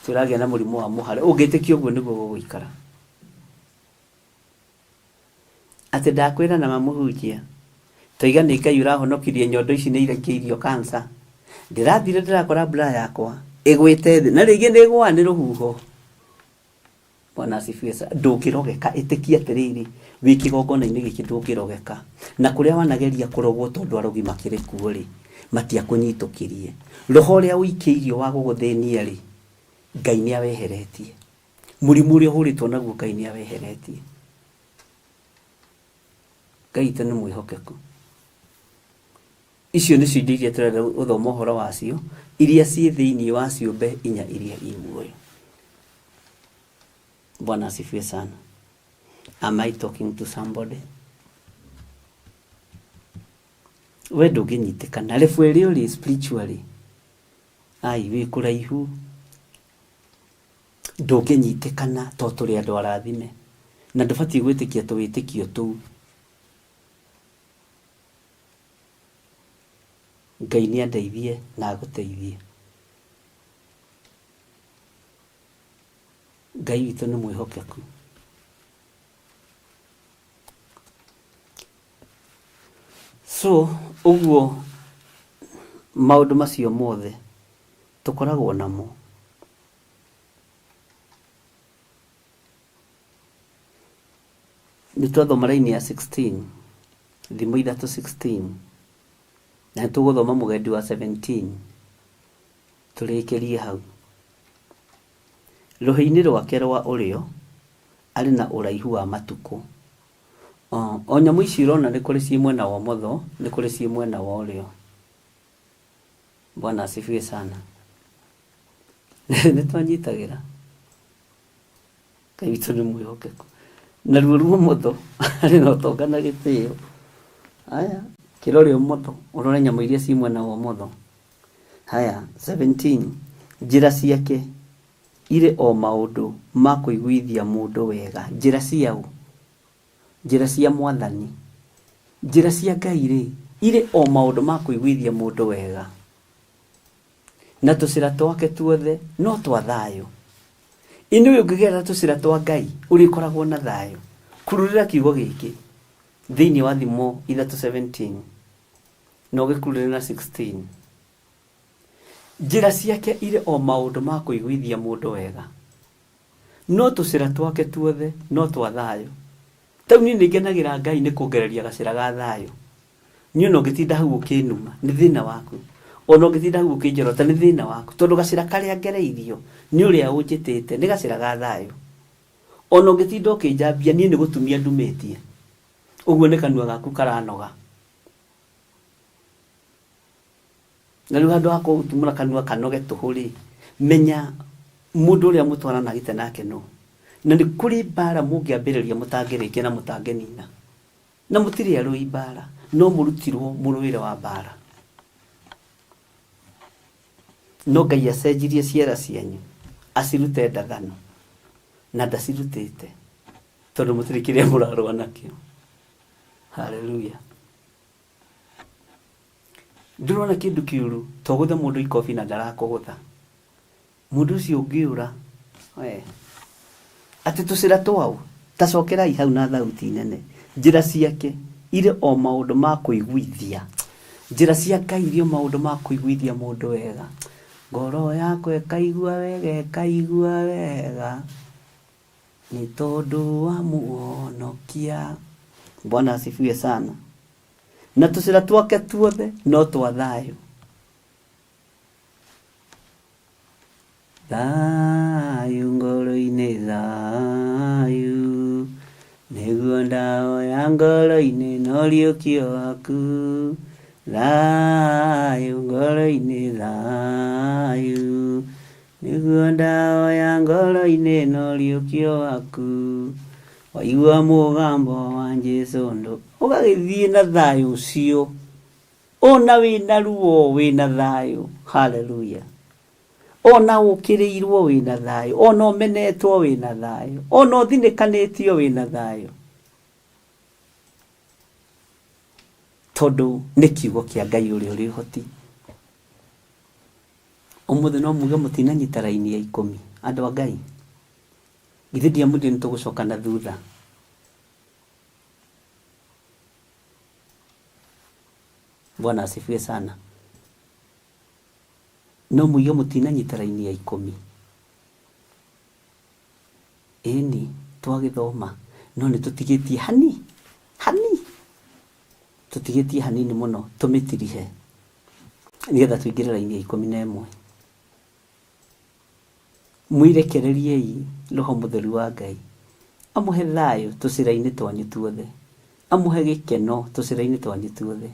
tũragĩa na mũrimũ wa mũhare ũngĩtĩkia ũguo nĩguo gũgũikara atĩ ndakwĩra na mamũhunjia toiga nĩ Ngai ũrahonokirie nyondo ici nĩ irekeirio cancer ndĩrathire ndĩrakora mbura yakwa ĩgwĩte thĩ na rĩngĩ nĩ ĩgũa nĩ rũhuho Bwana asifiwe ndũngĩrogeka ĩtĩkia atĩrĩrĩ wĩ kĩgongona-inĩ gĩkĩ ndũngĩrogeka na kũrĩa wanageria kũrogwo tondũ arogi makĩrĩ kuo rĩ matiakũnyitũkĩrie roho ũrĩa ũikĩirio wa gũgũthĩnia rĩ Ngai nĩ aweheretie mũrimũ ũrĩa ũhũrĩtwo naguo Ngai nĩ aweheretie Ngai tene mwĩhokeku icio nĩcio indo iria tũrenda ũthoma ũhoro wacio iria ciĩ thĩinĩ wa ciũmbe inya iria i muoyo Bwana asifiwe sana am I talking to somebody we ndũngĩnyitĩkana refu ĩrĩa ũrĩ spiritually wĩ kũraihu ndũngĩnyitĩkana to tũrĩ andũ arathime na ndũbatiĩ gwĩtĩkia tũwĩtĩkio tũu Ngai nĩ andeithie na agũteithie Ngai witũ nĩ mwĩhokeku so ũguo maũndũ macio mothe tũkoragwo namo nĩ twathoma raini ya 16 thimo ithatũ 16 na tũgũthoma mũgendi wa 17 tũrĩkĩrie hau rũhĩ-inĩ rwake rwa ũrĩo arĩ na ũraihu wa matukũ o nyamũ ici ũrona nĩ kũrĩ ciĩ mwena wa ũmotho nĩ kũrĩ ciĩ mwena wa ũrĩo Bwana asifiwe sana nĩ twanyitagĩra Ngai witũ nĩ mwĩhokeku na ruo rwa ũmotho arĩ na ũtonga na gĩtĩo haya kĩrore ũmotho ũrore nyamũ iria ciĩ mwena wa ũmotho haya 17 njĩra ciake irĩ o maũndũ ma kũiguithia mũndũ wega njĩra ciaũ njĩra cia Mwathani njĩra cia Ngai rĩ irĩ o maũndũ ma kũiguithia mũndũ wega na tũcĩra twake tuothe no twa thayũ ĩnĩ ũyũ ũngĩgerera tũcĩra twa Ngai ũrĩkoragwo na thayũ kururĩra kiugo gĩkĩ thĩinĩ wa thimo ithatũ 17 no gĩkurĩre na 16 njĩra ciake irĩ o maũndũ ma kũiguithia mũndũ wega no tũcĩra twake tuothe no twa thayũ tau niĩ nĩngenagĩra Ngai nĩ kuongereria gacĩra ga thayũ niĩ no ngĩtinda hau ũkĩnuma nĩ thĩna waku ona ũngĩtinda hau ũkĩnjorota nĩ thĩna waku tondũ gacĩra karĩa ngereirio nĩ ũrĩa ũnjĩtĩte nĩ gacĩra ga thayũ ona ũngĩtinda ũkĩnjambia niĩ nĩ gũtumia ndumĩtie ũguo nĩ kanua gaku karanoga na rĩu handũ ha gũtumũra kanua kanoge tũhũ menya mũndũ ũrĩa mũtwaranagĩte nake no na nĩ kũrĩ mbara mũngĩambĩrĩria mũtangĩrĩkia na mũtangĩnina na mũtirĩ arũi mbara no mũrutirwo mũrũĩre wa mbara no Ngai acenjirie ciara cianyu acirute ndathano na ndacirutĩte tondũ mũtirĩ kĩrĩa mũrarũa nakĩo. Haleluya. Ndĩrona kĩndũ kĩũru togũtha mũndũ ikobi na ndarakũgũtha. Mũndũ ũcio ũngĩũra atĩ tũcĩra twao tacokerai hau na thauti nene. Njĩra ciake irĩ o maũndũ ma kũiguithia. Njĩra cia Ngai irĩ o maũndũ ma kũiguithia mũndũ wega. Ngoro yakwa ĩkaigua wega, ĩkaigua wega nĩ tondũ wa Mũhonokia. Bwana asifiwe sana. Na tũcĩra twake tuothe no twa thayũ. Thayũ ngoro-inĩ, thayũ nĩguo ndawa ya ngoro-inĩ na ũriũkio waku. Thayũ ngoro-inĩ, thayũ nĩguo ndawa ya ngoro-inĩ na ũriũkio waku. Waigua mũgambo wa Jesũ ndo ũgagĩthiĩ na thayũ ũcio. Ona wĩna ruo wĩna thayũ. Haleluya. Ona ũkĩrĩirwo wĩna thayũ. Ona ũmenetwo wĩna thayũ. Ona ũthinĩkanĩtio wĩna thayũ. Tondũ nĩ kiugo kĩa Ngai ũrĩa ũrĩ ũhoti. Ũmũthĩ no muge mũtinanyita raini ya 10 andũ a Ngai. Githĩ ndiamwĩrire nĩ tũgũcoka na thutha. Bwana asifiwe sana. No muige mũtinanyita raini ya 10. Ĩni twagĩthoma no nĩ tũtigĩtie hani. Tũtigĩtie hanini mũno tũmĩtirihe nĩgetha tũingĩre raini ya 11. Mwirekereriei Roho Mũtheru wa Ngai amũhe thayũ tũcĩra-inĩ twanyu tuothe, amũhe gĩkeno tũcĩra-inĩ twanyu tuothe.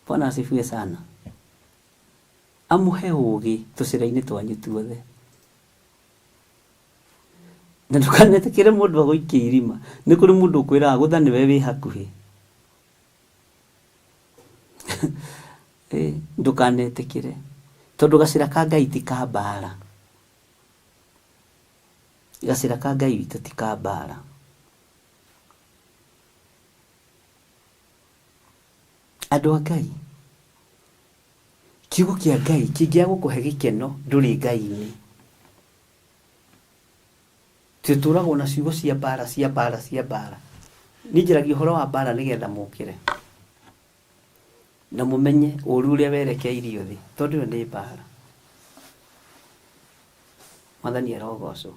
Bwana asifiwe sana. Amũhe ũũgĩ tũcĩra-inĩ twanyu tuothe. Na ndũkanetĩkĩre mũndũ agũikie irima. Nĩ kũrĩ mũndũ ũkwĩraga gũtha nĩwe wĩ hakuhĩ. Ndũkanetĩkĩre tondũ gacĩra ka Ngai ti ka mbara. Gacĩra ka Ngai witũ ti ka mbara. Andũ a Ngai, kiugo kĩa Ngai kĩngĩaga gũkũhe gĩkeno ndũrĩ Ngai-inĩ. Tũtũragwo na ciugo cia mbara. Niĩ njaragia ũhoro wa mbara nĩgetha mũkĩre na mũmenye ũru ũrĩa werekeirio thĩ, tondũ ĩyo nĩ mbara. Mwathani arogocwo.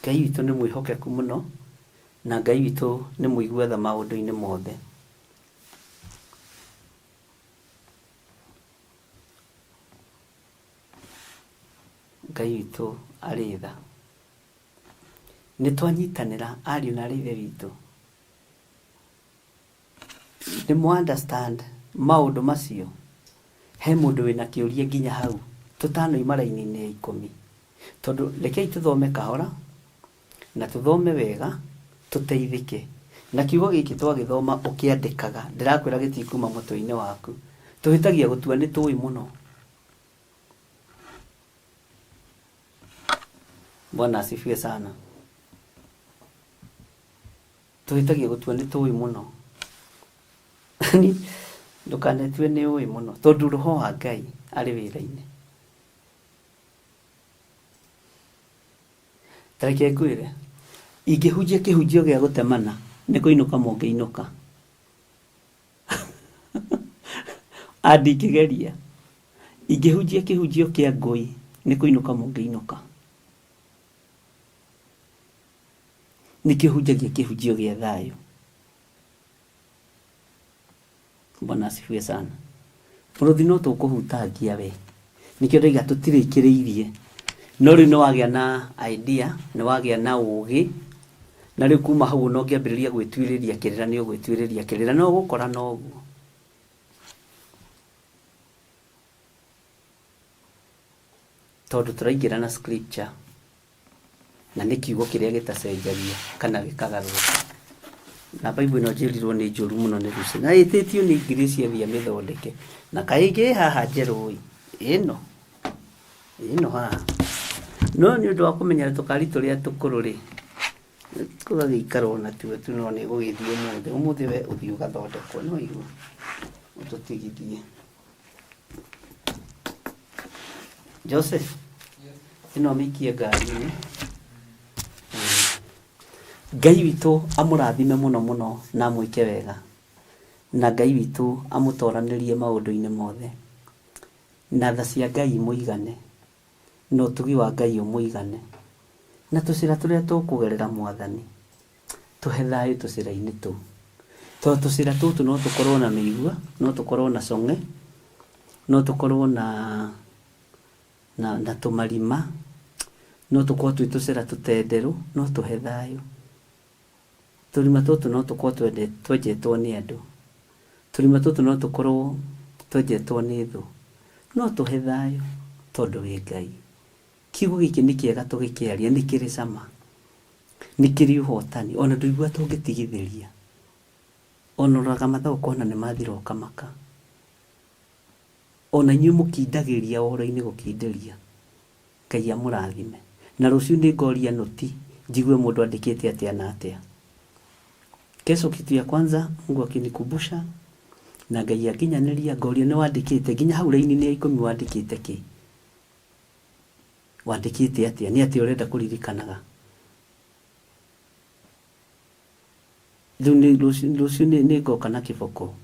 Ngai witũ nĩ mwĩhokeku mũno na Ngai witũ nĩ mũigua tha maũndũ-inĩ mothe. Ngai witũ arĩ tha. Nĩ twanyitanĩra ariũ na arĩ ithe witũ. Nĩ mu-understand maũndũ macio. He mũndũ wĩna kĩũria nginya hau tũtanoima raini-inĩ ya 10. Tondũ rekei tũthome kahora na tũthome wega tũteithĩke. Na kiugo gĩkĩ twagĩthoma ũkĩandĩkaga, ndĩrakwĩra gĩtikuma mũtwe-inĩ waku. Tũhĩtagia gũtua nĩ tũĩ mũno. Bwana asifiwe sana. Tũhĩtagia gũtua nĩ tũĩ mũno. Ndũkanetue nĩ ũĩ mũno tondũ Roho wa Ngai arĩ wĩra-inĩ. Tareke ngwĩre, ingĩhunjia kĩhunjio gĩa gũtemana nĩ kũinũka mũngĩinũka. Ndingĩgeria. Ingĩhunjia kĩhunjio kĩa ngũĩ nĩ kũinũka mũngĩinũka. Nikĩhunjagia kĩhunjio gĩa thayũ. Bwana asifiwe sana. Bũrũri no tũkũhutangia we. Nikĩo ndaiga tũtirĩkĩrĩirie. No rĩu nĩ wagĩa na idea, nĩ wagĩa na ũũgĩ. Na rĩu kuma hau no ngĩambĩrĩria gwĩtuĩrĩria kĩrĩra, nĩ ũgwĩtuĩrĩria kĩrĩra, no gũkora no ũguo. Tondũ tũraingĩra na scripture na nĩ kiugo kĩrĩa gĩtacenjagia kana gĩkagarũrũka. Na Bible ĩno njĩrirwo nĩ njũru mũno nĩ Lucy. Na ĩtĩtio nĩ Ingresi thia mĩthondeke. Na kaingĩ haha njerũ ĩno haha. no ni undu wa kumenya tukari turia tukururi tugagikara na tuwe tuno ni gugithie umuthi we uthii ugathondekwo no igu ututigithie Joseph ino mikie ngari-ini Ngai witu amurathime muno na mwike wega na Ngai witu amutoranirie maundu-ini mothe na tha cia Ngai muigane no tugi wa Ngai umuigane na tucira turia tukugerera mwathani tuhe thayu tucira-ini tu to tucira tutu no tukorwo na mĩigua no tukorwo na cong'e no tukorwo na tumarima no tukorwo twi tucira tutenderu no tuhe thayu turima tutu no tukorwo twenjetwo ni andu turima tutu no tukorwo twenjetwo ni thu no tuhe thayu tondu wi Ngai kiugo giki ni kiega tugikiaria ni kiri cama ni kiri uhotani ona nduigua tungitigithiria ona raga mathaũ kona ni mathira ukamaka ona inyu mukindagiria oro-ini gukinderia Ngai amurathime na ruciu ni ngoria noti njigue mundu andikite atia na atia kesho kitu ya kwanza Mungu akinikumbusha na Ngai akinyaniria ngoria ni wandikite nginya hau raini-ini ya 10 wandikite ki wandikite atia ni atia urenda kuririkanaga ruciu ni ngoka na kiboko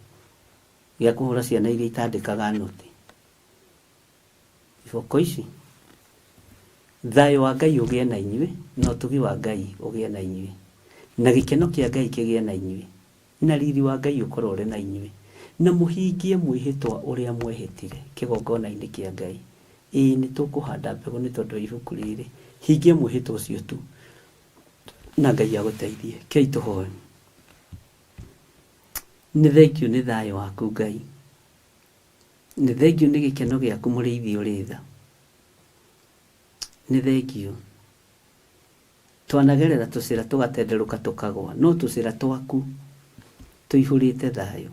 gĩa kuhũra ciana iria itandĩkaga noti iboko ici thayũ wa Ngai ũgĩe na inyuĩ na ũtugi wa Ngai ũgĩe na inyuĩ na gĩkeno kĩa Ngai kĩgĩe na inyuĩ na riri wa Ngai ũkorwo ũrĩ na inyuĩ na mũhingie mwĩhĩtwa ũrĩa mwehĩtire kĩgongona-inĩ kĩa Ngai nĩ tũkũhanda mbegũ nĩ tondũ ibuku rĩrĩ hingie mwĩhĩtwa ũcio tu na Ngai agũteithie kei tũhoe nĩ thengio nĩ thayũ waku Ngai nĩ thengio nĩ gĩkeno gĩaku mũrĩithi ũrĩ tha nĩ thengio twanagerera tũcĩra tũgatenderũka tũkagwa no tũcĩra twaku tũihũrĩte thayũ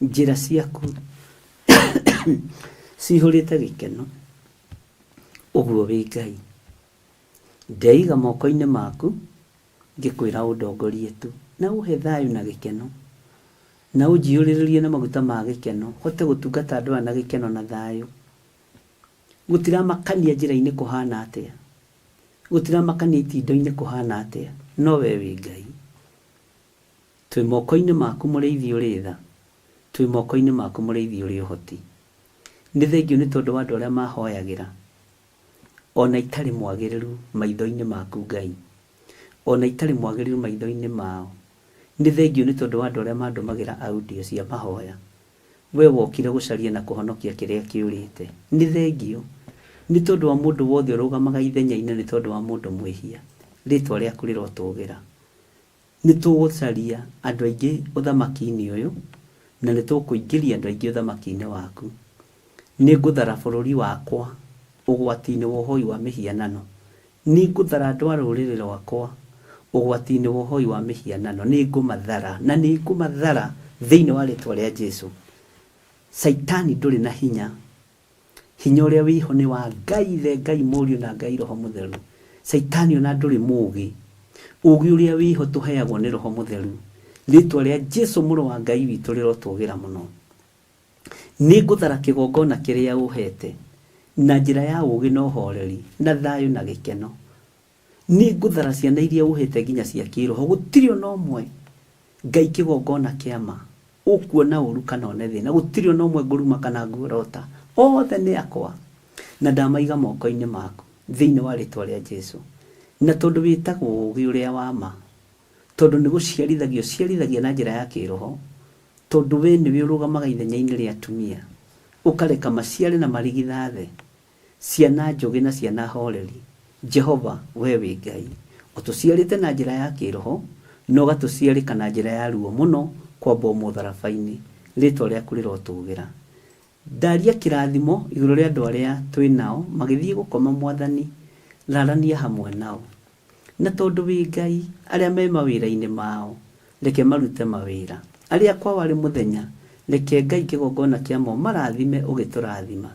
njĩra ciaku cihũrĩte gĩkeno ũguo wĩ Ngai ndeiga moko-inĩ maku ngĩkwĩra ũndongorie tu na uhe thayũ na gĩkeno na ũnjiyũrĩrĩrie na maguta ma gĩkeno hote gũtungata andũ na gĩkeno na thayũ gũtiramakania njĩra-inĩ kũhana atĩa gũtiramakania itindo-inĩ kũhana atĩa no we wĩ Ngai twĩ moko-inĩ maku mũrĩithi ũrĩ tha twĩ moko-inĩ maku mũrĩithi ũrĩ ũhoti nĩ thengio nĩ tondũ wa andũ arĩa mahoyagĩra ona itarĩ mwagĩrĩru maitho-inĩ maku Ngai ona itarĩ mwagĩrĩru maitho-inĩ mao nĩ thengio nĩ tondũ wa andũ arĩa mandũmagĩra audio cia mahoya we wokire gũcaria na kũhonokia kĩrĩa kĩũrĩte nĩ thengio nĩ tondũ wa mũndũ wothe ũrũgamaga ithenya-inĩ nĩ tondũ wa mũndũ mwĩhia rĩtwa rĩaku rĩrotũgĩra nĩ tũgũcaria andũ aingĩ ũthamaki-inĩ ũyũ na nĩ tũkũingĩria andũ aingĩ ũthamaki-inĩ waku nĩ ngũthara bũrũri wakwa ũgwati-inĩ wa ũhoi wa mĩhianano nĩ ngũthara andũ a rũrĩrĩ rwakwa ũgwati-inĩ wa ũhoi wa mĩhianano nĩ ngũmathara na nĩ ngũmathara thĩinĩ wa rĩtwa rĩa Jesũ Saitani ndũrĩ na hinya ũrĩa wĩho nĩ wa Ngai the Ngai Mũriũ na Ngai Roho Mũtheru Saitani ona ndũrĩ mũũgĩ ũũgĩ ũrĩa wĩho tũheagwo nĩ Roho Mũtheru rĩtwa rĩa Jesũ mũrũ wa Ngai witũ rĩrotũgĩra mũno nĩ ngũthara kĩgongona kĩrĩa ũhete na njĩra ya ũũgĩ na ũhoreri na thayũ na gĩkeno nĩ ngũthara ciana iria ũhete nginya cia kĩroho gũtirĩ ona ũmwe Ngai kĩgongona kĩama ũkuona ũru kana one thĩna gũtirĩ ona ũmwe ngũruma kana nguorota othe nĩ akwa na ndamaiga moko-inĩ maku thĩinĩ wa rĩtwa rĩa Jesũ na tondũ wĩtagwo ũũgĩ ũrĩa wa ma tondũ nĩ gũciarithagia na njĩra ya kĩroho tondũ we nĩwe ũrũgamaga ithenya-inĩ rĩa atumia ũkareka maciare na marigithathe ciana njũgĩ na ciana horeri Jehova we wĩ Ngai ũtũciarĩte na njĩra ya kĩroho no gatũciarĩka na njĩra ya ruo mũno kwamba mũtharaba-inĩ rĩtwa rĩaku rĩrotũgĩra ndaria kĩrathimo igũrũ rĩa andũ arĩa twĩ nao magĩthiĩ gũkoma Mwathani rarania hamwe nao na tondũ wĩ Ngai arĩa me mawĩra-inĩ mao reke marute mawĩra arĩa kwa warĩ mũthenya reke Ngai kĩgongona kĩamo marathime ũgĩtũrathima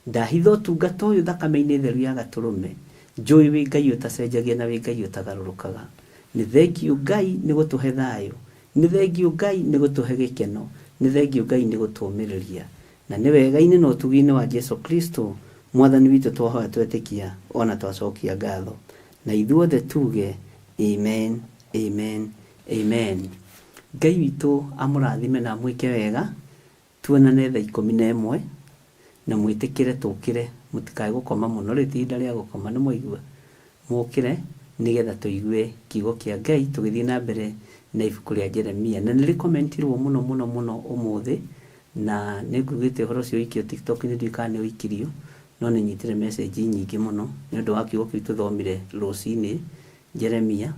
ndahitha ũtungata ũyũ thakame-inĩ theru ya Gatũrũme, njũĩ wĩ Ngai ũtacenjagia na wĩ Ngai ũtagarũrũkaga. Nĩ thengiũ Ngai nĩ gũtũhe thayũ, nĩ thengiũ Ngai nĩ gũtũhe gĩkeno, nĩ thengiũ Ngai nĩ gũtũũmĩrĩria, na nĩ wega-inĩ na ũtugi-inĩ wa Jesu Kristo Mwathani witũ twahoya twetĩkia ona twacokia ngatho, na ithuothe tuge amen, amen, amen. Ngai witũ amũrathime na mwĩke wega, tuonane thaa 11 na mwĩtĩkĩre tũkĩre, mũtikae gũkoma mũno, rĩti ihinda rĩa gũkoma, nĩ mwaigua, mũkĩre nĩgetha tũigue kiugo kĩa Ngai tũgĩthiĩ na mbere na ibuku rĩa Jeremia. Na nĩ rĩkomentirwo mũno mũno mũno ũmũthĩ, na nĩ ngugĩte ũhoro ũcio ũikio TikTok, nĩ ndiũĩ kana nĩ ũikirio, no nĩ nyitire message nyingĩ mũno nĩ ũndũ wa kiugo kĩu tũthomire rũcinĩ Jeremia,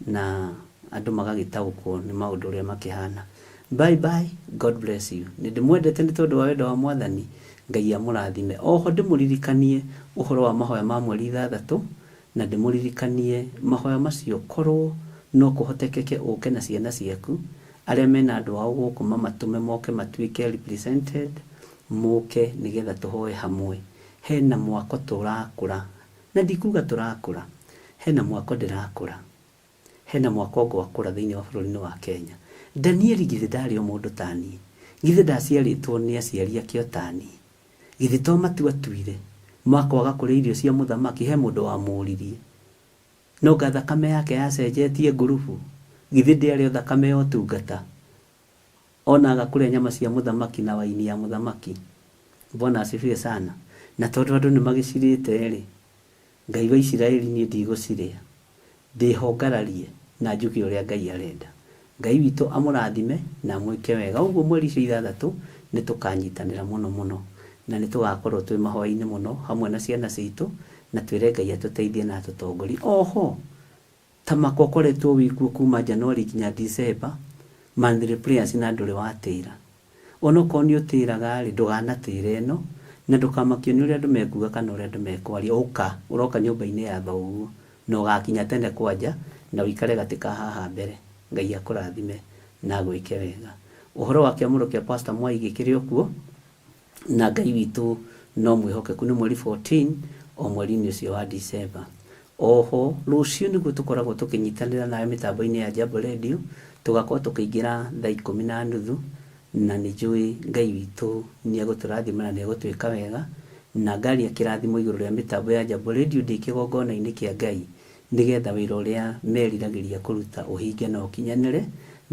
na andũ magagĩtaũkwo nĩ maũndũ ũrĩa makĩhana. Bye bye, God bless you. Nĩ ndĩmwendete nĩ tondũ wa wendo wa Mwathani, Ngai amũrathime. Oho ndĩmũririkanie ũhoro wa mahoya ma mweri 6, na ndĩmũririkanie mahoya macio korwo no kũhotekeke ũke na ciana ciaku, arĩa mena andũ ao gũkũ mamatũme moke matuĩke represented, mũke nĩgetha tũhoe hamwe. Hena mwako tũrakũra, na ndikuga tũrakũra, hena mwako ndĩrakũra, hena mwako ngwakũra thĩinĩ wa bũrũri-inĩ wa Kenya. Danieli githĩ ndarĩ o mũndũ tani, githĩ ndaciarĩtwo nĩ aciari ake o tani, githĩ to matua tuire makwaga kũrĩa irio cia mũthamaki, he mũndũ wamũririe, no nga thakame yake yacenjetie ngurubu, githĩ ndĩarĩ o thakame ya ũtungata, ona agakũrĩa nyama cia mũthamaki na waini ya mũthamaki. Bwana asifiwe sana. Na tondũ andũ nĩ magĩcirĩte rĩ, Ngai wa Isiraeli niĩ ndigũcirĩa, ndĩhongararie na njuke ũrĩa Ngai arenda. Ngai witũ amũrathime na mwĩke wega. Ũguo mweri icio 6 nĩ tũkanyitanĩra mũno mũno, na nĩ tũgakorwo twĩ mahoya-inĩ mũno hamwe na ciana citũ, na twĩre Ngai atũteithie na atũtongorie. Oho ta makwa koretwo wikuo kuma January kinya December, monthly prayers na ndũrĩ watĩra. Ono ko nĩ ũtĩraga rĩ, ndũganatĩra ĩno, na ndũkamakio nĩ ũrĩa andũ mekuga kana ũrĩa andũ mekwaria. Ũroka nyũmba-inĩ ya thoguo na ũgakinya tene kwanja na ũikare gatĩka haha mbere. Ngai akũrathime na gwĩke wega. Ũhoro wa kĩamũro kĩa Pastor Mwai gĩkĩrĩ okuo, na Ngai witũ no mwĩhokeku. Nĩ mweri 14 o mweri-inĩ ũcio wa December. Oho rũciũ nĩguo tũkoragwo tũkĩnyitanĩra nawe mĩtambo-inĩ ya Jambo Radio, tũgakorwo tũkĩingĩra thaa 10:30, na nĩ njũĩ Ngai witũ nĩ egũtũrathima na nĩ egũtwĩka wega, na ngaria kĩrathimo igũrũ rĩa mĩtambo ya Jambo Radio ndĩ kĩgongona-inĩ kĩa Ngai, nĩgetha wĩra ũrĩa meriragĩria kũruta ũhinge na ũkinyanĩre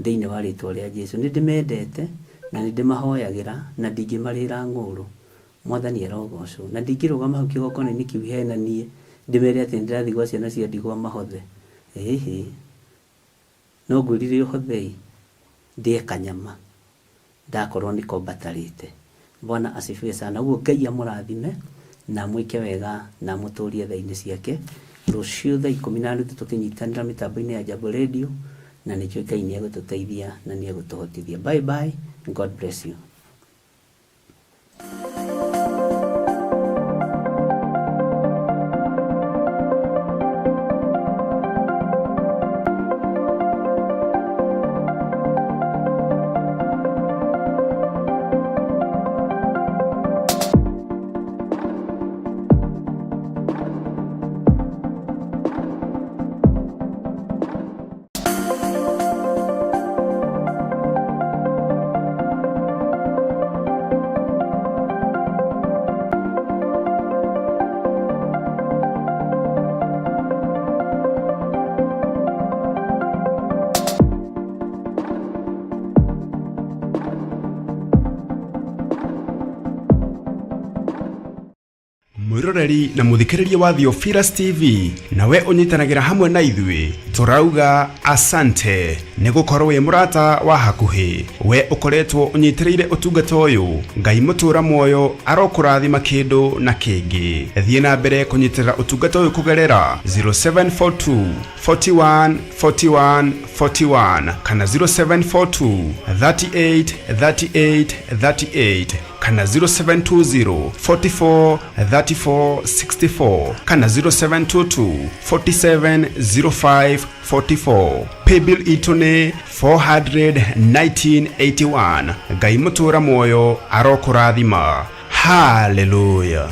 thĩinĩ wa rĩtwa rĩa Jesũ. Nĩ ndĩmendete na nĩ ndĩmahoyagĩra na ndingĩmarĩra ng'ũrũ. Mwathani arogocwo, na ndingĩrũgama hau kĩgongona-inĩ kĩu hena niĩ ndĩmere atĩ ndĩrathiĩ gwa ciana cia ndigwa mahothe. No ngwĩrire ũhothei ndĩe kanyama ndakorwo nĩko mbatarĩte. Bwana asifiwe sana. Ũguo Ngai amũrathime na mwĩke wega na mũtũrie thaa-inĩ ciake. Rũciũ thaa 10:30 tũkĩnyitanĩra mĩtambo-inĩ ya Jambo Radio, na nĩkĩo Ngai nĩ egũtũteithia na nĩ egũtũhotithia. Bye bye, God bless you. mwiroreri na muthikiriria wa Theophilus TV, nawe unyitanagira hamwe na ithuĩ turauga asante nĩ gũkorwo wĩ mũrata wa hakuhĩ. We ukoretwo unyitĩrĩire ũtungata ũyũ, Ngai mũtũra muoyo arokũrathima kĩndũ na kĩngĩ. Thiĩ na mbere kũnyitĩrĩra ũtungata ũyũ kũgerera 0742 41 41 41 kana 0742 38 38 38 kana 0720 44 34 64 kana 0722 47 05 44. Paybill itune 41981. Ngai mũtũra muoyo arokũrathima. Hallelujah.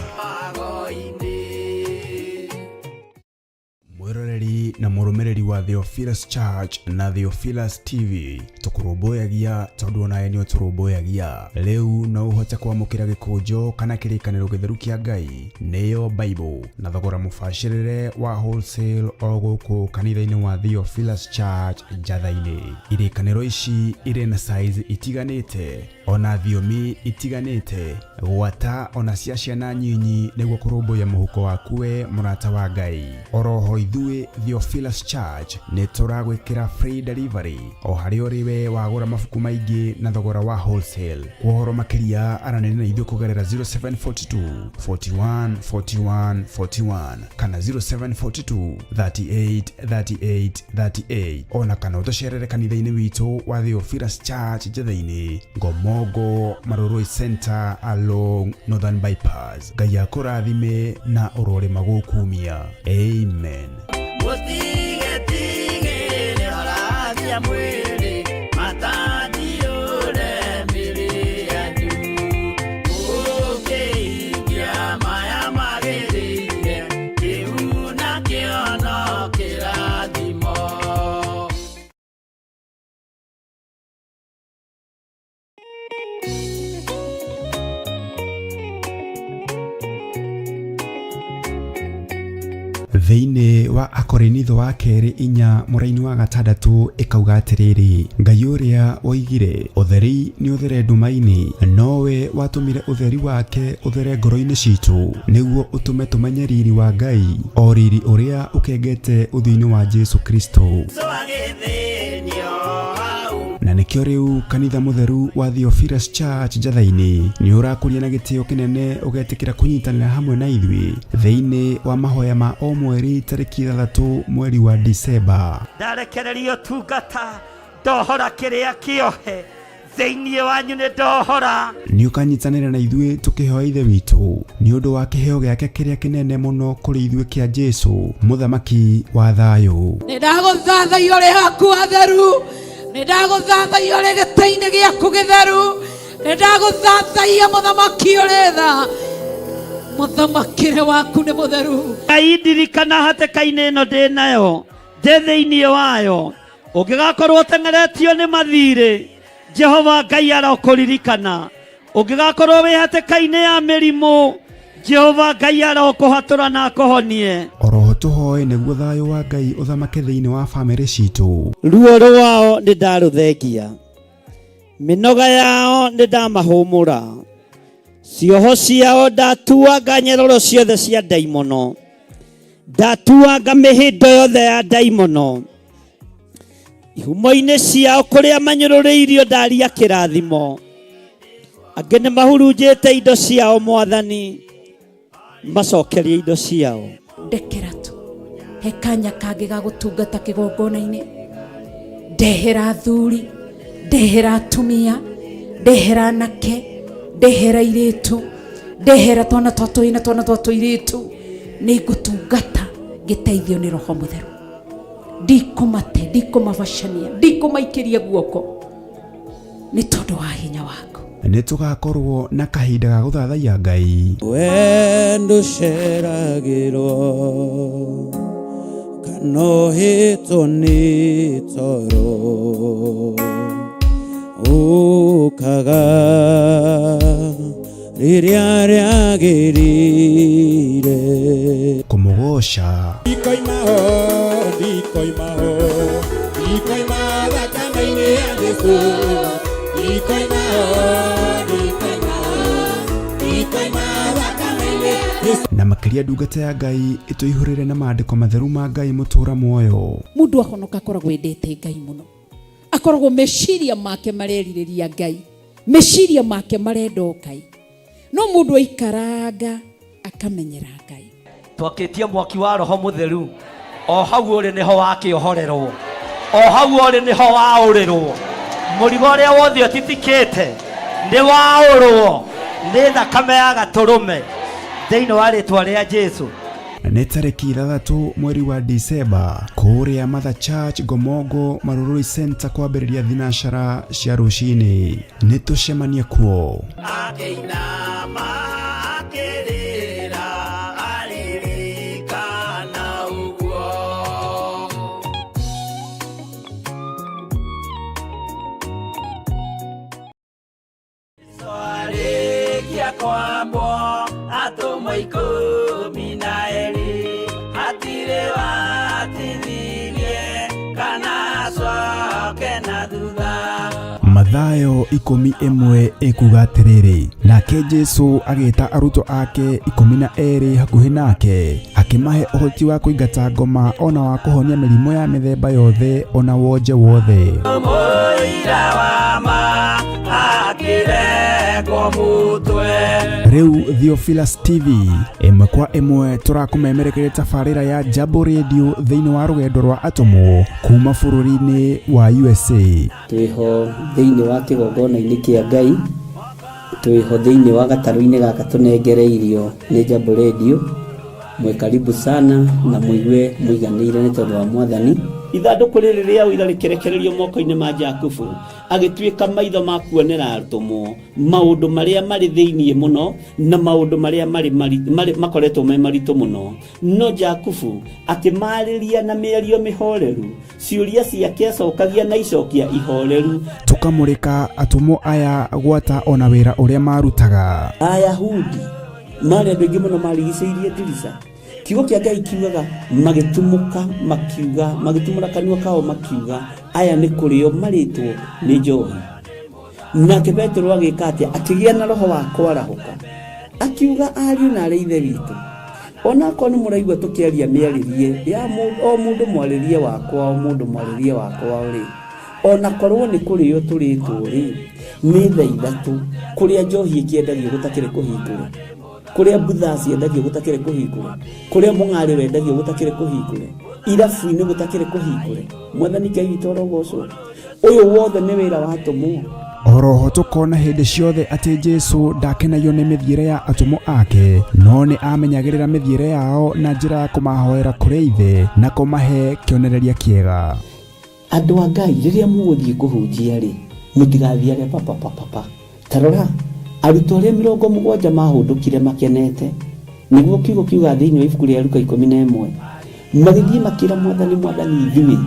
Mwiroreri na murumireri wa Theophilus Church na Theophilus TV tukuruboyagia tondu onaye ni uturuboyagia riu no uhote kwamukira gikujo kana kirikaniro githeru kia Ngai niyo Bible na thogora mubashirire wa wholesale oguku kanitha-ini wa Theophilus Church Njatha-ini. Irikaniro ici iri na size itiganite ona thiomi itiganite gwata ona cia ciana nyinyi niguo kurumbuya muhuko wakuwe murata wa Ngai. Oroho ithuĩ Theophilus Church nĩ tũragwĩkĩra free delivery o harĩ ũrĩwe wagũra mabuku maingĩ na thogora wa wholesale. Kuhoro makĩria aranĩria na ithuĩ kũgerera 0742 41 41 41 kana 0742 38 38 38 ona kana ũtũcerere kanitha-inĩ witũ wa Theophilus Church Njatha-ini Ngomongo Maroroi Center along Northern Bypass. Ngai akũrathime na ũrore magũkumia. Amen. Thĩinĩ wa Akorinitho wa kerĩ 4 mũraini wa 6 ikauga atiriri, Ngai ũrĩa woigire ũtheri nĩ ũthere nduma-inĩ nowe watũmire ũtheri wake ũthere ngoro-inĩ citũ nĩguo ũtũme tũmenye riri wa Ngai o riri ũrĩa ũkengete ũthiũ-inĩ wa Jesu Kristo. Na nikio riu kanitha mutheru wa Theophilus Church Njatha-ini ni urakũria na gĩtĩo kĩnene ũgetikira kunyitanĩra hamwe na ithuĩ thĩinĩ wa mahoya ma o mweri tarĩki 3 mweri wa Disemba. Ndarekererio tungata ndohora kĩrĩa kĩohe thĩinĩ wanyu nĩ ndohora. Nĩ ũkanyitanĩra na ithuĩ tũkĩhoya ithe witũ nĩ ũndũ wa kĩheo gĩake kĩrĩa kĩnene mũno kũrĩ ithuĩ kĩa Jesu mũthamaki wa thayũ. Nĩ ndagũthathaiya ũrĩ haku atheru, nĩ ndagũthathaiya ũrĩ gĩtĩ-inĩ gĩaku gĩtheru, nĩ ndagũthathaiya mũthamaki ũrĩ tha, mũthamakĩre waku nĩ mũtheru. Ngai ndirikana hatĩka-inĩ ĩno ndĩ nayo ndĩ thĩinĩ wayo, ũngĩgakorwo ũteng'eretio nĩ mathirĩ Jehova Ngai arokũririkana. Ũngĩgakorwo wĩ hatĩka-inĩ ya mĩrimũ Jehova Ngai arokũhatũra na akũhonie. Oroho tũhoe nĩguo thayũ wa Ngai ũthamake thĩinĩ wa bamĩrĩ citũ. Ruo rwao nĩ ndarũthengia, mĩnoga yao nĩ ndamahũmũra, cioho ciao ndatuanga nyororo ciothe cia ndaimono, ndatuanga mĩhĩndo yothe ya ndaimono, ihumo-inĩ ciao kũrĩa manyũrũrĩirio ndaria kĩrathimo, angĩ nĩ mahurunjĩte indo ciao Mwathani, macokerie indo ciao. Ndekera tu he kanya kangĩ ga gũtungata kĩgongona-inĩ, ndehera athuri, ndehera atumia, ndehera anake, ndehera airĩtu, ndehera twana twa tũhĩĩ na twana twa tũirĩtu, nĩ ngũtungata ngĩteithio nĩ Roho Mũtheru. Ndikũmate, ndikũmabacania, ndikũmaikĩria guoko nĩ tondũ wa hinya waku. Nĩ tũgakorwo na kahinda ga gũthathaiya Ngai. We ndũceragĩrwo kana ũhĩtwo nĩ toro, ũkaga rĩrĩa rĩagĩrĩire. Kũmũgoca Ndikoima thakame-inĩ ya Jesũ, ndikoima thakame-inĩ ya Jesũ. na makĩria ndungata ya Ngai ĩtũihũrĩre na maandĩko matheru ma Ngai mũtũra muoyo. Mũndũ ahonoka akoragwo endete Ngai mũno, akoragwo meciria make marerirĩria Ngai, meciria make marenda Ngai, no mũndũ aikaranga akamenyera Ngai. Twakĩtie mwaki wa Roho Mũtheru, o hau ũrĩ nĩho wakĩohorerwo, o hau ũrĩ nĩho waũrĩrwo, mũrigo ũrĩa wothe ũtitikĩte nĩ waũrwo nĩ thakame ya Gatũrũme thĩinĩ wa rĩtwa rĩa Jesu. Nĩ tarĩki 3 mweri wa Disemba kũrĩa Mother Church Ngomongo Maroroi Center kwambĩrĩria thinacara cia rũcinĩ. Nĩ tũcemanie kuo. Akĩinama ikũmi na erĩ hatirĩ watithirie kana coke na thutha. Mathayo 11 ikuga atiriri, nake Jesu agĩta arutwo ake 12 hakuhĩ nake akĩmahe ũhoti wa kũingata ngoma ona wa kũhonia mĩrimũ ya mĩthemba yothe ona wonje wothe. Rĩu Theophilus TV ĩmwe kwa ĩmwe tũrakũmemerekeria tabarĩra ya Jambo Radio thĩinĩ wa rũgendo rwa atũmwo kuma bũrũri-inĩ wa USA. Twĩho thĩinĩ wa kĩgongona-inĩ kĩa Ngai, twĩho thĩinĩ wa gatarũ-inĩ gaka tũnengereirio nĩ Jambo Radio. Mwe karibu sana na mũigue mũiganĩire nĩ tondũ wa Mwathani. Ithandũkũ rĩrĩ rĩa ũira rĩkĩrekererio moko-inĩ ma Jakubu, agĩtuĩka maitho ma kuonera atũmwo maũndũ marĩa marĩ thĩinĩ mũno na maũndũ marĩa makoretwo me maritũ mũno. No Jakubu akĩmarĩria na mĩario mĩhoreru, ciũria ciake acokagia na icokia ihoreru. Tũkamũrĩka atũmwo aya gwata ona wĩra ũrĩa marutaga. Ayahudi marĩ andũ aingĩ mũno marigicĩirie ndirica. Kiugo kĩa Ngai kiugaga magĩtumũka makiuga, magĩtumũra kanua kao makiuga aya nĩ kũrĩo marĩtwo nĩ njohi. Nake Petero agĩka atĩa? Akĩgĩa na roho wa kwarahũka, akiuga ariũ na arĩ ithe witũ, ona korwo nĩ mũraigua tũkĩaria mĩarĩrie ya o mũndũ mwarĩrie wakwa, o mũndũ mwarĩrie wakwa rĩ, ona korwo nĩ kũrĩo tũrĩtwo rĩ, nĩ thaa ithatũ kũrĩa njohi ĩkĩendagio gũtakĩrĩ kũhingũre, kũrĩa butha ciendagio gũtakĩrĩ kũhingũre, kũrĩa mũng'arĩ wendagio gũtakĩrĩ kũhingũre, irabu-inĩ gũtakĩrĩ kũhingũre. Mwathani Ngai witũ arogocwo. Ũyũ wothe nĩ wĩra wa atũmwo. Oroho tũkona hĩndĩ ciothe atĩ Jesu ndakenagio nĩ mĩthiĩre ya atũmwo ake, no nĩ amenyagĩrĩra mĩthiĩre yao na njĩra ya kũmahoera kũrĩ ithe na kũmahe kĩonereria kĩega. Andũ a Ngai rĩrĩa mũgũthiĩ kũhunjia rĩ, mũtigathiage papa. Tarora arutwo arĩa 70 mahũndũkire makenete, nĩguo kiugo kiuga thĩinĩ wa ibuku rĩa Luka 11, magĩthiĩ makĩra Mwathani ithuĩ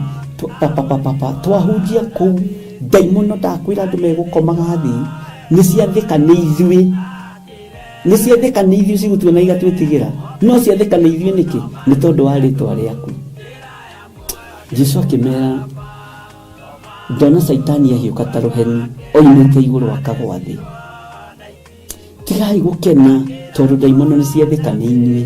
twahunjia kũu, ndaimono ndakwĩra andũ megũkomaga thĩ, nĩciathĩka nĩ ithuĩ cigũtua na igatwĩtigĩra, no ciathĩka nĩ ithuĩ nĩkĩ? Nĩ tondũ wa rĩtwa rĩaku. Jesu akĩmera, ndona Saitani ahiũka ta rũheni oimĩte igũrũ akagwa thĩ. Tigai gũkena tondũ ndaimono nĩ ciathĩka nĩ inyuĩ,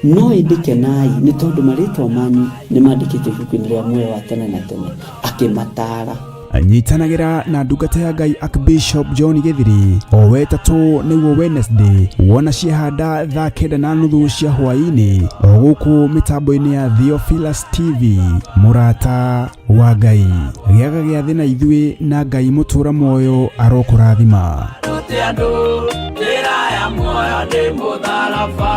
no ĩndĩ kenai nĩ tondũ marĩtwa manyu nĩ mandĩkĩtwo ibuku-inĩ rĩa muoyo wa tene na tene. Akĩmataara. Nyitanagĩra na ndungata ya Ngai Archbishop John Gĩthiri o wetatũ nĩguo Wednesday wona ciehanda thaa 9:30 cia hwaĩ-inĩ o gũkũ mĩtambo-inĩ ya Theophilus TV. Mũrata wa Ngai gĩaga gĩathĩ na ithuĩ na Ngai mũtũra muoyo arokũrathima. Andũ njĩra ya muoyo nĩ mũtharaba.